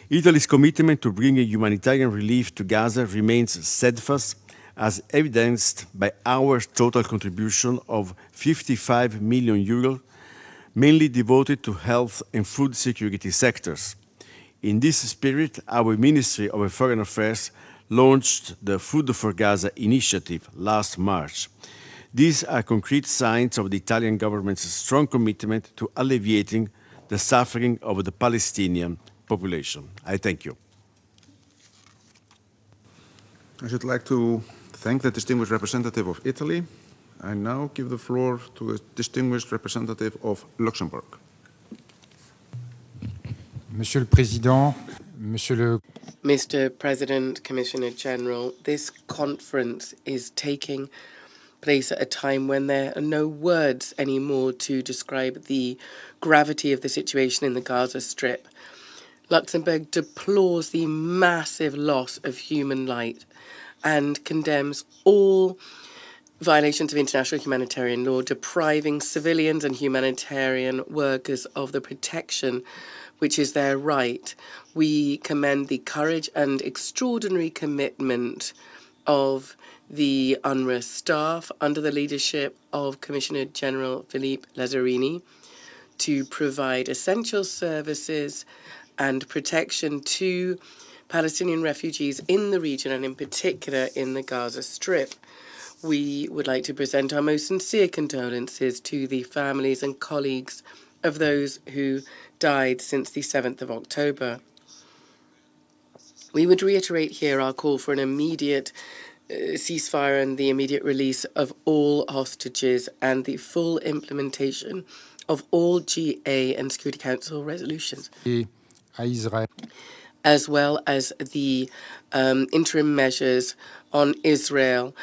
Italy's commitment to bringing humanitarian relief to Gaza remains steadfast, as evidenced by our total contribution of 55 million euros, mainly devoted to health and food security sectors. In this spirit, our Ministry of Foreign Affairs launched the Food for Gaza initiative last March. These are concrete signs of the Italian government's strong commitment to alleviating the suffering of the Palestinian population. I thank you. I should like to thank the distinguished representative of Italy. I now give the floor to the distinguished representative of Luxembourg. Monsieur le Président, Mr. President, Commissioner General, this conference is taking place at a time when there are no words anymore to describe the gravity of the situation in the Gaza Strip. Luxembourg deplores the massive loss of human life and condemns all violations of international humanitarian law, depriving civilians and humanitarian workers of the protection which is their right. We commend the courage and extraordinary commitment of the UNRWA staff under the leadership of Commissioner-General Philippe Lazzarini to provide essential services and protection to Palestinian refugees in the region and in particular in the Gaza Strip. We would like to present our most sincere condolences to the families and colleagues of those who died since the 7th of October. We would reiterate here our call for an immediate ceasefire and the immediate release of all hostages and the full implementation of all GA and Security Council resolutions, as well as the interim measures on Israel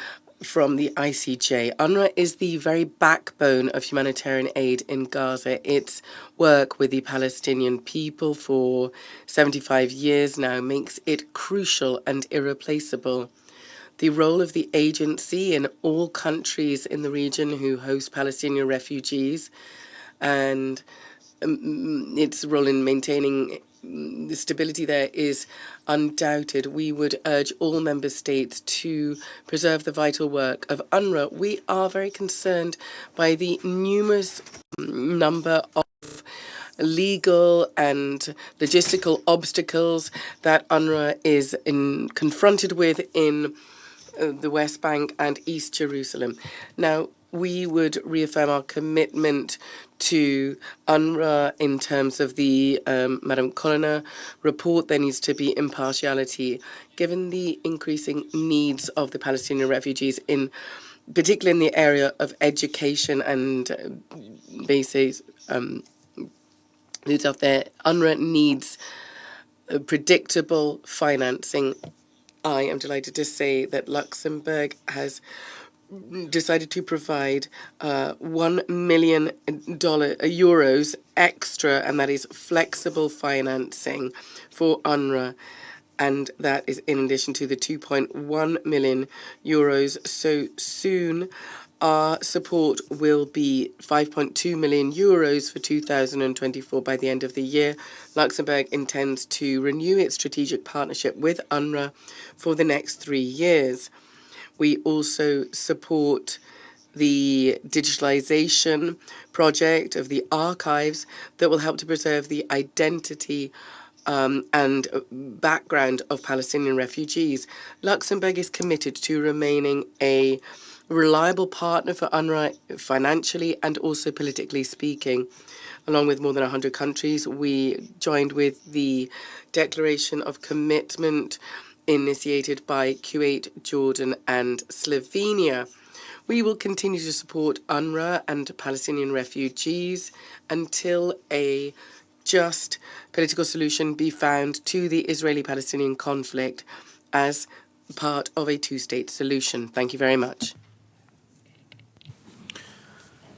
from the ICJ. UNRWA is the very backbone of humanitarian aid in Gaza. Its work with the Palestinian people for 75 years now makes it crucial and irreplaceable. The role of the agency in all countries in the region who host Palestinian refugees and its role in maintaining the stability there is undoubted. We would urge all member states to preserve the vital work of UNRWA. We are very concerned by the numerous number of legal and logistical obstacles that UNRWA is confronted with in the West Bank and East Jerusalem. Now, we would reaffirm our commitment to UNRWA in terms of the Madam Colonna report. There needs to be impartiality, given the increasing needs of the Palestinian refugees, particularly in the area of education and basic needs of their UNRWA needs predictable financing. I am delighted to say that Luxembourg has decided to provide €1 million extra, and that is flexible financing for UNRWA. And that is in addition to the €2.1 million. So soon, our support will be €5.2 million for 2024 by the end of the year. Luxembourg intends to renew its strategic partnership with UNRWA for the next 3 years. We also support the digitalization project of the archives that will help to preserve the identity and background of Palestinian refugees. Luxembourg is committed to remaining a reliable partner for UNRWA financially and also politically speaking. Along with more than 100 countries, we joined with the Declaration of Commitment initiated by Kuwait, Jordan, and Slovenia. We will continue to support UNRWA and Palestinian refugees until a just political solution be found to the Israeli-Palestinian conflict as part of a two-state solution. Thank you very much.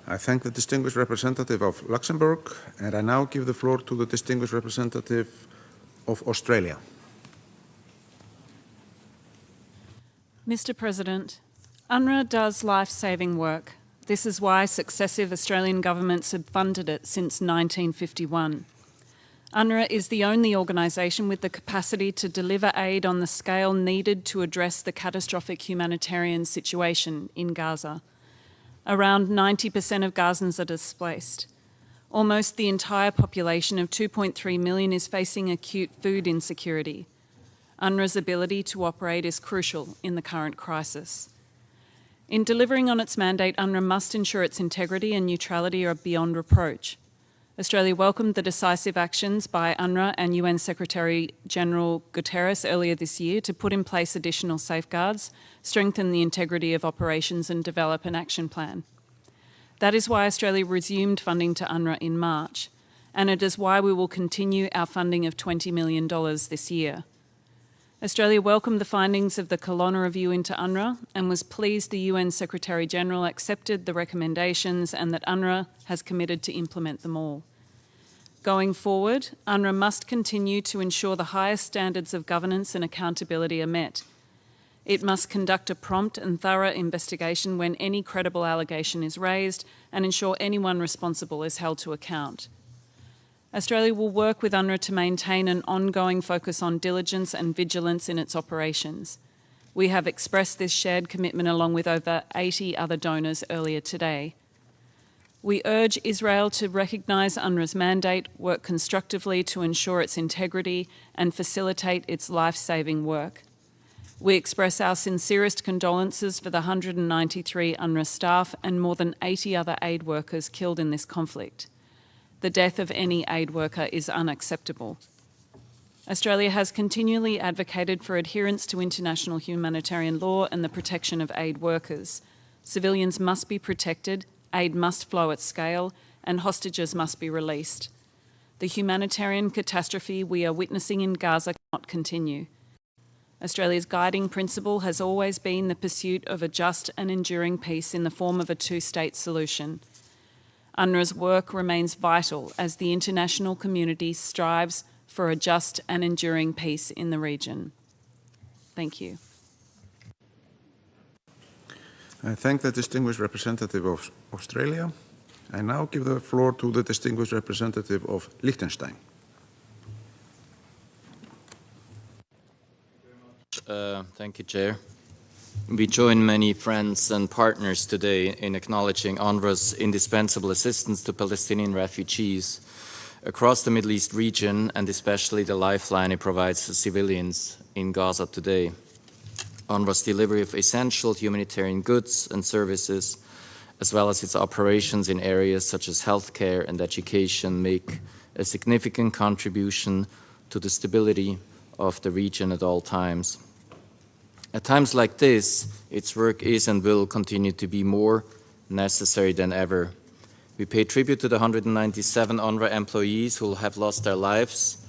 I thank the distinguished representative of Luxembourg, and I now give the floor to the distinguished representative of Australia. Mr. President, UNRWA does life-saving work. This is why successive Australian governments have funded it since 1951. UNRWA is the only organisation with the capacity to deliver aid on the scale needed to address the catastrophic humanitarian situation in Gaza. Around 90% of Gazans are displaced. Almost the entire population of 2.3 million is facing acute food insecurity. UNRWA's ability to operate is crucial in the current crisis. In delivering on its mandate, UNRWA must ensure its integrity and neutrality are beyond reproach. Australia welcomed the decisive actions by UNRWA and UN Secretary-General Guterres earlier this year to put in place additional safeguards, strengthen the integrity of operations and develop an action plan. That is why Australia resumed funding to UNRWA in March, and it is why we will continue our funding of $20 million this year. Australia welcomed the findings of the Colonna review into UNRWA and was pleased the UN Secretary-General accepted the recommendations and that UNRWA has committed to implement them all. Going forward, UNRWA must continue to ensure the highest standards of governance and accountability are met. It must conduct a prompt and thorough investigation when any credible allegation is raised and ensure anyone responsible is held to account. Australia will work with UNRWA to maintain an ongoing focus on diligence and vigilance in its operations. We have expressed this shared commitment along with over 80 other donors earlier today. We urge Israel to recognise UNRWA's mandate, work constructively to ensure its integrity and facilitate its life-saving work. We express our sincerest condolences for the 193 UNRWA staff and more than 80 other aid workers killed in this conflict. The death of any aid worker is unacceptable. Australia has continually advocated for adherence to international humanitarian law and the protection of aid workers. Civilians must be protected, aid must flow at scale, and hostages must be released. The humanitarian catastrophe we are witnessing in Gaza cannot continue. Australia's guiding principle has always been the pursuit of a just and enduring peace in the form of a two-state solution. UNRWA's work remains vital as the international community strives for a just and enduring peace in the region. Thank you. I thank the distinguished representative of Australia. I now give the floor to the distinguished representative of Liechtenstein. Thank you, Chair. We join many friends and partners today in acknowledging UNRWA's indispensable assistance to Palestinian refugees across the Middle East region, and especially the lifeline it provides to civilians in Gaza today. UNRWA's delivery of essential humanitarian goods and services, as well as its operations in areas such as healthcare and education, make a significant contribution to the stability of the region at all times. At times like this, its work is and will continue to be more necessary than ever. We pay tribute to the 197 UNRWA employees who have lost their lives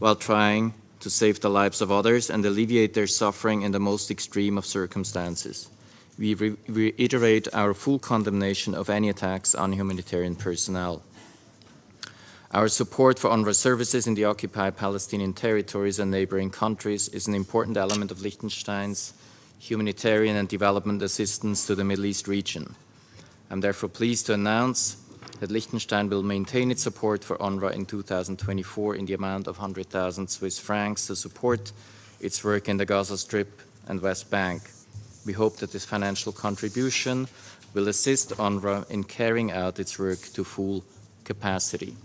while trying to save the lives of others and alleviate their suffering in the most extreme of circumstances. We reiterate our full condemnation of any attacks on humanitarian personnel. Our support for UNRWA services in the occupied Palestinian territories and neighboring countries is an important element of Liechtenstein's humanitarian and development assistance to the Middle East region. I'm therefore pleased to announce that Liechtenstein will maintain its support for UNRWA in 2024 in the amount of 100,000 Swiss francs to support its work in the Gaza Strip and West Bank. We hope that this financial contribution will assist UNRWA in carrying out its work to full capacity.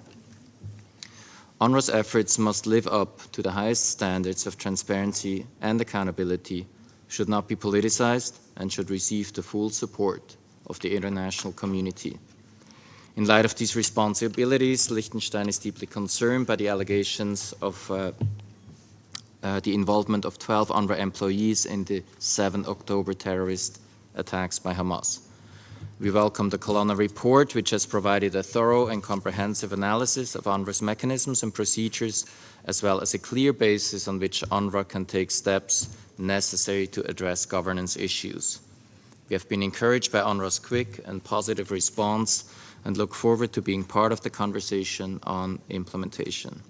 UNRWA's efforts must live up to the highest standards of transparency and accountability, should not be politicized, and should receive the full support of the international community. In light of these responsibilities, Liechtenstein is deeply concerned by the allegations of the involvement of 12 UNRWA employees in the 7 October terrorist attacks by Hamas. We welcome the Colonna report, which has provided a thorough and comprehensive analysis of UNRWA's mechanisms and procedures, as well as a clear basis on which UNRWA can take steps necessary to address governance issues. We have been encouraged by UNRWA's quick and positive response and look forward to being part of the conversation on implementation.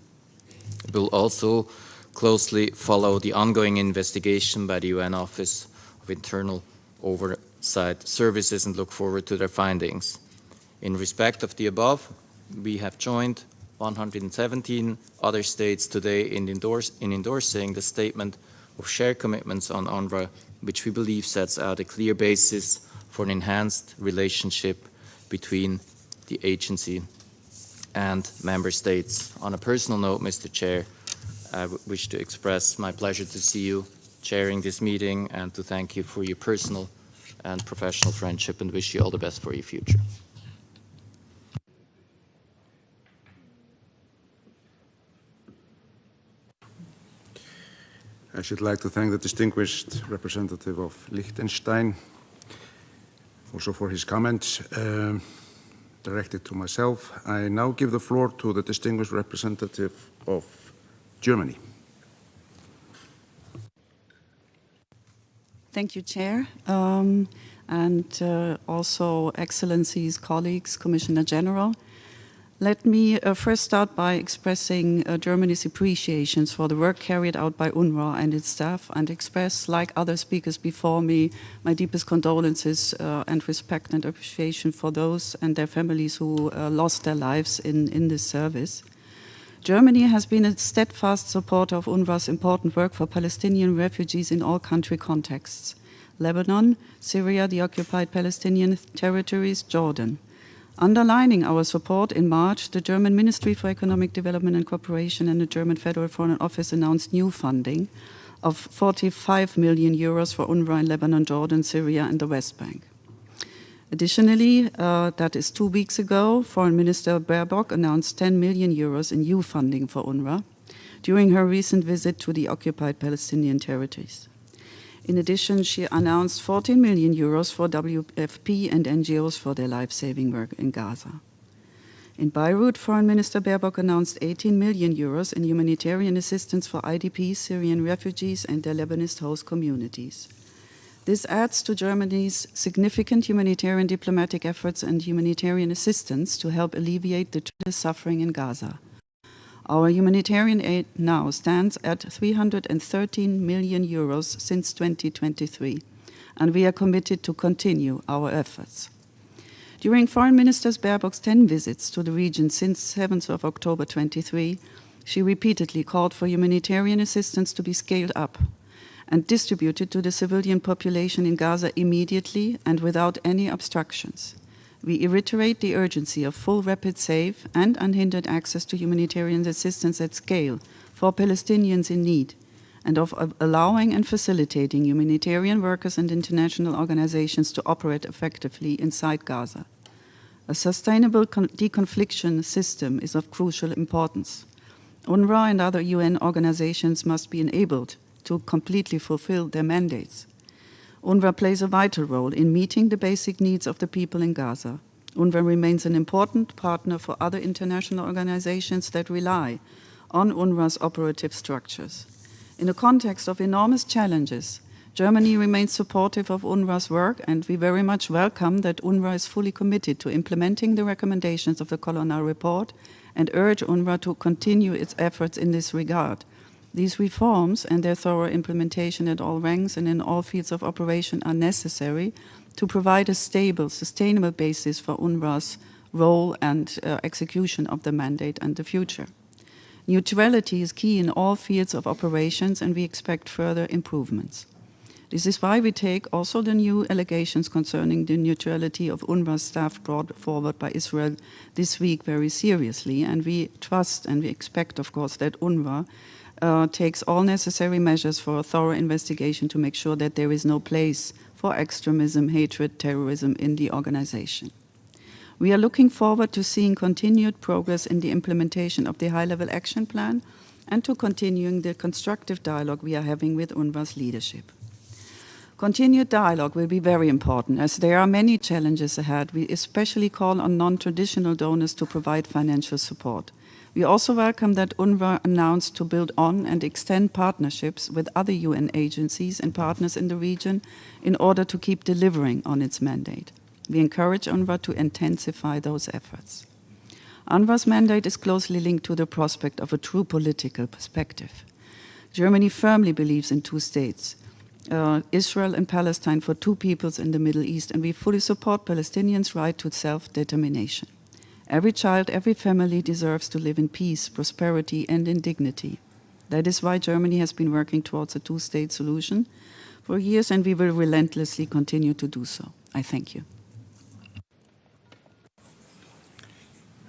We will also closely follow the ongoing investigation by the UN Office of Internal Oversight Services and look forward to their findings. In respect of the above, we have joined 117 other states today in endorsing the statement of shared commitments on UNRWA, which we believe sets out a clear basis for an enhanced relationship between the agency and member states. On a personal note, Mr. Chair, I wish to express my pleasure to see you chairing this meeting and to thank you for your personal and professional friendship and wish you all the best for your future. I should like to thank the distinguished representative of Liechtenstein also for his comments directed to myself. I now give the floor to the distinguished representative of Germany. Thank you, Chair, and also Excellencies, colleagues, Commissioner General. Let me first start by expressing Germany's appreciations for the work carried out by UNRWA and its staff, and express, like other speakers before me, my deepest condolences and respect and appreciation for those and their families who lost their lives in this service. Germany has been a steadfast supporter of UNRWA's important work for Palestinian refugees in all country contexts: Lebanon, Syria, the occupied Palestinian territories, Jordan. Underlining our support, in March, the German Ministry for Economic Development and Cooperation and the German Federal Foreign Office announced new funding of 45 million euros for UNRWA in Lebanon, Jordan, Syria, and the West Bank. Additionally, that is 2 weeks ago, Foreign Minister Baerbock announced 10 million euros in new funding for UNRWA during her recent visit to the occupied Palestinian territories. In addition, she announced 14 million euros for WFP and NGOs for their life-saving work in Gaza. In Beirut, Foreign Minister Baerbock announced 18 million euros in humanitarian assistance for IDPs, Syrian refugees, and their Lebanese host communities. This adds to Germany's significant humanitarian diplomatic efforts and humanitarian assistance to help alleviate the tremendous suffering in Gaza. Our humanitarian aid now stands at 313 million euros since 2023, and we are committed to continue our efforts. During Foreign Minister Baerbock's 10 visits to the region since 7th of October 23, she repeatedly called for humanitarian assistance to be scaled up and distributed to the civilian population in Gaza immediately and without any obstructions. We reiterate the urgency of full, rapid, safe, and unhindered access to humanitarian assistance at scale for Palestinians in need, and of allowing and facilitating humanitarian workers and international organizations to operate effectively inside Gaza. A sustainable deconfliction system is of crucial importance. UNRWA and other UN organizations must be enabled to completely fulfill their mandates. UNRWA plays a vital role in meeting the basic needs of the people in Gaza. UNRWA remains an important partner for other international organizations that rely on UNRWA's operative structures. In the context of enormous challenges, Germany remains supportive of UNRWA's work, and we very much welcome that UNRWA is fully committed to implementing the recommendations of the Colonel Report and urge UNRWA to continue its efforts in this regard. These reforms and their thorough implementation at all ranks and in all fields of operation are necessary to provide a stable, sustainable basis for UNRWA's role and execution of the mandate and the future. Neutrality is key in all fields of operations, and we expect further improvements. This is why we take also the new allegations concerning the neutrality of UNRWA staff brought forward by Israel this week very seriously, and we trust and we expect, of course, that UNRWA takes all necessary measures for a thorough investigation to make sure that there is no place for extremism, hatred, terrorism in the organization. We are looking forward to seeing continued progress in the implementation of the high-level action plan and to continuing the constructive dialogue we are having with UNRWA's leadership. Continued dialogue will be very important, as there are many challenges ahead. We especially call on non-traditional donors to provide financial support. We also welcome that UNRWA announced to build on and extend partnerships with other UN agencies and partners in the region in order to keep delivering on its mandate. We encourage UNRWA to intensify those efforts. UNRWA's mandate is closely linked to the prospect of a true political perspective. Germany firmly believes in two states, Israel and Palestine, for two peoples in the Middle East, and we fully support Palestinians' right to self-determination. Every child, every family deserves to live in peace, prosperity, and in dignity. That is why Germany has been working towards a two-state solution for years, and we will relentlessly continue to do so. I thank you.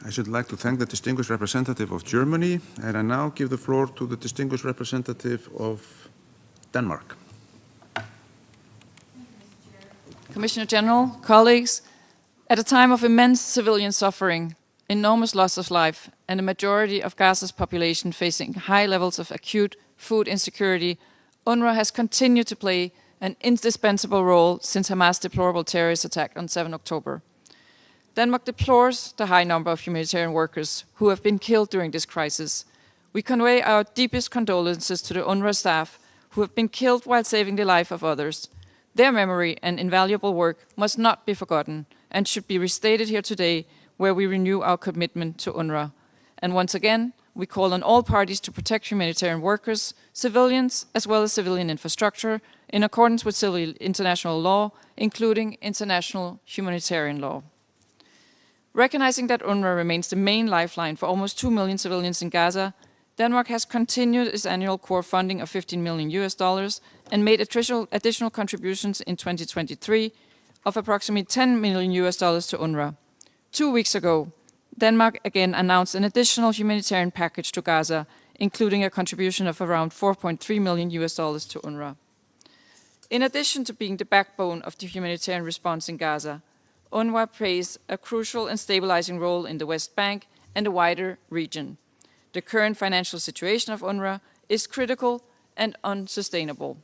I should like to thank the distinguished representative of Germany, and I now give the floor to the distinguished representative of Denmark. Commissioner General, colleagues, at a time of immense civilian suffering, enormous loss of life, and a majority of Gaza's population facing high levels of acute food insecurity, UNRWA has continued to play an indispensable role since Hamas' deplorable terrorist attack on 7 October. Denmark deplores the high number of humanitarian workers who have been killed during this crisis. We convey our deepest condolences to the UNRWA staff who have been killed while saving the life of others. Their memory and invaluable work must not be forgotten and should be restated here today, where we renew our commitment to UNRWA. And once again, we call on all parties to protect humanitarian workers, civilians, as well as civilian infrastructure, in accordance with civil international law, including international humanitarian law. Recognizing that UNRWA remains the main lifeline for almost 2 million civilians in Gaza, Denmark has continued its annual core funding of $15 million and made additional contributions in 2023 of approximately $10 million to UNRWA. 2 weeks ago, Denmark again announced an additional humanitarian package to Gaza, including a contribution of around $4.3 million to UNRWA. In addition to being the backbone of the humanitarian response in Gaza, UNRWA plays a crucial and stabilizing role in the West Bank and the wider region. The current financial situation of UNRWA is critical and unsustainable.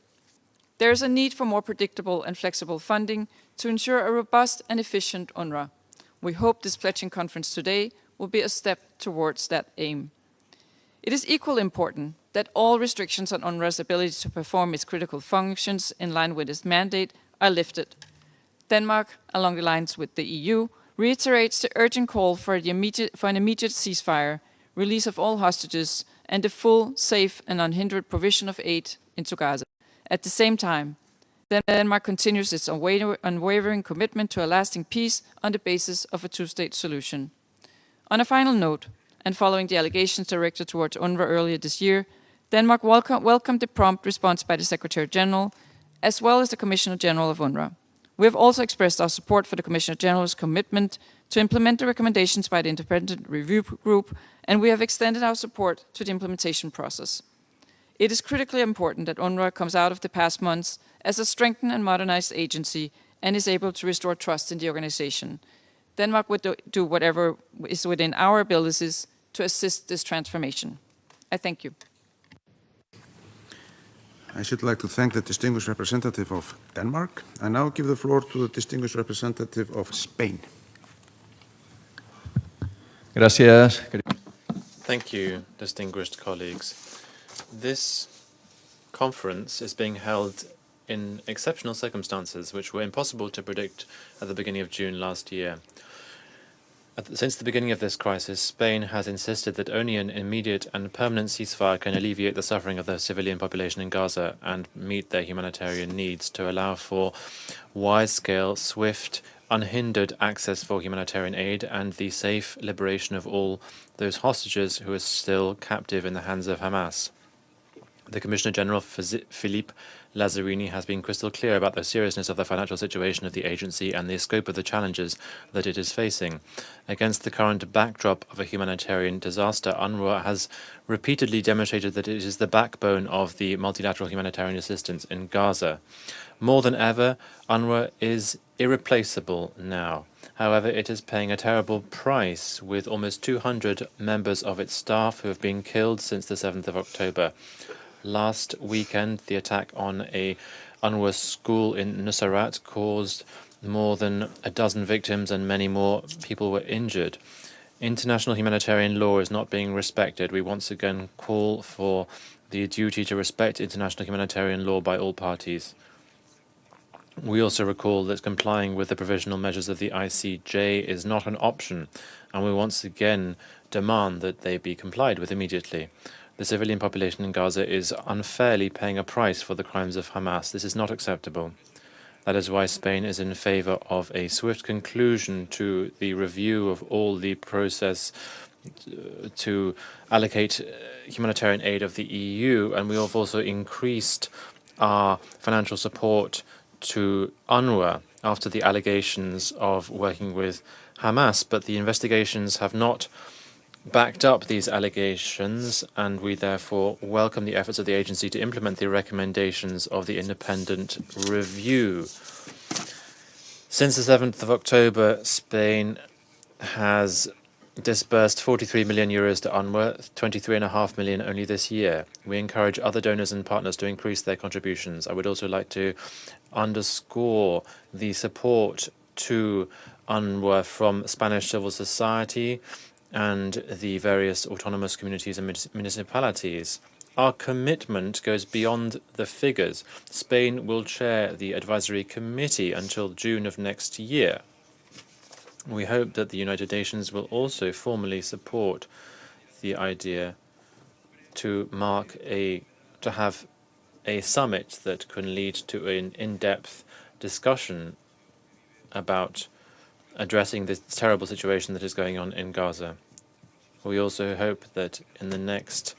There is a need for more predictable and flexible funding to ensure a robust and efficient UNRWA. We hope this pledging conference today will be a step towards that aim. It is equally important that all restrictions on UNRWA's ability to perform its critical functions in line with its mandate are lifted. Denmark, along the lines with the EU, reiterates the urgent call for an immediate ceasefire, release of all hostages, and the full, safe, and unhindered provision of aid into Gaza. At the same time, Denmark continues its unwavering commitment to a lasting peace on the basis of a two-state solution. On a final note, and following the allegations directed towards UNRWA earlier this year, Denmark welcomed the prompt response by the Secretary-General, as well as the Commissioner-General of UNRWA. We have also expressed our support for the Commissioner-General's commitment to implement the recommendations by the Independent Review Group, and we have extended our support to the implementation process. It is critically important that UNRWA comes out of the past months as a strengthened and modernized agency and is able to restore trust in the organization. Denmark would do whatever is within our abilities to assist this transformation. I thank you. I should like to thank the distinguished representative of Denmark. I now give the floor to the distinguished representative of Spain. Gracias. Thank you, distinguished colleagues. This conference is being held in exceptional circumstances which were impossible to predict at the beginning of June last year. Since the beginning of this crisis, Spain has insisted that only an immediate and permanent ceasefire can alleviate the suffering of the civilian population in Gaza and meet their humanitarian needs to allow for wide-scale, swift, unhindered access for humanitarian aid and the safe liberation of all those hostages who are still captive in the hands of Hamas. The Commissioner-General, Philippe Lazzarini, has been crystal clear about the seriousness of the financial situation of the agency and the scope of the challenges that it is facing. Against the current backdrop of a humanitarian disaster, UNRWA has repeatedly demonstrated that it is the backbone of the multilateral humanitarian assistance in Gaza. More than ever, UNRWA is irreplaceable now. However, it is paying a terrible price, with almost 200 members of its staff who have been killed since the 7th of October. Last weekend, the attack on a UNRWA school in Nusayrat caused more than a dozen victims and many more people were injured. International humanitarian law is not being respected. We once again call for the duty to respect international humanitarian law by all parties. We also recall that complying with the provisional measures of the ICJ is not an option, and we once again demand that they be complied with immediately. The civilian population in Gaza is unfairly paying a price for the crimes of Hamas. This is not acceptable. That is why Spain is in favor of a swift conclusion to the review of all the process to allocate humanitarian aid of the EU, and we have also increased our financial support to UNRWA after the allegations of working with Hamas, but the investigations have not backed up these allegations, and we therefore welcome the efforts of the agency to implement the recommendations of the independent review. Since the 7th of October, Spain has disbursed 43 million euros to UNRWA, 23.5 million only this year. We encourage other donors and partners to increase their contributions. I would also like to underscore the support to UNRWA from Spanish civil society and the various autonomous communities and municipalities. Our commitment goes beyond the figures. Spain will chair the advisory committee until June of next year. We hope that the United Nations will also formally support the idea to have a summit that can lead to an in-depth discussion about addressing this terrible situation that is going on in Gaza. We also hope that in the next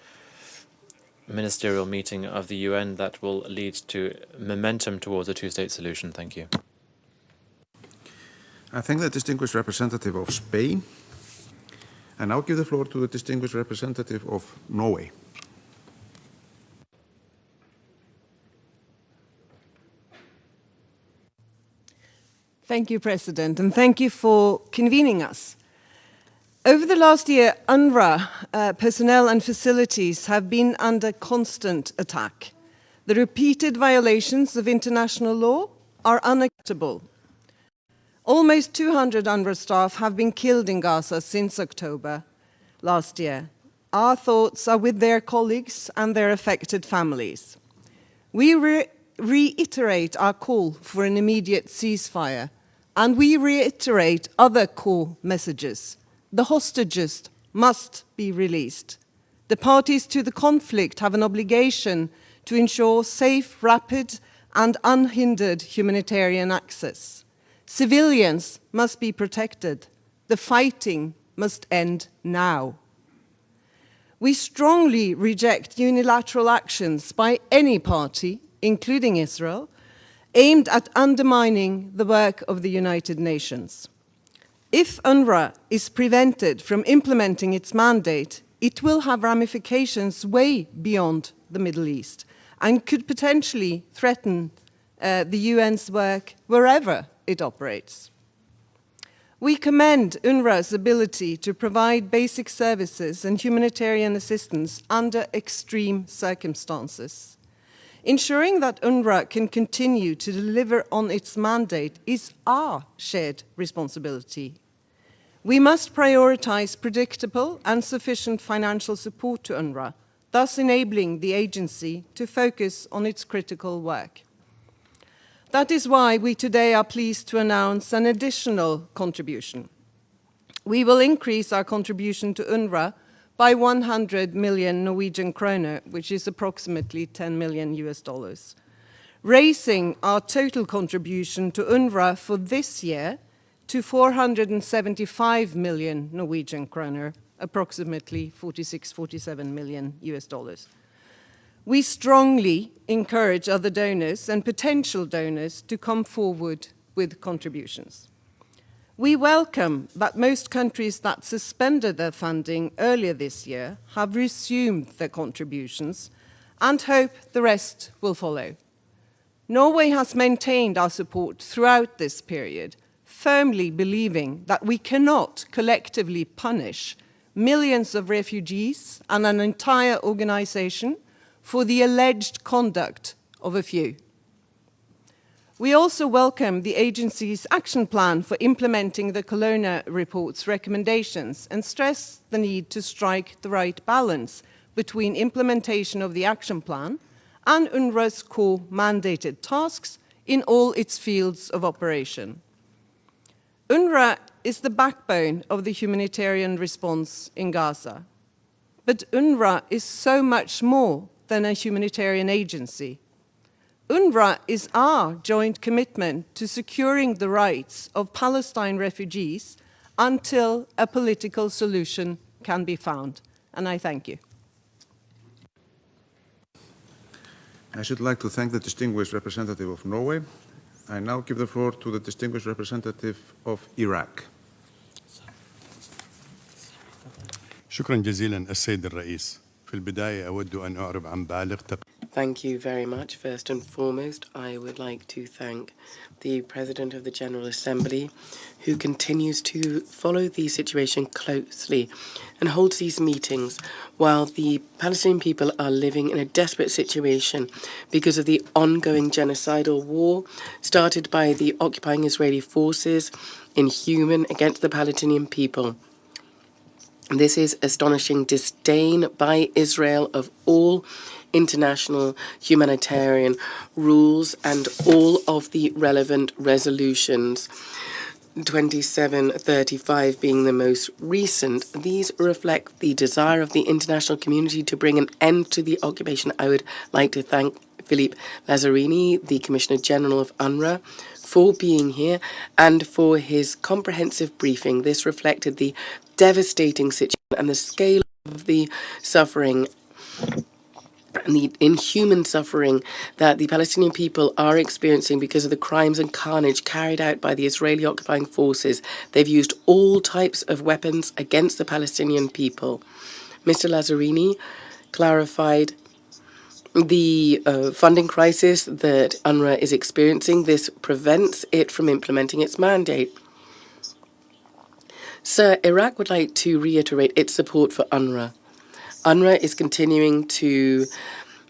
ministerial meeting of the UN that will lead to momentum towards a two-state solution. Thank you. I thank the distinguished representative of Spain. I now give the floor to the distinguished representative of Norway. Thank you, President, and thank you for convening us. Over the last year, UNRWA personnel and facilities have been under constant attack. The repeated violations of international law are unacceptable. Almost 200 UNRWA staff have been killed in Gaza since October last year. Our thoughts are with their colleagues and their affected families. We reiterate our call for an immediate ceasefire, and we reiterate other core messages. The hostages must be released. The parties to the conflict have an obligation to ensure safe, rapid, and unhindered humanitarian access. Civilians must be protected. The fighting must end now. We strongly reject unilateral actions by any party, including Israel, aimed at undermining the work of the United Nations. If UNRWA is prevented from implementing its mandate, it will have ramifications way beyond the Middle East and could potentially threaten the UN's work wherever it operates. We commend UNRWA's ability to provide basic services and humanitarian assistance under extreme circumstances. Ensuring that UNRWA can continue to deliver on its mandate is our shared responsibility. We must prioritize predictable and sufficient financial support to UNRWA, thus enabling the agency to focus on its critical work. That is why we today are pleased to announce an additional contribution. We will increase our contribution to UNRWA by 100 million Norwegian kroner, which is approximately $10 million US, raising our total contribution to UNRWA for this year to 475 million Norwegian kroner, approximately 47 million US. We strongly encourage other donors and potential donors to come forward with contributions. We welcome that most countries that suspended their funding earlier this year have resumed their contributions and hope the rest will follow. Norway has maintained our support throughout this period, firmly believing that we cannot collectively punish millions of refugees and an entire organization for the alleged conduct of a few. We also welcome the agency's action plan for implementing the Kelowna report's recommendations and stress the need to strike the right balance between implementation of the action plan and UNRWA's core mandated tasks in all its fields of operation. UNRWA is the backbone of the humanitarian response in Gaza. But UNRWA is so much more than a humanitarian agency. UNRWA is our joint commitment to securing the rights of Palestine refugees until a political solution can be found. And I thank you. I should like to thank the distinguished representative of Norway. I now give the floor to the distinguished representative of Iraq. شكرا جزيلا السيد الرئيس. في البداية أود أن أعرب عن بالغ Thank you very much. First and foremost, I would like to thank the President of the General Assembly, who continues to follow the situation closely and holds these meetings while the Palestinian people are living in a desperate situation because of the ongoing genocidal war started by the occupying Israeli forces inhuman against the Palestinian people. This is astonishing disdain by Israel of all international humanitarian rules and all of the relevant resolutions, 2735 being the most recent. These reflect the desire of the international community to bring an end to the occupation. I would like to thank Philippe Lazzarini, the Commissioner General of UNRWA, for being here and for his comprehensive briefing. This reflected the devastating situation and the scale of the suffering and the inhuman suffering that the Palestinian people are experiencing because of the crimes and carnage carried out by the Israeli occupying forces. They've used all types of weapons against the Palestinian people. Mr. Lazzarini clarified the funding crisis that UNRWA is experiencing. This prevents it from implementing its mandate. Sir, Iraq would like to reiterate its support for UNRWA. UNRWA is continuing to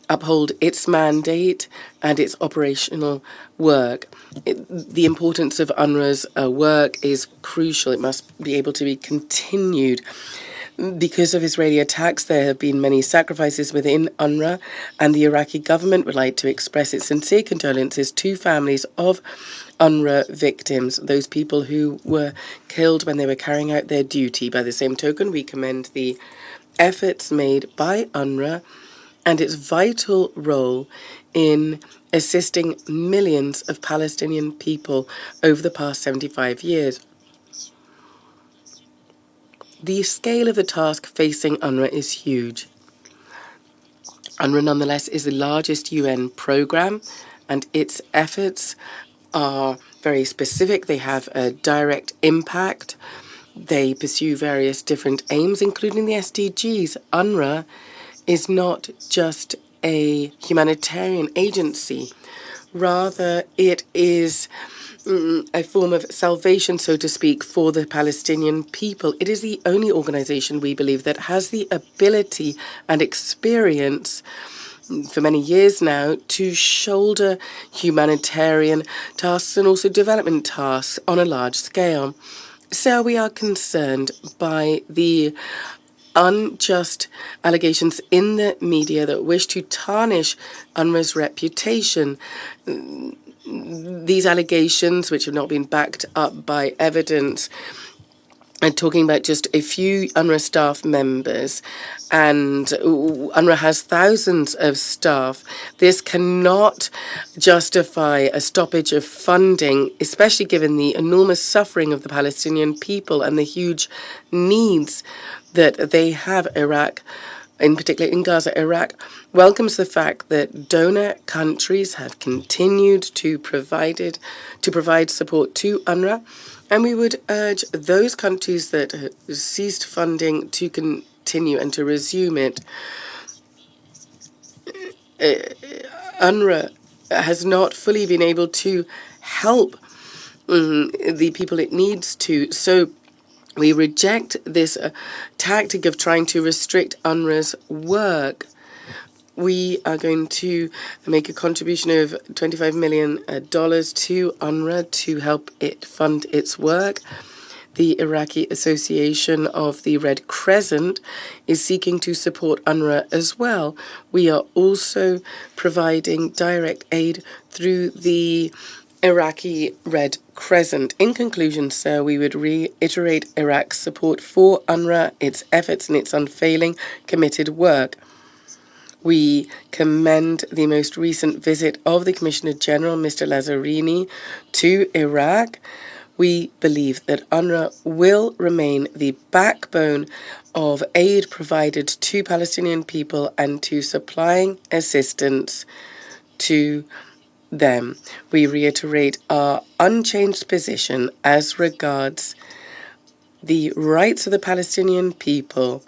uphold its mandate and its operational work. The importance of UNRWA's work is crucial. It must be able to be continued. Because of Israeli attacks, there have been many sacrifices within UNRWA, and the Iraqi government would like to express its sincere condolences to families of UNRWA victims, those people who were killed when they were carrying out their duty. By the same token, we commend the efforts made by UNRWA and its vital role in assisting millions of Palestinian people over the past 75 years. The scale of the task facing UNRWA is huge. UNRWA, nonetheless, is the largest UN program, and its efforts are very specific. They have a direct impact. They pursue various different aims, including the SDGs. UNRWA is not just a humanitarian agency. Rather, it is a form of salvation, so to speak, for the Palestinian people. It is the only organization, we believe, that has the ability and experience for many years now to shoulder humanitarian tasks and also development tasks on a large scale. So we are concerned by the unjust allegations in the media that wish to tarnish UNRWA's reputation. These allegations, which have not been backed up by evidence, are talking about just a few UNRWA staff members, and UNRWA has thousands of staff. This cannot justify a stoppage of funding, especially given the enormous suffering of the Palestinian people and the huge needs that they have. Iraq, in particular in Gaza, Iraq welcomes the fact that donor countries have continued to provide support to UNRWA, and we would urge those countries that have ceased funding to continue and to resume it. UNRWA has not fully been able to help the people it needs to, so we reject this tactic of trying to restrict UNRWA's work. We are going to make a contribution of $25 million to UNRWA to help it fund its work. The Iraqi Association of the Red Crescent is seeking to support UNRWA as well. We are also providing direct aid through the Iraqi Red Crescent. In conclusion, sir, we would reiterate Iraq's support for UNRWA, its efforts and its unfailing committed work. We commend the most recent visit of the Commissioner General, Mr. Lazzarini, to Iraq. We believe that UNRWA will remain the backbone of aid provided to Palestinian people and to supplying assistance to them. We reiterate our unchanged position as regards the rights of the Palestinian people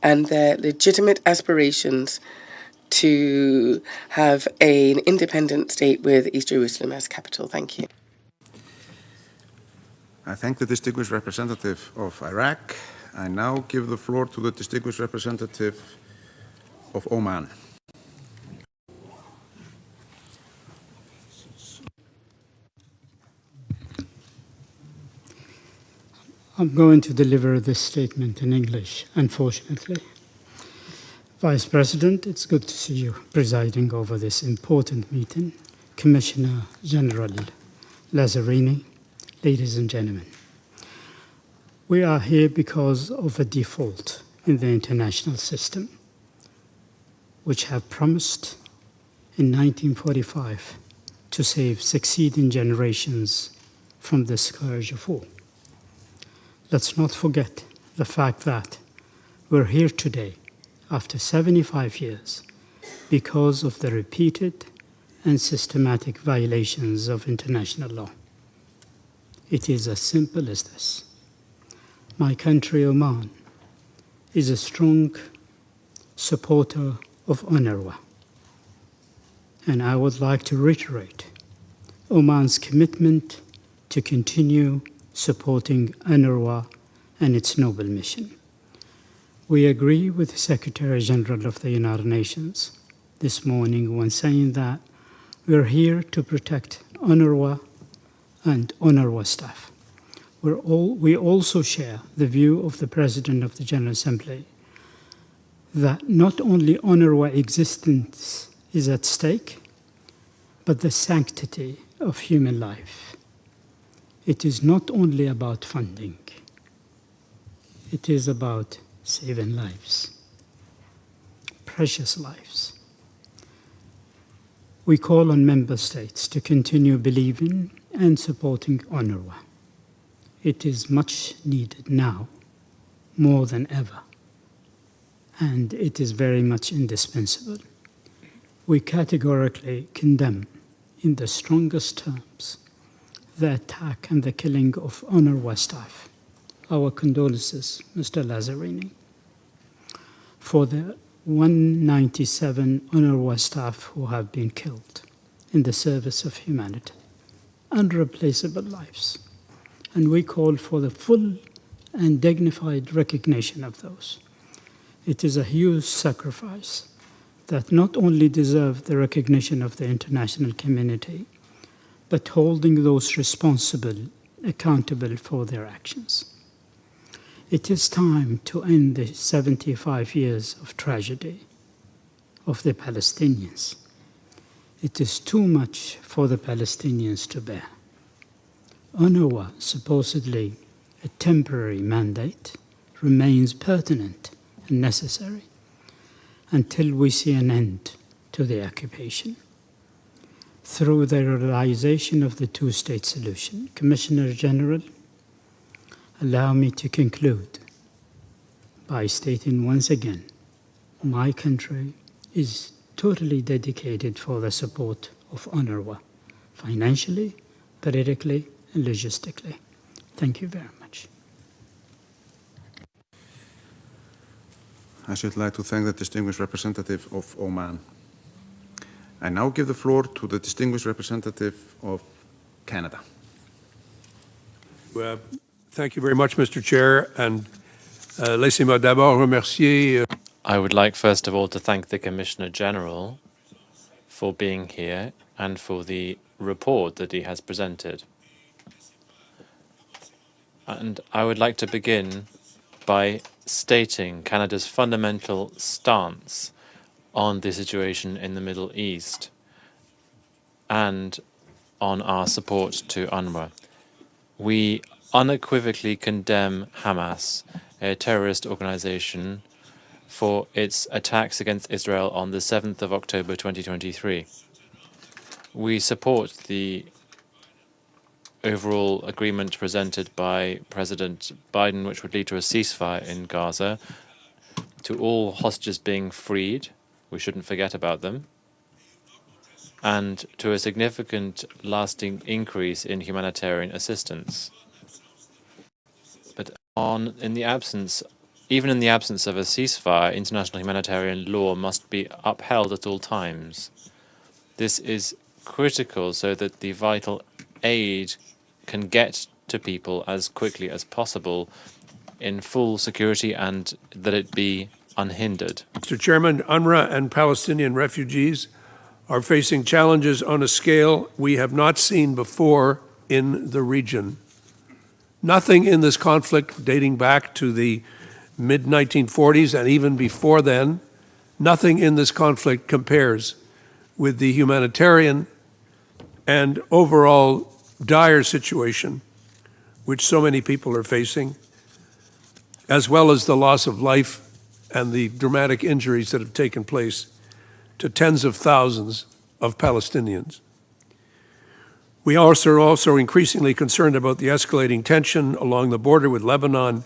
and their legitimate aspirations to have an independent state with East Jerusalem as capital. Thank you. I thank the distinguished representative of Iraq. I now give the floor to the distinguished representative of Oman. I'm going to deliver this statement in English, unfortunately. Vice President, it's good to see you presiding over this important meeting. Commissioner General Lazzarini, ladies and gentlemen. We are here because of a default in the international system, which have promised in 1945 to save succeeding generations from the scourge of war. Let's not forget the fact that we're here today after 75 years because of the repeated and systematic violations of international law. It is as simple as this. My country, Oman, is a strong supporter of UNRWA. And I would like to reiterate Oman's commitment to continue supporting UNRWA and its noble mission. We agree with the Secretary-General of the United Nations this morning when saying that we're here to protect UNRWA and UNRWA staff. We also share the view of the President of the General Assembly that not only UNRWA existence is at stake, but the sanctity of human life. It is not only about funding, it is about saving lives, precious lives. We call on member states to continue believing and supporting UNRWA. It is much needed now, more than ever, and it is very much indispensable. We categorically condemn, in the strongest terms, the attack and the killing of UNRWA staff. Our condolences, Mr. Lazzarini, for the 197 UNRWA staff who have been killed in the service of humanity, unreplaceable lives. And we call for the full and dignified recognition of those. It is a huge sacrifice that not only deserve the recognition of the international community, but holding those responsible accountable for their actions. It is time to end the 75 years of tragedy of the Palestinians. It is too much for the Palestinians to bear. UNRWA, supposedly a temporary mandate, remains pertinent and necessary until we see an end to the occupation. Through the realization of the two-state solution, Commissioner General, allow me to conclude by stating once again, my country is totally dedicated for the support of UNRWA, financially, politically, and logistically. Thank you very much. I should like to thank the distinguished representative of Oman. I now give the floor to the distinguished representative of Canada. Thank you very much, Mr. Chair, and laissez-moi d'abord remercier. I would like first of all to thank the Commissioner General for being here and for the report that he has presented. And I would like to begin by stating Canada's fundamental stance on the situation in the Middle East and on our support to UNRWA. We unequivocally condemn Hamas, a terrorist organization, for its attacks against Israel on the 7th of October 2023. We support the overall agreement presented by President Biden, which would lead to a ceasefire in Gaza, to all hostages being freed, we shouldn't forget about them, and to a significant lasting increase in humanitarian assistance. But even in the absence of a ceasefire, international humanitarian law must be upheld at all times. This is critical so that the vital aid can get to people as quickly as possible in full security and that it be unhindered. Mr. Chairman, UNRWA and Palestinian refugees are facing challenges on a scale we have not seen before in the region. Nothing in this conflict dating back to the mid-1940s and even before then, nothing in this conflict compares with the humanitarian and overall dire situation which so many people are facing, as well as the loss of life and the dramatic injuries that have taken place to tens of thousands of Palestinians. We are also increasingly concerned about the escalating tension along the border with Lebanon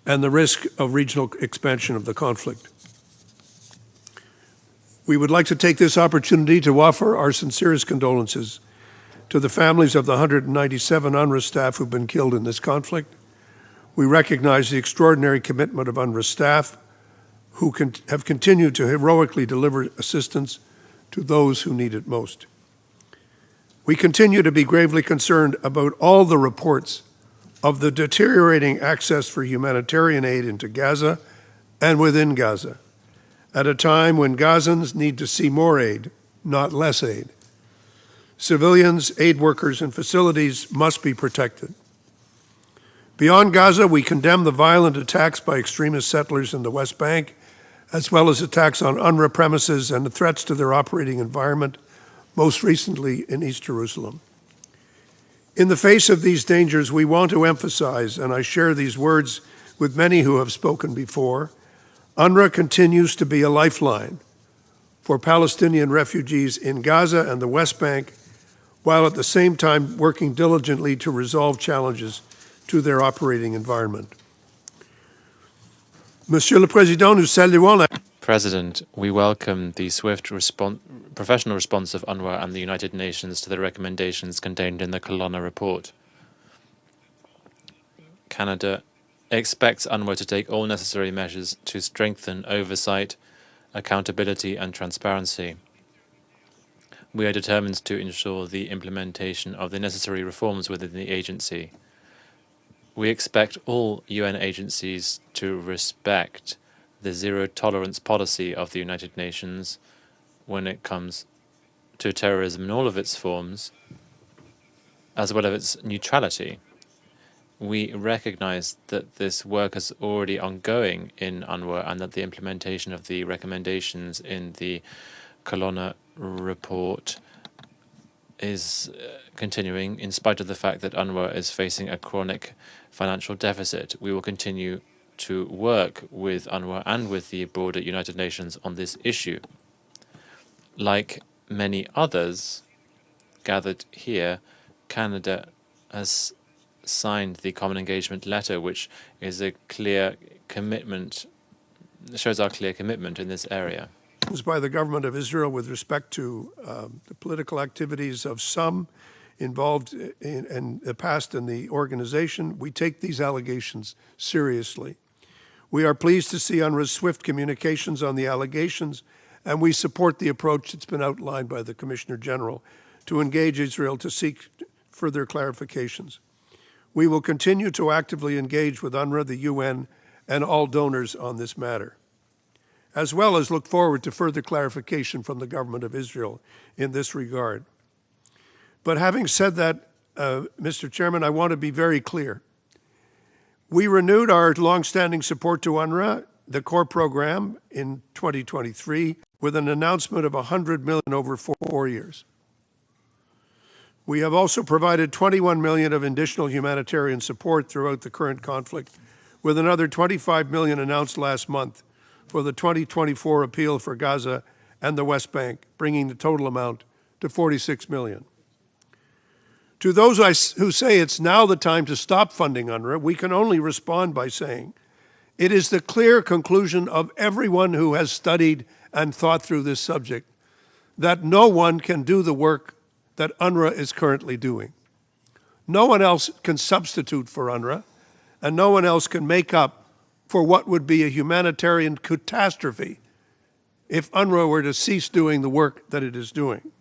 and the risk of regional expansion of the conflict. We would like to take this opportunity to offer our sincerest condolences to the families of the 197 UNRWA staff who've been killed in this conflict. We recognize the extraordinary commitment of UNRWA staff who have continued to heroically deliver assistance to those who need it most. We continue to be gravely concerned about all the reports of the deteriorating access for humanitarian aid into Gaza and within Gaza, at a time when Gazans need to see more aid, not less aid. Civilians, aid workers, and facilities must be protected. Beyond Gaza, we condemn the violent attacks by extremist settlers in the West Bank, as well as attacks on UNRWA premises and the threats to their operating environment, most recently in East Jerusalem. In the face of these dangers, we want to emphasize, and I share these words with many who have spoken before, UNRWA continues to be a lifeline for Palestinian refugees in Gaza and the West Bank, while at the same time working diligently to resolve challenges to their operating environment. Monsieur le Président, nous saluons la... President, we welcome the swift professional response of UNRWA and the United Nations to the recommendations contained in the Colonna report. Canada expects UNRWA to take all necessary measures to strengthen oversight, accountability, and transparency. We are determined to ensure the implementation of the necessary reforms within the agency. We expect all UN agencies to respect the zero-tolerance policy of the United Nations when it comes to terrorism in all of its forms, as well as its neutrality. We recognize that this work is already ongoing in UNRWA and that the implementation of the recommendations in the Colonna report is continuing in spite of the fact that UNRWA is facing a chronic financial deficit. We will continue to work with UNRWA and with the broader United Nations on this issue. Like many others gathered here, Canada has signed the Common Engagement Letter, which is a clear commitment, shows our clear commitment in this area. By the government of Israel with respect to the political activities of some involved in the past in the organization, we take these allegations seriously. We are pleased to see UNRWA's swift communications on the allegations, and we support the approach that's been outlined by the Commissioner General to engage Israel to seek further clarifications. We will continue to actively engage with UNRWA, the UN, and all donors on this matter, as well as look forward to further clarification from the government of Israel in this regard. But having said that, Mr. Chairman, I want to be very clear. We renewed our longstanding support to UNRWA, the core program, in 2023 with an announcement of $100 million over 4 years. We have also provided $21 million of additional humanitarian support throughout the current conflict, with another $25 million announced last month for the 2024 appeal for Gaza and the West Bank, bringing the total amount to $46 million. To those who say it's now the time to stop funding UNRWA, we can only respond by saying it is the clear conclusion of everyone who has studied and thought through this subject that no one can do the work that UNRWA is currently doing. No one else can substitute for UNRWA, and no one else can make up for what would be a humanitarian catastrophe if UNRWA were to cease doing the work that it is doing.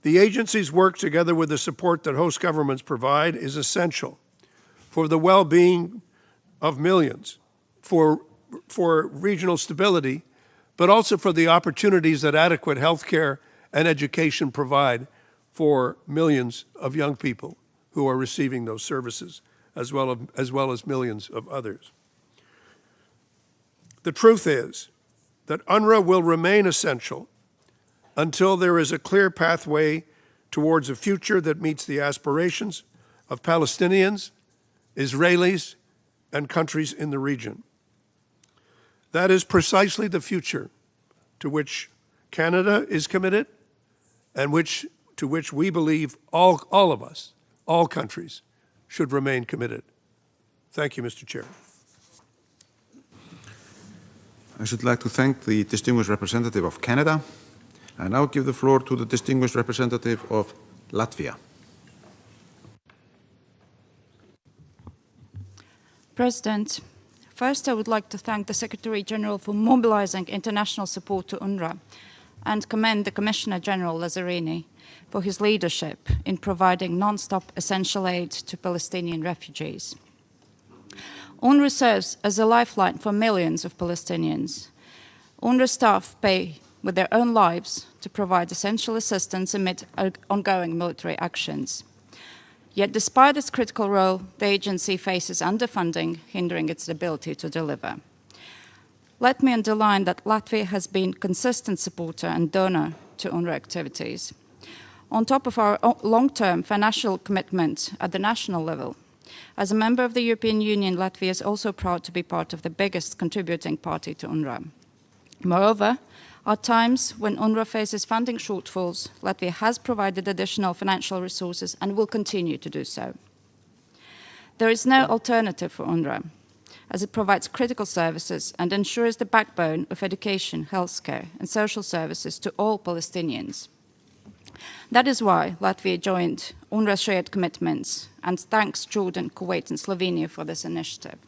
The agency's work, together with the support that host governments provide, is essential for the well-being of millions, for regional stability, but also for the opportunities that adequate health care and education provide for millions of young people who are receiving those services, as well as millions of others. The truth is that UNRWA will remain essential until there is a clear pathway towards a future that meets the aspirations of Palestinians, Israelis, and countries in the region. That is precisely the future to which Canada is committed and which to which we believe all of us, all countries, should remain committed. Thank you, Mr. Chair. I should like to thank the distinguished representative of Canada. I now give the floor to the distinguished representative of Latvia. President, first I would like to thank the Secretary-General for mobilizing international support to UNRWA and commend the Commissioner-General Lazzarini for his leadership in providing non-stop essential aid to Palestinian refugees. UNRWA serves as a lifeline for millions of Palestinians. UNRWA staff pay with their own lives to provide essential assistance amid ongoing military actions. Yet despite its critical role, the agency faces underfunding, hindering its ability to deliver. Let me underline that Latvia has been a consistent supporter and donor to UNRWA activities. On top of our long-term financial commitment at the national level, as a member of the European Union, Latvia is also proud to be part of the biggest contributing party to UNRWA. Moreover, at times when UNRWA faces funding shortfalls, Latvia has provided additional financial resources and will continue to do so. There is no alternative for UNRWA, as it provides critical services and ensures the backbone of education, healthcare, and social services to all Palestinians. That is why Latvia joined UNRWA shared commitments and thanks Jordan, Kuwait, and Slovenia for this initiative.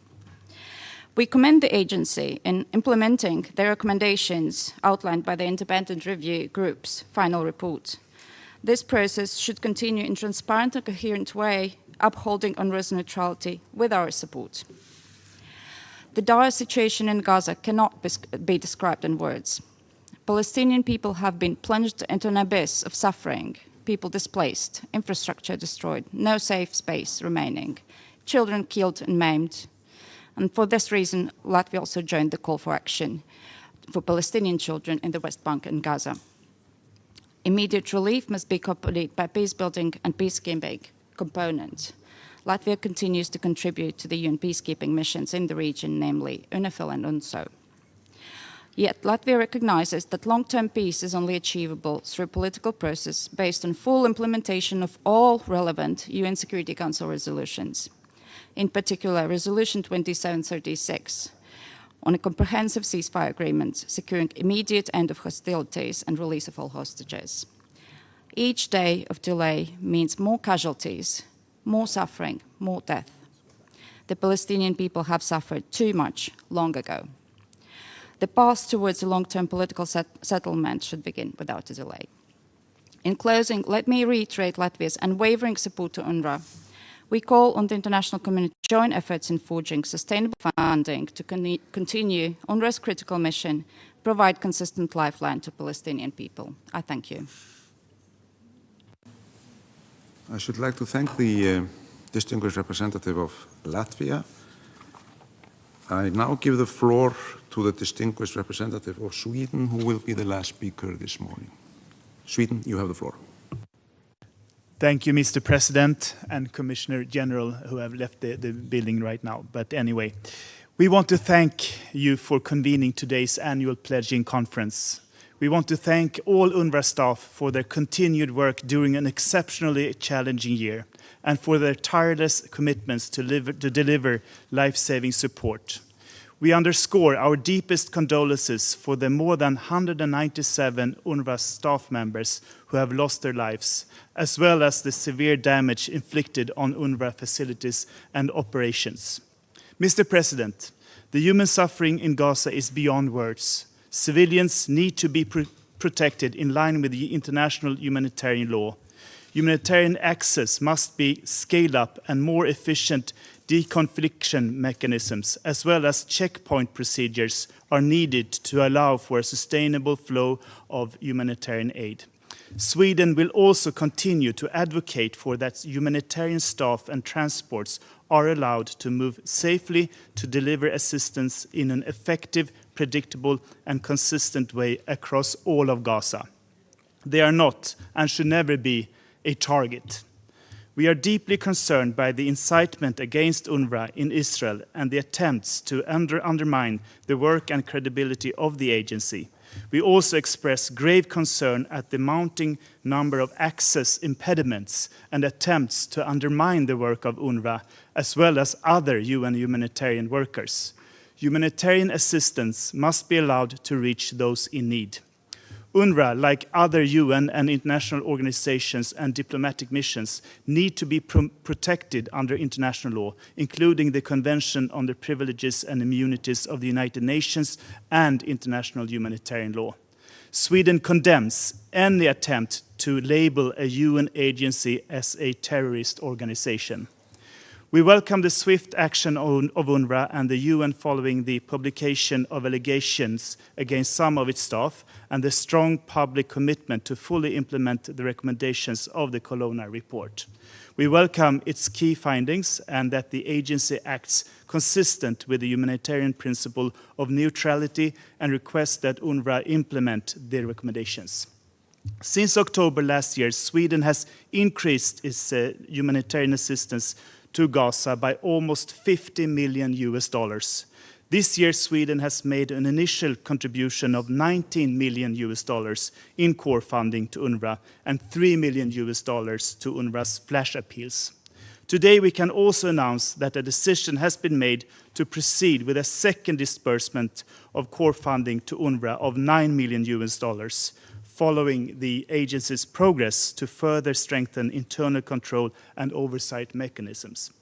We commend the agency in implementing the recommendations outlined by the independent review group's final report. This process should continue in a transparent and coherent way, upholding UNRWA's neutrality with our support. The dire situation in Gaza cannot be described in words. Palestinian people have been plunged into an abyss of suffering, people displaced, infrastructure destroyed, no safe space remaining, children killed and maimed. And for this reason, Latvia also joined the call for action for Palestinian children in the West Bank and Gaza. Immediate relief must be accompanied by peacebuilding and peacekeeping components. Latvia continues to contribute to the UN peacekeeping missions in the region, namely UNIFIL and UNSO. Yet Latvia recognizes that long-term peace is only achievable through a political process based on full implementation of all relevant UN Security Council resolutions. In particular, Resolution 2736 on a comprehensive ceasefire agreement securing immediate end of hostilities and release of all hostages. Each day of delay means more casualties, more suffering, more death. The Palestinian people have suffered too much long ago. The path towards a long-term political settlement should begin without a delay. In closing, let me reiterate Latvia's unwavering support to UNRWA. We call on the international community to join efforts in forging sustainable funding to continue UNRWA's critical mission, provide consistent lifeline to Palestinian people. I thank you. I should like to thank the distinguished representative of Latvia. I now give the floor to the distinguished representative of Sweden, who will be the last speaker this morning. Sweden, you have the floor. Thank you, Mr. President and Commissioner General, who have left the building right now. But anyway, we want to thank you for convening today's annual pledging conference. We want to thank all UNRWA staff for their continued work during an exceptionally challenging year and for their tireless commitments to deliver life-saving support. We underscore our deepest condolences for the more than 197 UNRWA staff members who have lost their lives, as well as the severe damage inflicted on UNRWA facilities and operations. Mr. President, the human suffering in Gaza is beyond words. Civilians need to be protected in line with the international humanitarian law. Humanitarian access must be scaled up and more efficient deconfliction mechanisms, as well as checkpoint procedures, are needed to allow for a sustainable flow of humanitarian aid. Sweden will also continue to advocate for that humanitarian staff and transports are allowed to move safely to deliver assistance in an effective, predictable, and consistent way across all of Gaza. They are not and should never be a target. We are deeply concerned by the incitement against UNRWA in Israel and the attempts to undermine the work and credibility of the agency. We also express grave concern at the mounting number of access impediments and attempts to undermine the work of UNRWA, as well as other UN humanitarian workers. Humanitarian assistance must be allowed to reach those in need. UNRWA, like other UN and international organizations and diplomatic missions, need to be protected under international law, including the Convention on the Privileges and Immunities of the United Nations and international humanitarian law. Sweden condemns any attempt to label a UN agency as a terrorist organization. We welcome the swift action of UNRWA and the UN following the publication of allegations against some of its staff and the strong public commitment to fully implement the recommendations of the Colonna report. We welcome its key findings and that the agency acts consistent with the humanitarian principle of neutrality and request that UNRWA implement their recommendations. Since October last year, Sweden has increased its humanitarian assistance to Gaza by almost $50 million. This year, Sweden has made an initial contribution of $19 million in core funding to UNRWA and $3 million to UNRWA's flash appeals. Today, we can also announce that a decision has been made to proceed with a second disbursement of core funding to UNRWA of $9 million, following the agency's progress to further strengthen internal control and oversight mechanisms.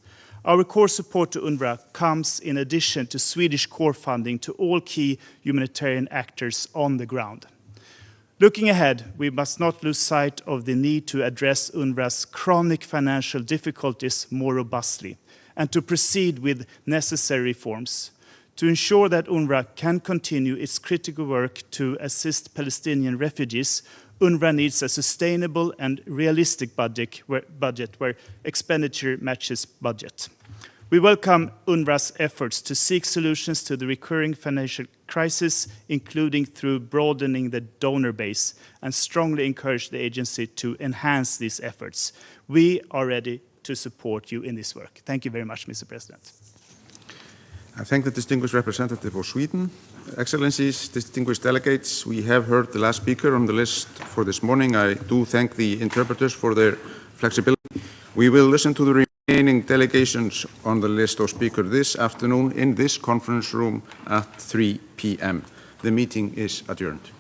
Our core support to UNRWA comes in addition to Swedish core funding to all key humanitarian actors on the ground. Looking ahead, we must not lose sight of the need to address UNRWA's chronic financial difficulties more robustly and to proceed with necessary reforms. To ensure that UNRWA can continue its critical work to assist Palestinian refugees, UNRWA needs a sustainable and realistic budget where expenditure matches budget. We welcome UNRWA's efforts to seek solutions to the recurring financial crisis, including through broadening the donor base, and strongly encourage the agency to enhance these efforts. We are ready to support you in this work. Thank you very much, Mr. President. I thank the distinguished representative of Sweden. Excellencies, distinguished delegates, we have heard the last speaker on the list for this morning. I do thank the interpreters for their flexibility. We will listen to the remaining delegations on the list of speakers this afternoon in this conference room at 3 p.m. The meeting is adjourned.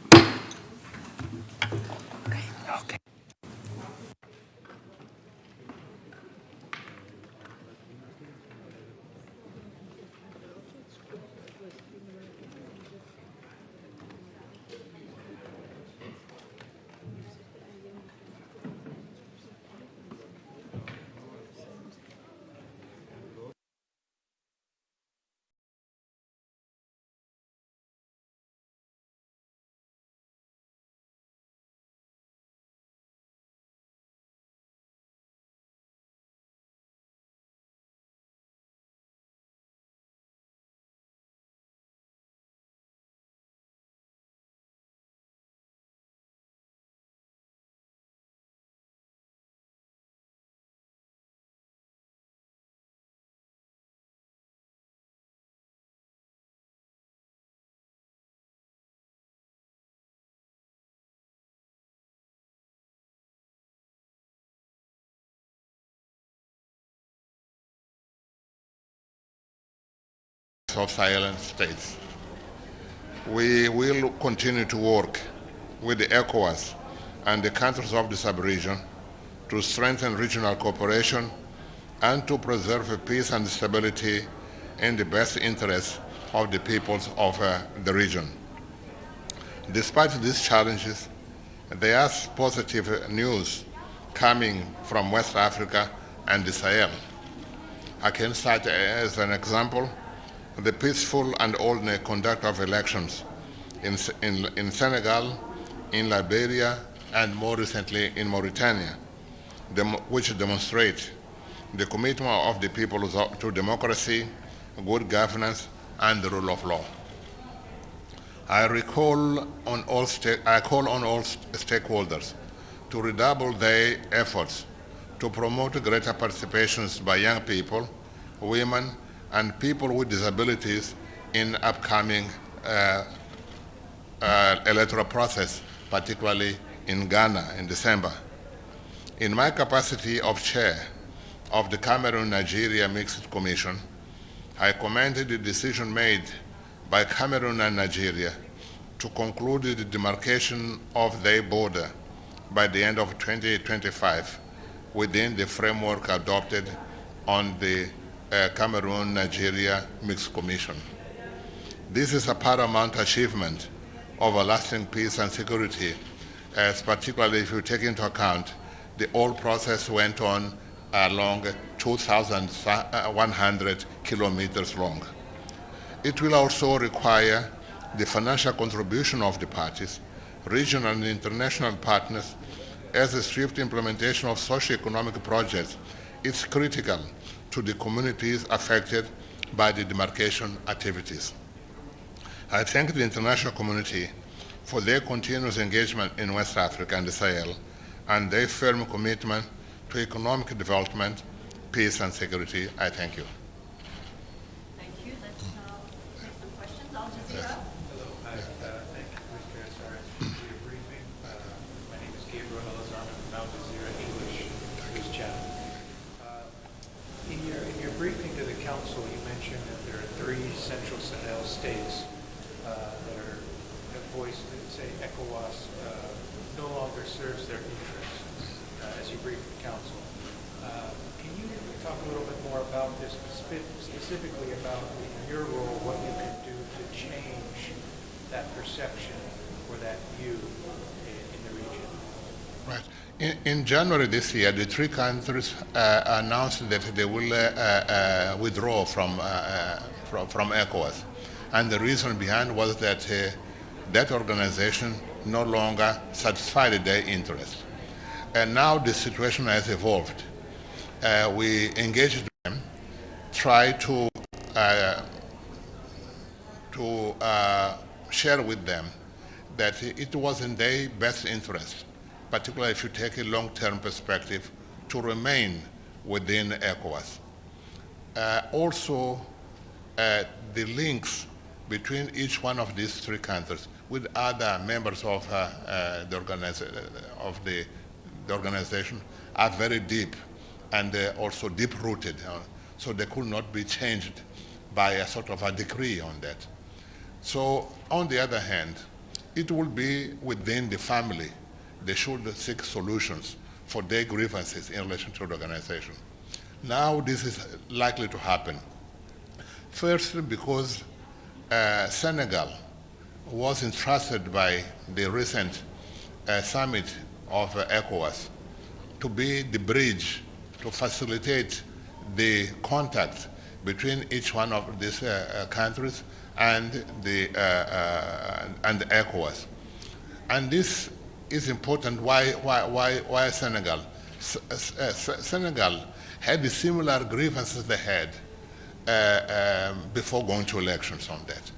Of silent states. We will continue to work with the ECOWAS and the countries of the sub-region to strengthen regional cooperation and to preserve peace and stability in the best interests of the peoples of the region. Despite these challenges, there is positive news coming from West Africa and the Sahel. I can cite as an example the peaceful and orderly conduct of elections in Senegal, in Liberia, and more recently in Mauritania, which demonstrate the commitment of the people to democracy, good governance, and the rule of law. I call on all stakeholders to redouble their efforts to promote greater participations by young people, women, and people with disabilities in upcoming electoral process, particularly in Ghana in December. In my capacity of chair of the Cameroon-Nigeria Mixed Commission, I commended the decision made by Cameroon and Nigeria to conclude the demarcation of their border by the end of 2025 within the framework adopted on the Cameroon-Nigeria Mixed Commission. This is a paramount achievement of a lasting peace and security, as particularly if you take into account the whole process went on along 2,100 kilometers long. It will also require the financial contribution of the parties, regional and international partners, as the swift implementation of socio-economic projects is critical to the communities affected by the demarcation activities. I thank the international community for their continuous engagement in West Africa and the Sahel and their firm commitment to economic development, peace and security. I thank you. Thank you. Let's now take some questions. Al Jazeera. Hello. Thank you, Mr. Sarris, for your briefing. My name is Gabriel Elazar from Al Jazeera English News Channel. In your briefing to the Council, you mentioned that there are 3 Central Sahel states that have voiced that say ECOWAS no longer serves their interests, as you briefed the Council. Can you talk a little bit more about this, specifically about your role, what you can do to change that perception or that view in the region? Right. In January this year, the 3 countries announced that they will withdraw from ECOWAS. And the reason behind was that that organization no longer satisfied their interests. And now the situation has evolved. We engaged them, try to share with them that it was in their best interest, particularly if you take a long-term perspective, to remain within ECOWAS. Also, the links between each one of these 3 countries with other members of the organization are very deep and also deep-rooted, so they could not be changed by a sort of a decree on that. So, on the other hand, it will be within the family. They should seek solutions for their grievances in relation to the organization. Now this is likely to happen. First, because Senegal was entrusted by the recent summit of ECOWAS to be the bridge to facilitate the contact between each one of these countries and the ECOWAS. And this is important. Why Senegal? Senegal had the similar grievances they had before going to elections on that.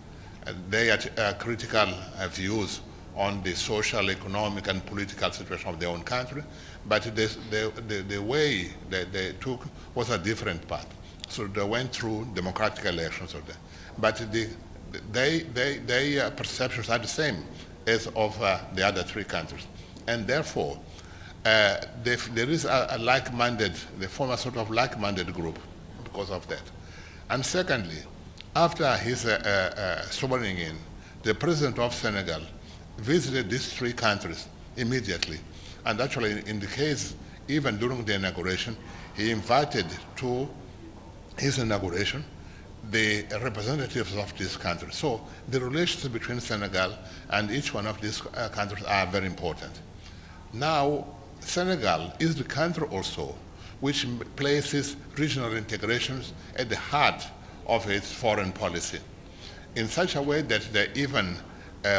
They had critical views on the social, economic, and political situation of their own country, but the way that they took was a different path. So they went through democratic elections of that. But their perceptions are the same as of the other 3 countries. And therefore, there is a like-minded, they form a sort of like-minded group because of that. And secondly, after his swearing in, the president of Senegal visited these 3 countries immediately. And actually, in the case, even during the inauguration, he invited to his inauguration the representatives of these countries. So the relations between Senegal and each one of these countries are very important. Now, Senegal is the country also which places regional integrations at the heart of its foreign policy, in such a way that they even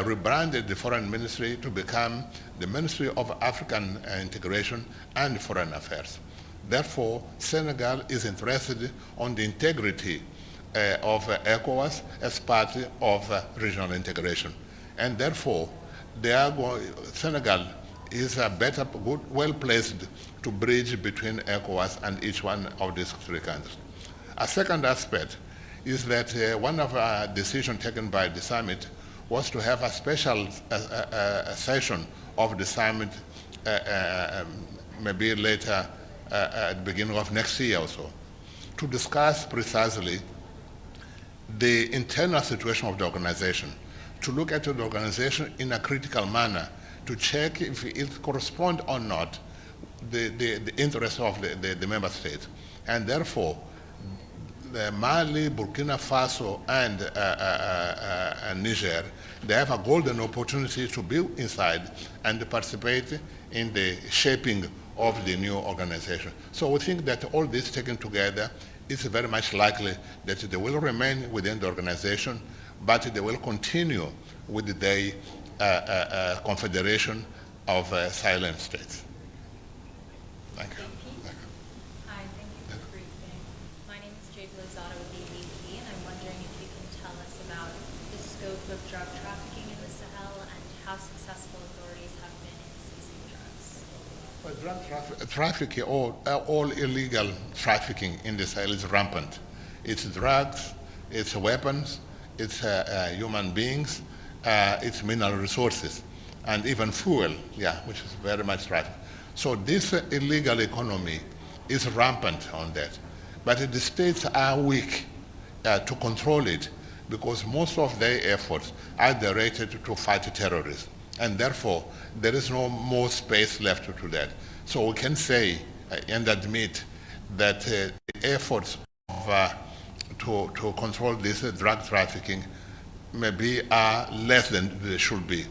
rebranded the foreign ministry to become the Ministry of African Integration and Foreign Affairs. Therefore, Senegal is interested on the integrity of ECOWAS as part of regional integration. And therefore, Senegal is well placed to bridge between ECOWAS and each one of these 3 countries. A second aspect is that one of our decisions taken by the summit was to have a special session of the summit maybe later at the beginning of next year or so, to discuss precisely the internal situation of the organization, to look at the organization in a critical manner, to check if it corresponds or not the interests of the member states. And therefore, Mali, Burkina Faso, and Niger, they have a golden opportunity to be inside and participate in the shaping of the new organization. So we think that all this taken together, it's very much likely that they will remain within the organization, but they will continue with the confederation of silent states. Thank you. Hi, thank you for the briefing. My name is Jade Lozada with the ADP, and I'm wondering if you can tell us about the scope of drug trafficking in the Sahel and how successful authorities have been in seizing drugs. Well, drug trafficking, all illegal trafficking in the Sahel is rampant. It's drugs, it's weapons, it's human beings, it's mineral resources, and even fuel, which is very much traffic. So this illegal economy is rampant on that. But the states are weak to control it because most of their efforts are directed to fight terrorism. And therefore, there is no more space left to that. So we can say and admit that the efforts to control this drug trafficking maybe are less than they should be.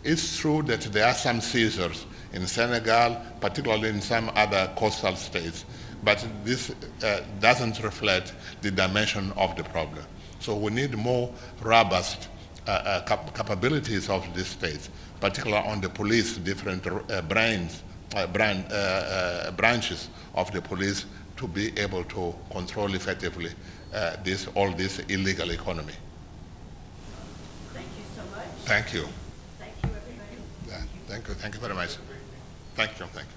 It's true that there are some seizures in Senegal, particularly in some other coastal states, but this doesn't reflect the dimension of the problem. So we need more robust capabilities of these states, particularly on the police, different branches of the police to be able to control effectively all this illegal economy. Thank you so much. Thank you. Thank you, everybody. Thank you. Thank you very much. Thank you. Thank you.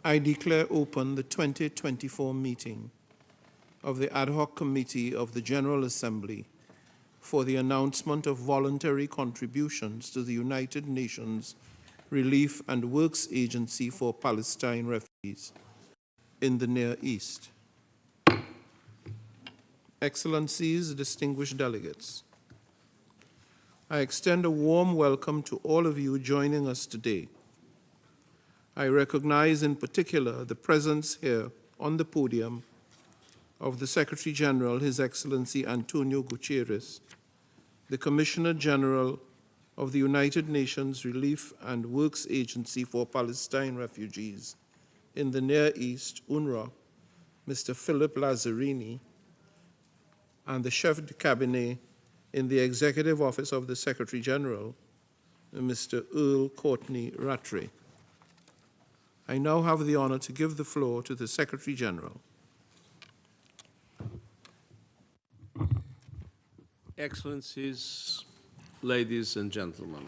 I declare open the 2024 meeting of the Ad Hoc Committee of the General Assembly for the announcement of voluntary contributions to the United Nations Relief and Works Agency for Palestine refugees in the Near East. Excellencies, distinguished delegates, I extend a warm welcome to all of you joining us today. I recognize in particular the presence here on the podium of the Secretary-General, His Excellency Antonio Guterres, the Commissioner General of the United Nations Relief and Works Agency for Palestine Refugees in the Near East, UNRWA, Mr. Philip Lazzarini, and the Chef de Cabinet in the Executive Office of the Secretary-General, Mr. Earl Courtney Rattray. I now have the honor to give the floor to the Secretary-General. Excellencies, ladies and gentlemen,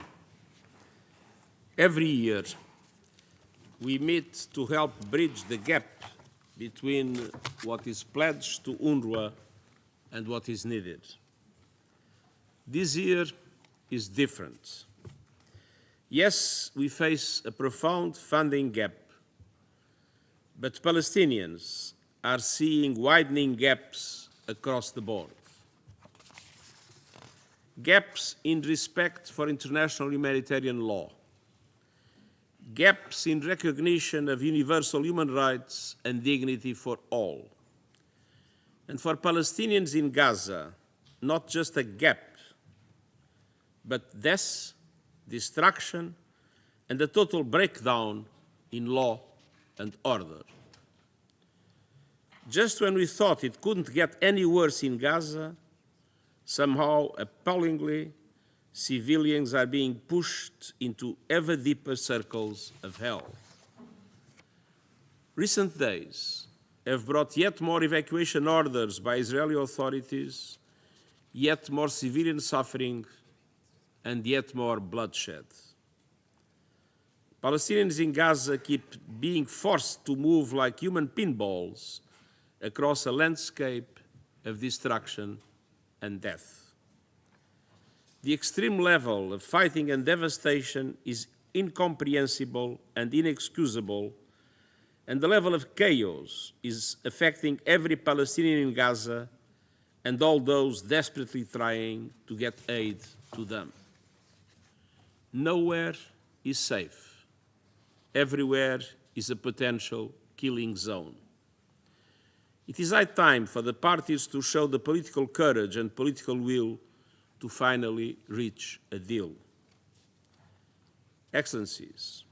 every year we meet to help bridge the gap between what is pledged to UNRWA and what is needed. This year is different. Yes, we face a profound funding gap, but Palestinians are seeing widening gaps across the board. Gaps in respect for international humanitarian law, gaps in recognition of universal human rights and dignity for all. And for Palestinians in Gaza, not just a gap, but death, destruction, and a total breakdown in law and order. Just when we thought it couldn't get any worse in Gaza, somehow, appallingly, civilians are being pushed into ever deeper circles of hell. Recent days have brought yet more evacuation orders by Israeli authorities, yet more civilian suffering, and yet more bloodshed. Palestinians in Gaza keep being forced to move like human pinballs across a landscape of destruction and death. The extreme level of fighting and devastation is incomprehensible and inexcusable, and the level of chaos is affecting every Palestinian in Gaza and all those desperately trying to get aid to them. Nowhere is safe. Everywhere is a potential killing zone. It is high time for the parties to show the political courage and political will to finally reach a deal. Excellencies,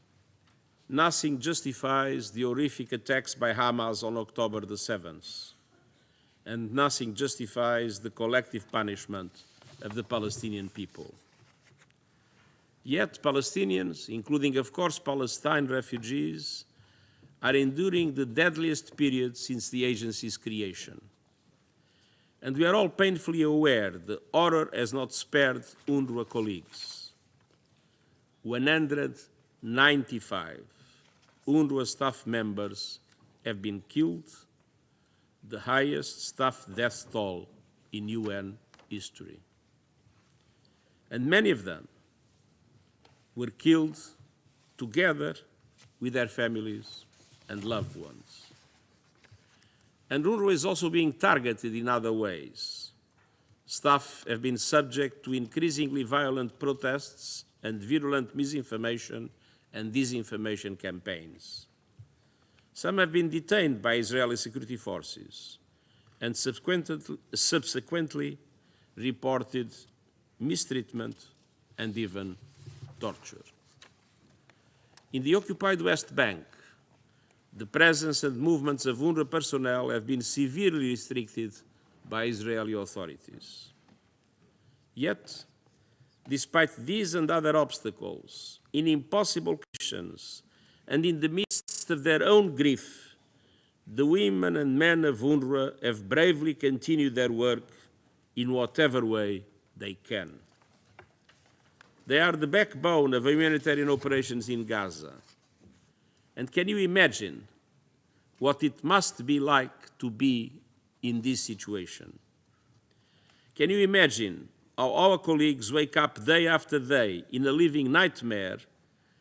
nothing justifies the horrific attacks by Hamas on October the 7th, and nothing justifies the collective punishment of the Palestinian people. Yet Palestinians, including of course Palestine refugees, are enduring the deadliest period since the agency's creation. And we are all painfully aware the horror has not spared UNRWA colleagues. 195 UNRWA staff members have been killed, the highest staff death toll in UN history. And many of them were killed together with their families and loved ones. And UNRWA is also being targeted in other ways. Staff have been subject to increasingly violent protests and virulent misinformation and disinformation campaigns. Some have been detained by Israeli security forces and subsequently reported mistreatment and even torture. In the occupied West Bank, the presence and movements of UNRWA personnel have been severely restricted by Israeli authorities. Yet, despite these and other obstacles, in impossible conditions, and in the midst of their own grief, the women and men of UNRWA have bravely continued their work in whatever way they can. They are the backbone of humanitarian operations in Gaza. And can you imagine what it must be like to be in this situation. Can you imagine how our colleagues wake up day after day in a living nightmare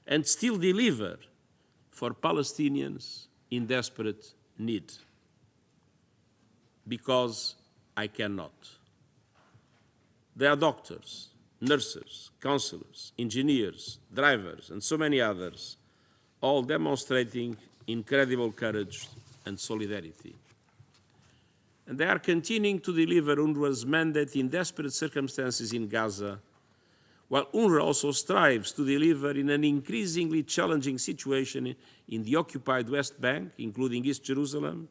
and still deliver for Palestinians in desperate need? Because I cannot. They are doctors, nurses, counselors, engineers, drivers, and so many others, all demonstrating incredible courage and solidarity. And they are continuing to deliver UNRWA's mandate in desperate circumstances in Gaza, while UNRWA also strives to deliver in an increasingly challenging situation in the occupied West Bank, including East Jerusalem,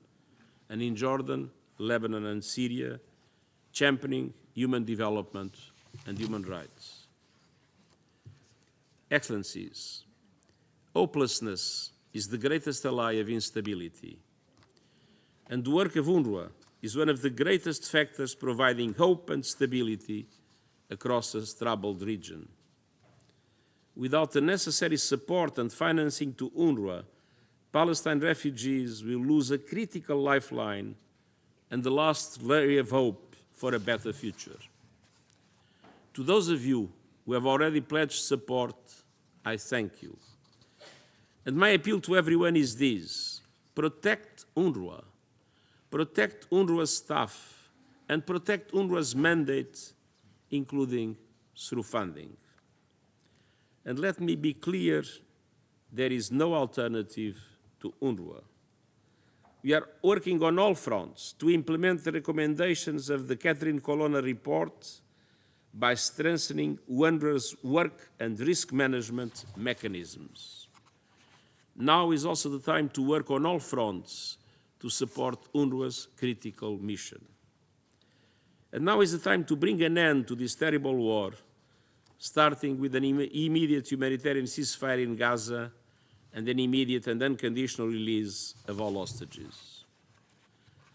and in Jordan, Lebanon, and Syria, championing human development and human rights. Excellencies, hopelessness is the greatest ally of instability, and the work of UNRWA is one of the greatest factors providing hope and stability across a troubled region. Without the necessary support and financing to UNRWA, Palestine refugees will lose a critical lifeline and the last ray of hope for a better future. To those of you who have already pledged support, I thank you. And my appeal to everyone is this: protect UNRWA, protect UNRWA's staff, and protect UNRWA's mandate, including through funding. And let me be clear, there is no alternative to UNRWA. We are working on all fronts to implement the recommendations of the Catherine Colonna report by strengthening UNRWA's work and risk management mechanisms. Now is also the time to work on all fronts to support UNRWA's critical mission. And now is the time to bring an end to this terrible war, starting with an immediate humanitarian ceasefire in Gaza and an immediate and unconditional release of all hostages.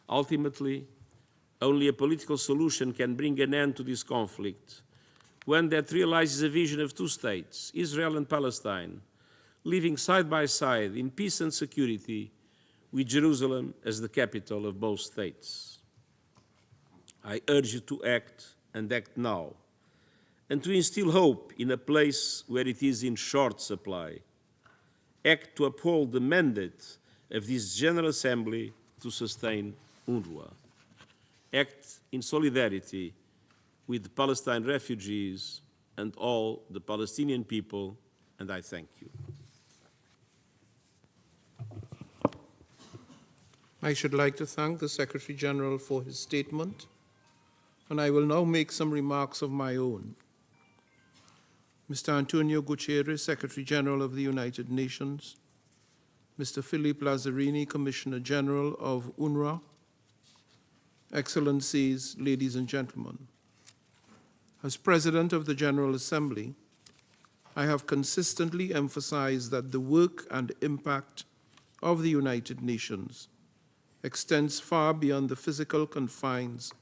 Ultimately, only a political solution can bring an end to this conflict, one that realizes a vision of two states, Israel and Palestine, living side by side in peace and security, with Jerusalem as the capital of both states. I urge you to act, and act now, and to instill hope in a place where it is in short supply. Act to uphold the mandate of this General Assembly to sustain UNRWA. Act in solidarity with the Palestine refugees and all the Palestinian people, and I thank you. I should like to thank the Secretary-General for his statement, and I will now make some remarks of my own. Mr. Antonio Guterres, Secretary-General of the United Nations, Mr. Philippe Lazzarini, Commissioner General of UNRWA, Excellencies, ladies and gentlemen, as President of the General Assembly, I have consistently emphasized that the work and impact of the United Nations extends far beyond the physical confines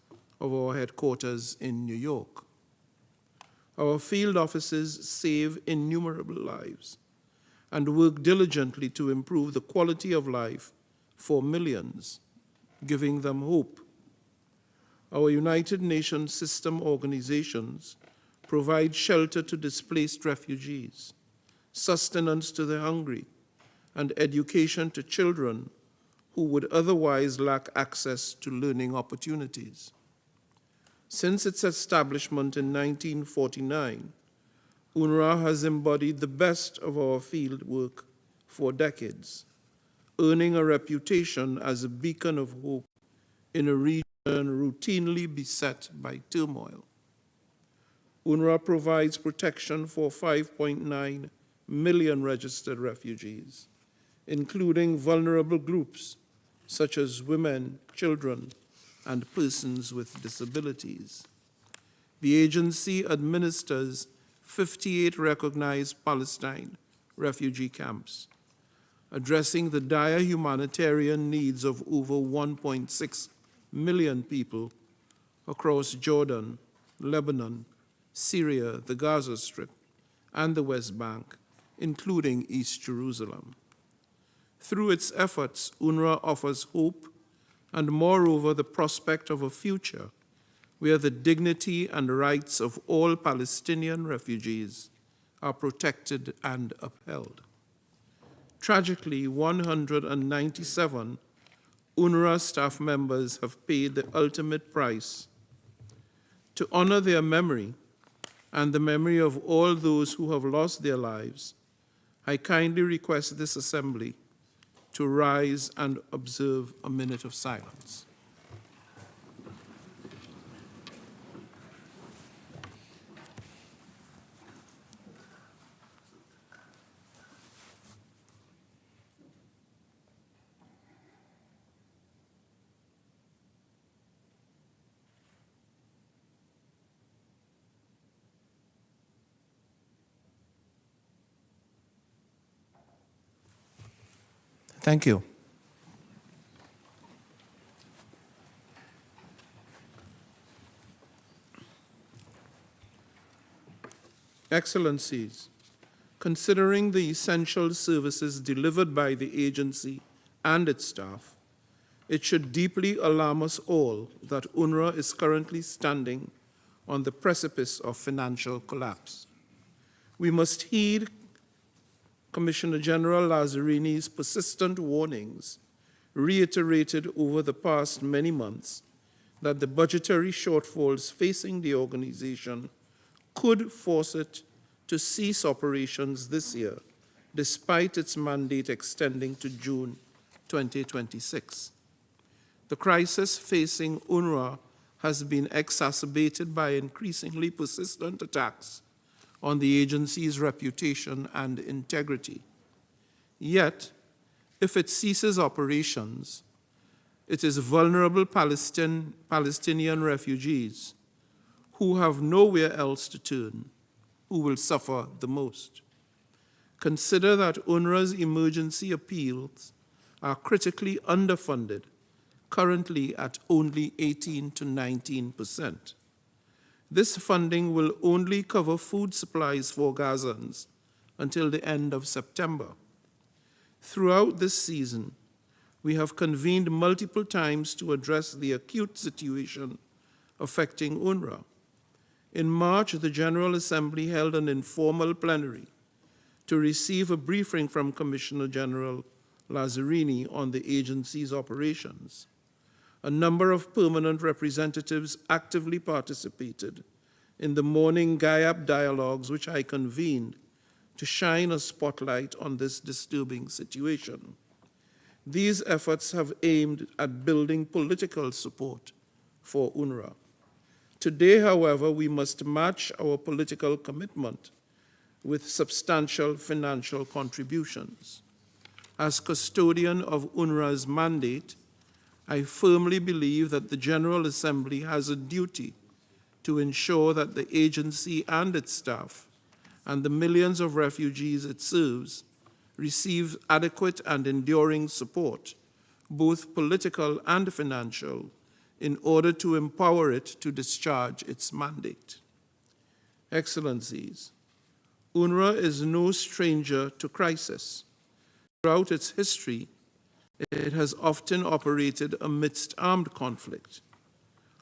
of our headquarters in New York. Our field offices save innumerable lives and work diligently to improve the quality of life for millions, giving them hope. Our United Nations system organizations provide shelter to displaced refugees, sustenance to the hungry, and education to children who would otherwise lack access to learning opportunities. Since its establishment in 1949, UNRWA has embodied the best of our field work for decades, earning a reputation as a beacon of hope in a region routinely beset by turmoil. UNRWA provides protection for 5.9 million registered refugees, including vulnerable groups such as women, children, and persons with disabilities. The agency administers 58 recognized Palestine refugee camps, addressing the dire humanitarian needs of over 1.6 million people across Jordan, Lebanon, Syria, the Gaza Strip, and the West Bank, including East Jerusalem. Through its efforts, UNRWA offers hope and, moreover, the prospect of a future where the dignity and rights of all Palestinian refugees are protected and upheld. Tragically, 197 UNRWA staff members have paid the ultimate price. To honor their memory and the memory of all those who have lost their lives, I kindly request this assembly to rise and observe a minute of silence. Thank you. Excellencies, considering the essential services delivered by the agency and its staff, it should deeply alarm us all that UNRWA is currently standing on the precipice of financial collapse. We must heed Commissioner General Lazarini's persistent warnings, reiterated over the past many months, that the budgetary shortfalls facing the organization could force it to cease operations this year, despite its mandate extending to June 2026. The crisis facing UNRWA has been exacerbated by increasingly persistent attacks on the agency's reputation and integrity. Yet, if it ceases operations, it is vulnerable Palestinian refugees who have nowhere else to turn who will suffer the most. Consider that UNRWA's emergency appeals are critically underfunded, currently at only 18 to 19%. This funding will only cover food supplies for Gazans until the end of September. Throughout this season, we have convened multiple times to address the acute situation affecting UNRWA. In March, the General Assembly held an informal plenary to receive a briefing from Commissioner General Lazzarini on the agency's operations. A number of permanent representatives actively participated in the morning GAIAP dialogues, which I convened to shine a spotlight on this disturbing situation. These efforts have aimed at building political support for UNRWA. Today, however, we must match our political commitment with substantial financial contributions. As custodian of UNRWA's mandate, I firmly believe that the General Assembly has a duty to ensure that the agency and its staff and the millions of refugees it serves receive adequate and enduring support, both political and financial, in order to empower it to discharge its mandate. Excellencies, UNRWA is no stranger to crisis. Throughout its history, it has often operated amidst armed conflict.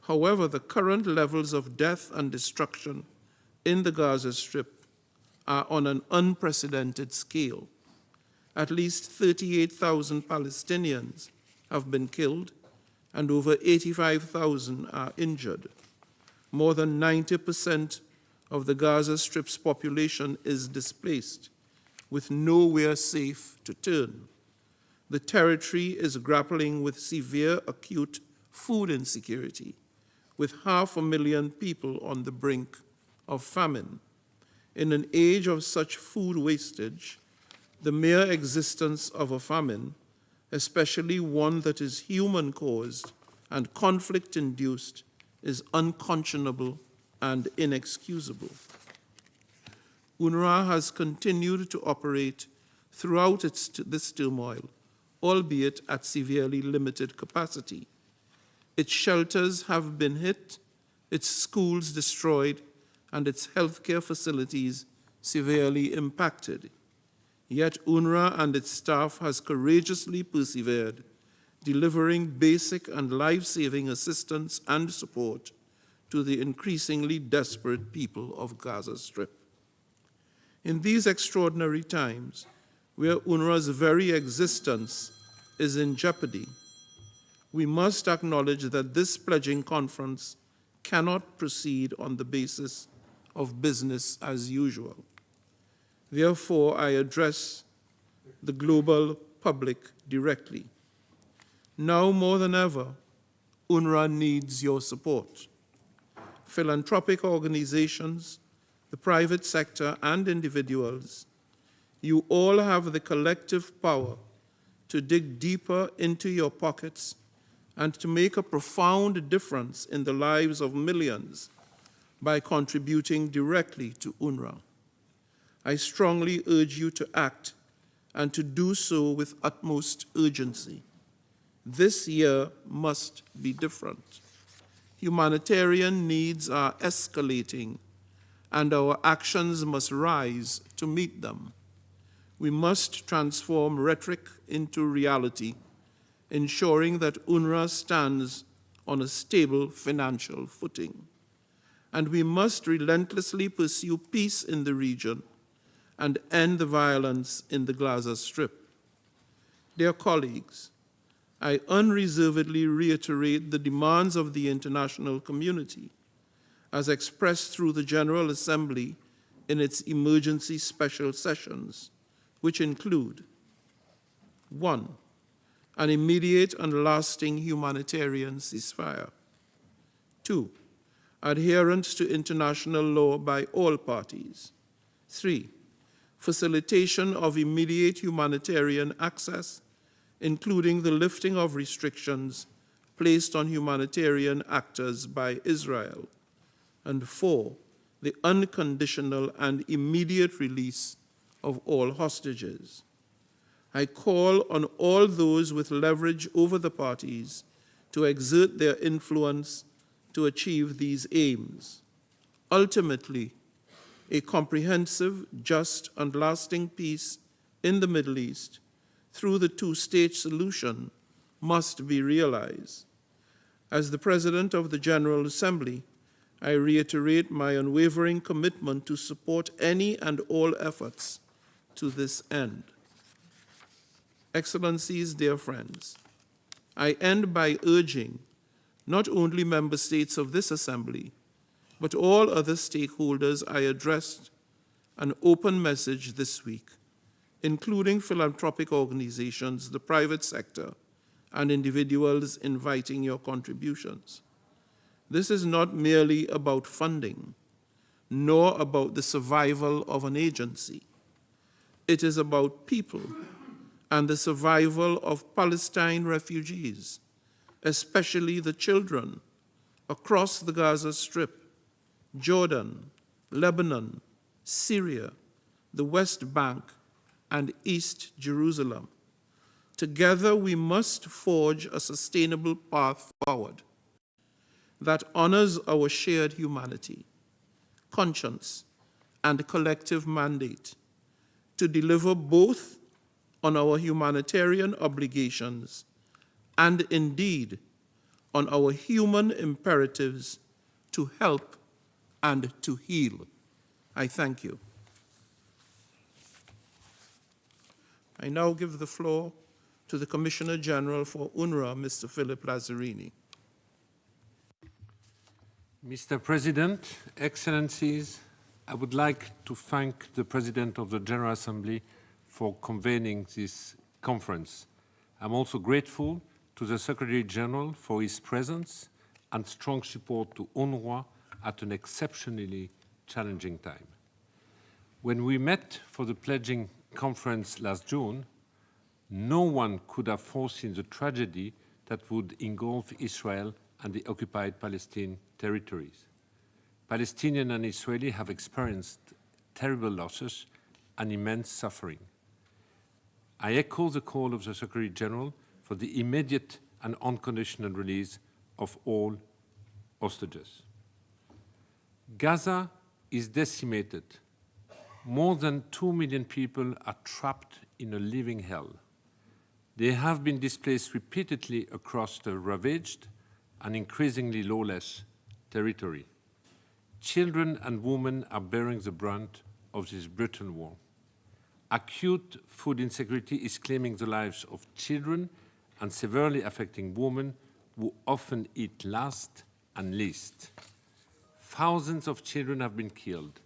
However, the current levels of death and destruction in the Gaza Strip are on an unprecedented scale. At least 38,000 Palestinians have been killed and over 85,000 are injured. More than 90% of the Gaza Strip's population is displaced, with nowhere safe to turn. The territory is grappling with severe acute food insecurity, with 500,000 people on the brink of famine. In an age of such food wastage, the mere existence of a famine, especially one that is human-caused and conflict-induced, is unconscionable and inexcusable. UNRWA has continued to operate throughout this turmoil, albeit at severely limited capacity. Its shelters have been hit, its schools destroyed, and its healthcare facilities severely impacted. Yet UNRWA and its staff has courageously persevered, delivering basic and life-saving assistance and support to the increasingly desperate people of Gaza Strip. In these extraordinary times, where UNRWA's very existence is in jeopardy, we must acknowledge that this pledging conference cannot proceed on the basis of business as usual. Therefore, I address the global public directly. Now more than ever, UNRWA needs your support. Philanthropic organizations, the private sector, and individuals, you all have the collective power to dig deeper into your pockets and to make a profound difference in the lives of millions by contributing directly to UNRWA. I strongly urge you to act and to do so with utmost urgency. This year must be different. Humanitarian needs are escalating, and our actions must rise to meet them. We must transform rhetoric into reality, ensuring that UNRWA stands on a stable financial footing. And we must relentlessly pursue peace in the region and end the violence in the Gaza Strip. Dear colleagues, I unreservedly reiterate the demands of the international community as expressed through the General Assembly in its emergency special sessions, which include: 1. An immediate and lasting humanitarian ceasefire. 2. Adherence to international law by all parties. 3. Facilitation of immediate humanitarian access, including the lifting of restrictions placed on humanitarian actors by Israel. And 4, the unconditional and immediate release of all hostages. I call on all those with leverage over the parties to exert their influence to achieve these aims. Ultimately, a comprehensive, just, and lasting peace in the Middle East through the two-state solution must be realized. As the President of the General Assembly, I reiterate my unwavering commitment to support any and all efforts to this end. Excellencies, dear friends, I end by urging not only member states of this Assembly, but all other stakeholders I addressed an open message this week, including philanthropic organizations, the private sector, and individuals inviting your contributions. This is not merely about funding, nor about the survival of an agency. It is about people and the survival of Palestine refugees, especially the children across the Gaza Strip, Jordan, Lebanon, Syria, the West Bank, and East Jerusalem. Together, we must forge a sustainable path forward that honors our shared humanity, conscience, and collective mandate to deliver both on our humanitarian obligations and indeed on our human imperatives to help and to heal. I thank you. I now give the floor to the Commissioner General for UNRWA, Mr. Philip Lazzarini. Mr. President, Excellencies, I would like to thank the President of the General Assembly for convening this conference. I'm also grateful to the Secretary-General for his presence and strong support to UNRWA at an exceptionally challenging time. When we met for the pledging conference last June, no one could have foreseen the tragedy that would engulf Israel and the occupied Palestinian territories. Palestinians and Israeli have experienced terrible losses and immense suffering. I echo the call of the Secretary-General for the immediate and unconditional release of all hostages. Gaza is decimated. More than 2 million people are trapped in a living hell. They have been displaced repeatedly across the ravaged and increasingly lawless territory. Children and women are bearing the brunt of this brutal war. Acute food insecurity is claiming the lives of children and severely affecting women who often eat last and least. Thousands of children have been killed.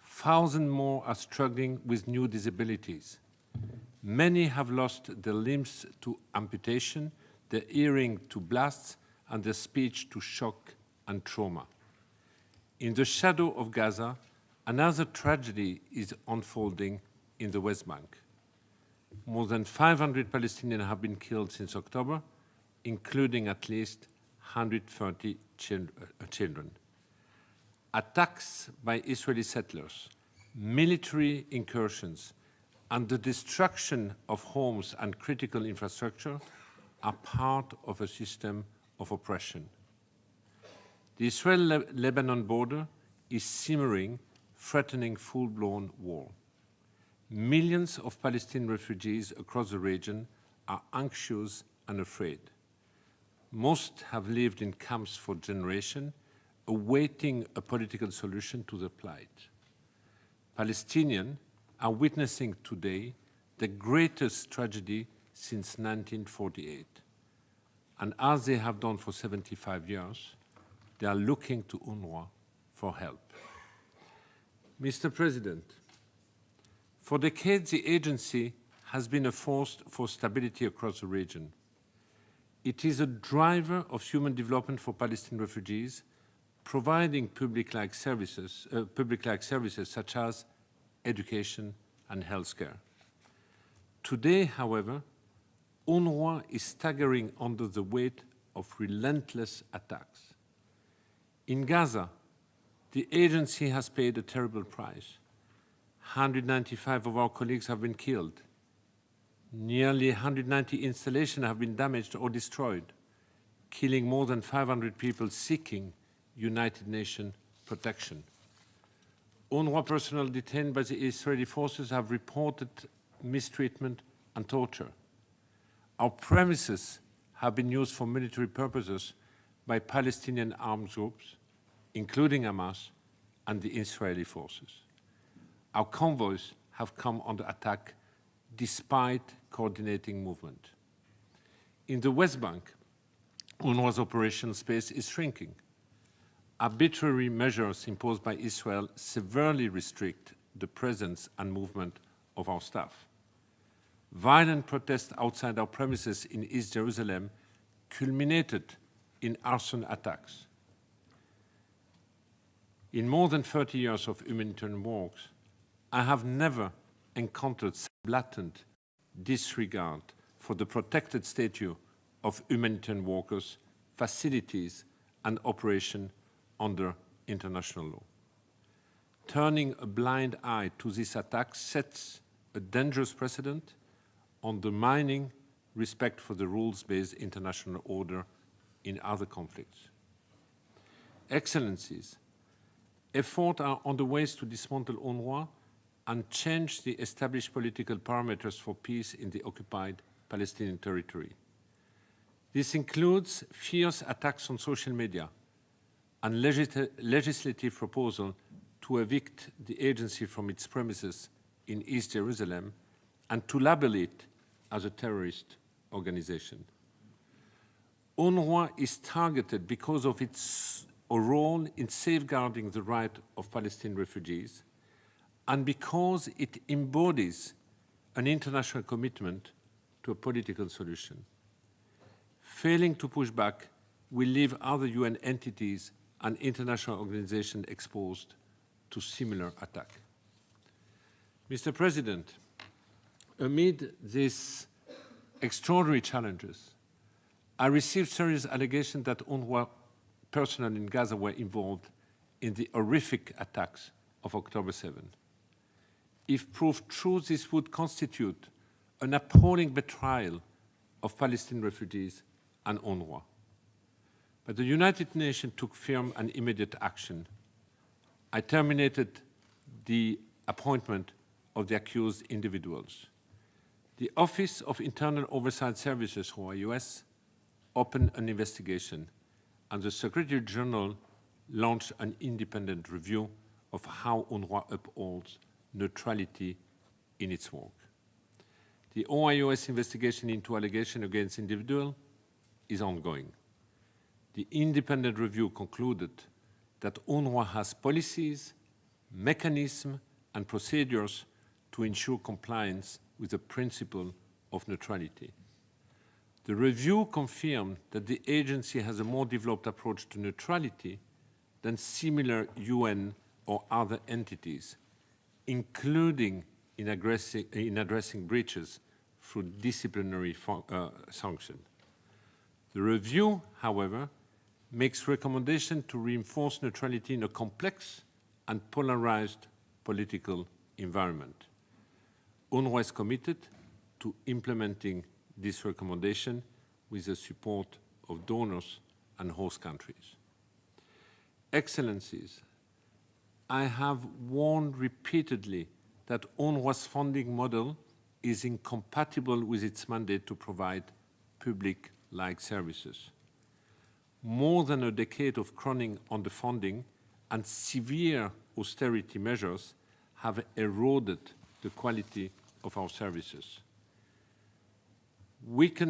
Thousands more are struggling with new disabilities. Many have lost their limbs to amputation, their hearing to blasts, and their speech to shock and trauma. In the shadow of Gaza, another tragedy is unfolding in the West Bank. More than 500 Palestinians have been killed since October, including at least 130 children. Attacks by Israeli settlers, military incursions, and the destruction of homes and critical infrastructure are part of a system of oppression. The Israel-Lebanon border is simmering, threatening full-blown war. Millions of Palestinian refugees across the region are anxious and afraid. Most have lived in camps for generations, awaiting a political solution to their plight. Palestinians are witnessing today the greatest tragedy since 1948. And as they have done for 75 years, they are looking to UNRWA for help. Mr. President, for decades the agency has been a force for stability across the region. It is a driver of human development for Palestinian refugees, providing public-like services such as education and healthcare. Today, however, UNRWA is staggering under the weight of relentless attacks. In Gaza, the agency has paid a terrible price. 195 of our colleagues have been killed. Nearly 190 installations have been damaged or destroyed, killing more than 500 people seeking United Nations protection. UNRWA personnel detained by the Israeli forces have reported mistreatment and torture. Our premises have been used for military purposes by Palestinian armed groups, including Hamas and the Israeli forces. Our convoys have come under attack despite coordinating movement. In the West Bank, UNRWA's operation space is shrinking. Arbitrary measures imposed by Israel severely restrict the presence and movement of our staff. Violent protests outside our premises in East Jerusalem culminated in arson attacks. In more than 30 years of humanitarian work, I have never encountered such blatant disregard for the protected status of humanitarian workers, facilities, and operations under international law. Turning a blind eye to this attack sets a dangerous precedent, undermining respect for the rules-based international order in other conflicts. Excellencies, efforts are on the way to dismantle UNRWA and change the established political parameters for peace in the occupied Palestinian territory. This includes fierce attacks on social media and legislative proposal to evict the agency from its premises in East Jerusalem and to label it as a terrorist organization. UNRWA is targeted because of its role in safeguarding the right of Palestinian refugees and because it embodies an international commitment to a political solution. Failing to push back will leave other UN entities and international organizations exposed to similar attack. Mr. President, amid these extraordinary challenges, I received serious allegations that UNRWA personnel in Gaza were involved in the horrific attacks of October 7. If proved true, this would constitute an appalling betrayal of Palestinian refugees and UNRWA. But the United Nations took firm and immediate action. I terminated the appointment of the accused individuals. The Office of Internal Oversight Services, OIOS, opened an investigation, and the Secretary-General launched an independent review of how UNRWA upholds neutrality in its work. The OIOS investigation into allegations against individuals is ongoing. The independent review concluded that UNRWA has policies, mechanisms, and procedures to ensure compliance with the principle of neutrality. The review confirmed that the agency has a more developed approach to neutrality than similar UN or other entities, including in addressing breaches through disciplinary sanction. The review, however, makes recommendations to reinforce neutrality in a complex and polarized political environment. UNRWA is committed to implementing this recommendation with the support of donors and host countries. Excellencies, I have warned repeatedly that UNRWA's funding model is incompatible with its mandate to provide public-like services. More than a decade of crowning underfunding and severe austerity measures have eroded the quality of our services. Weakened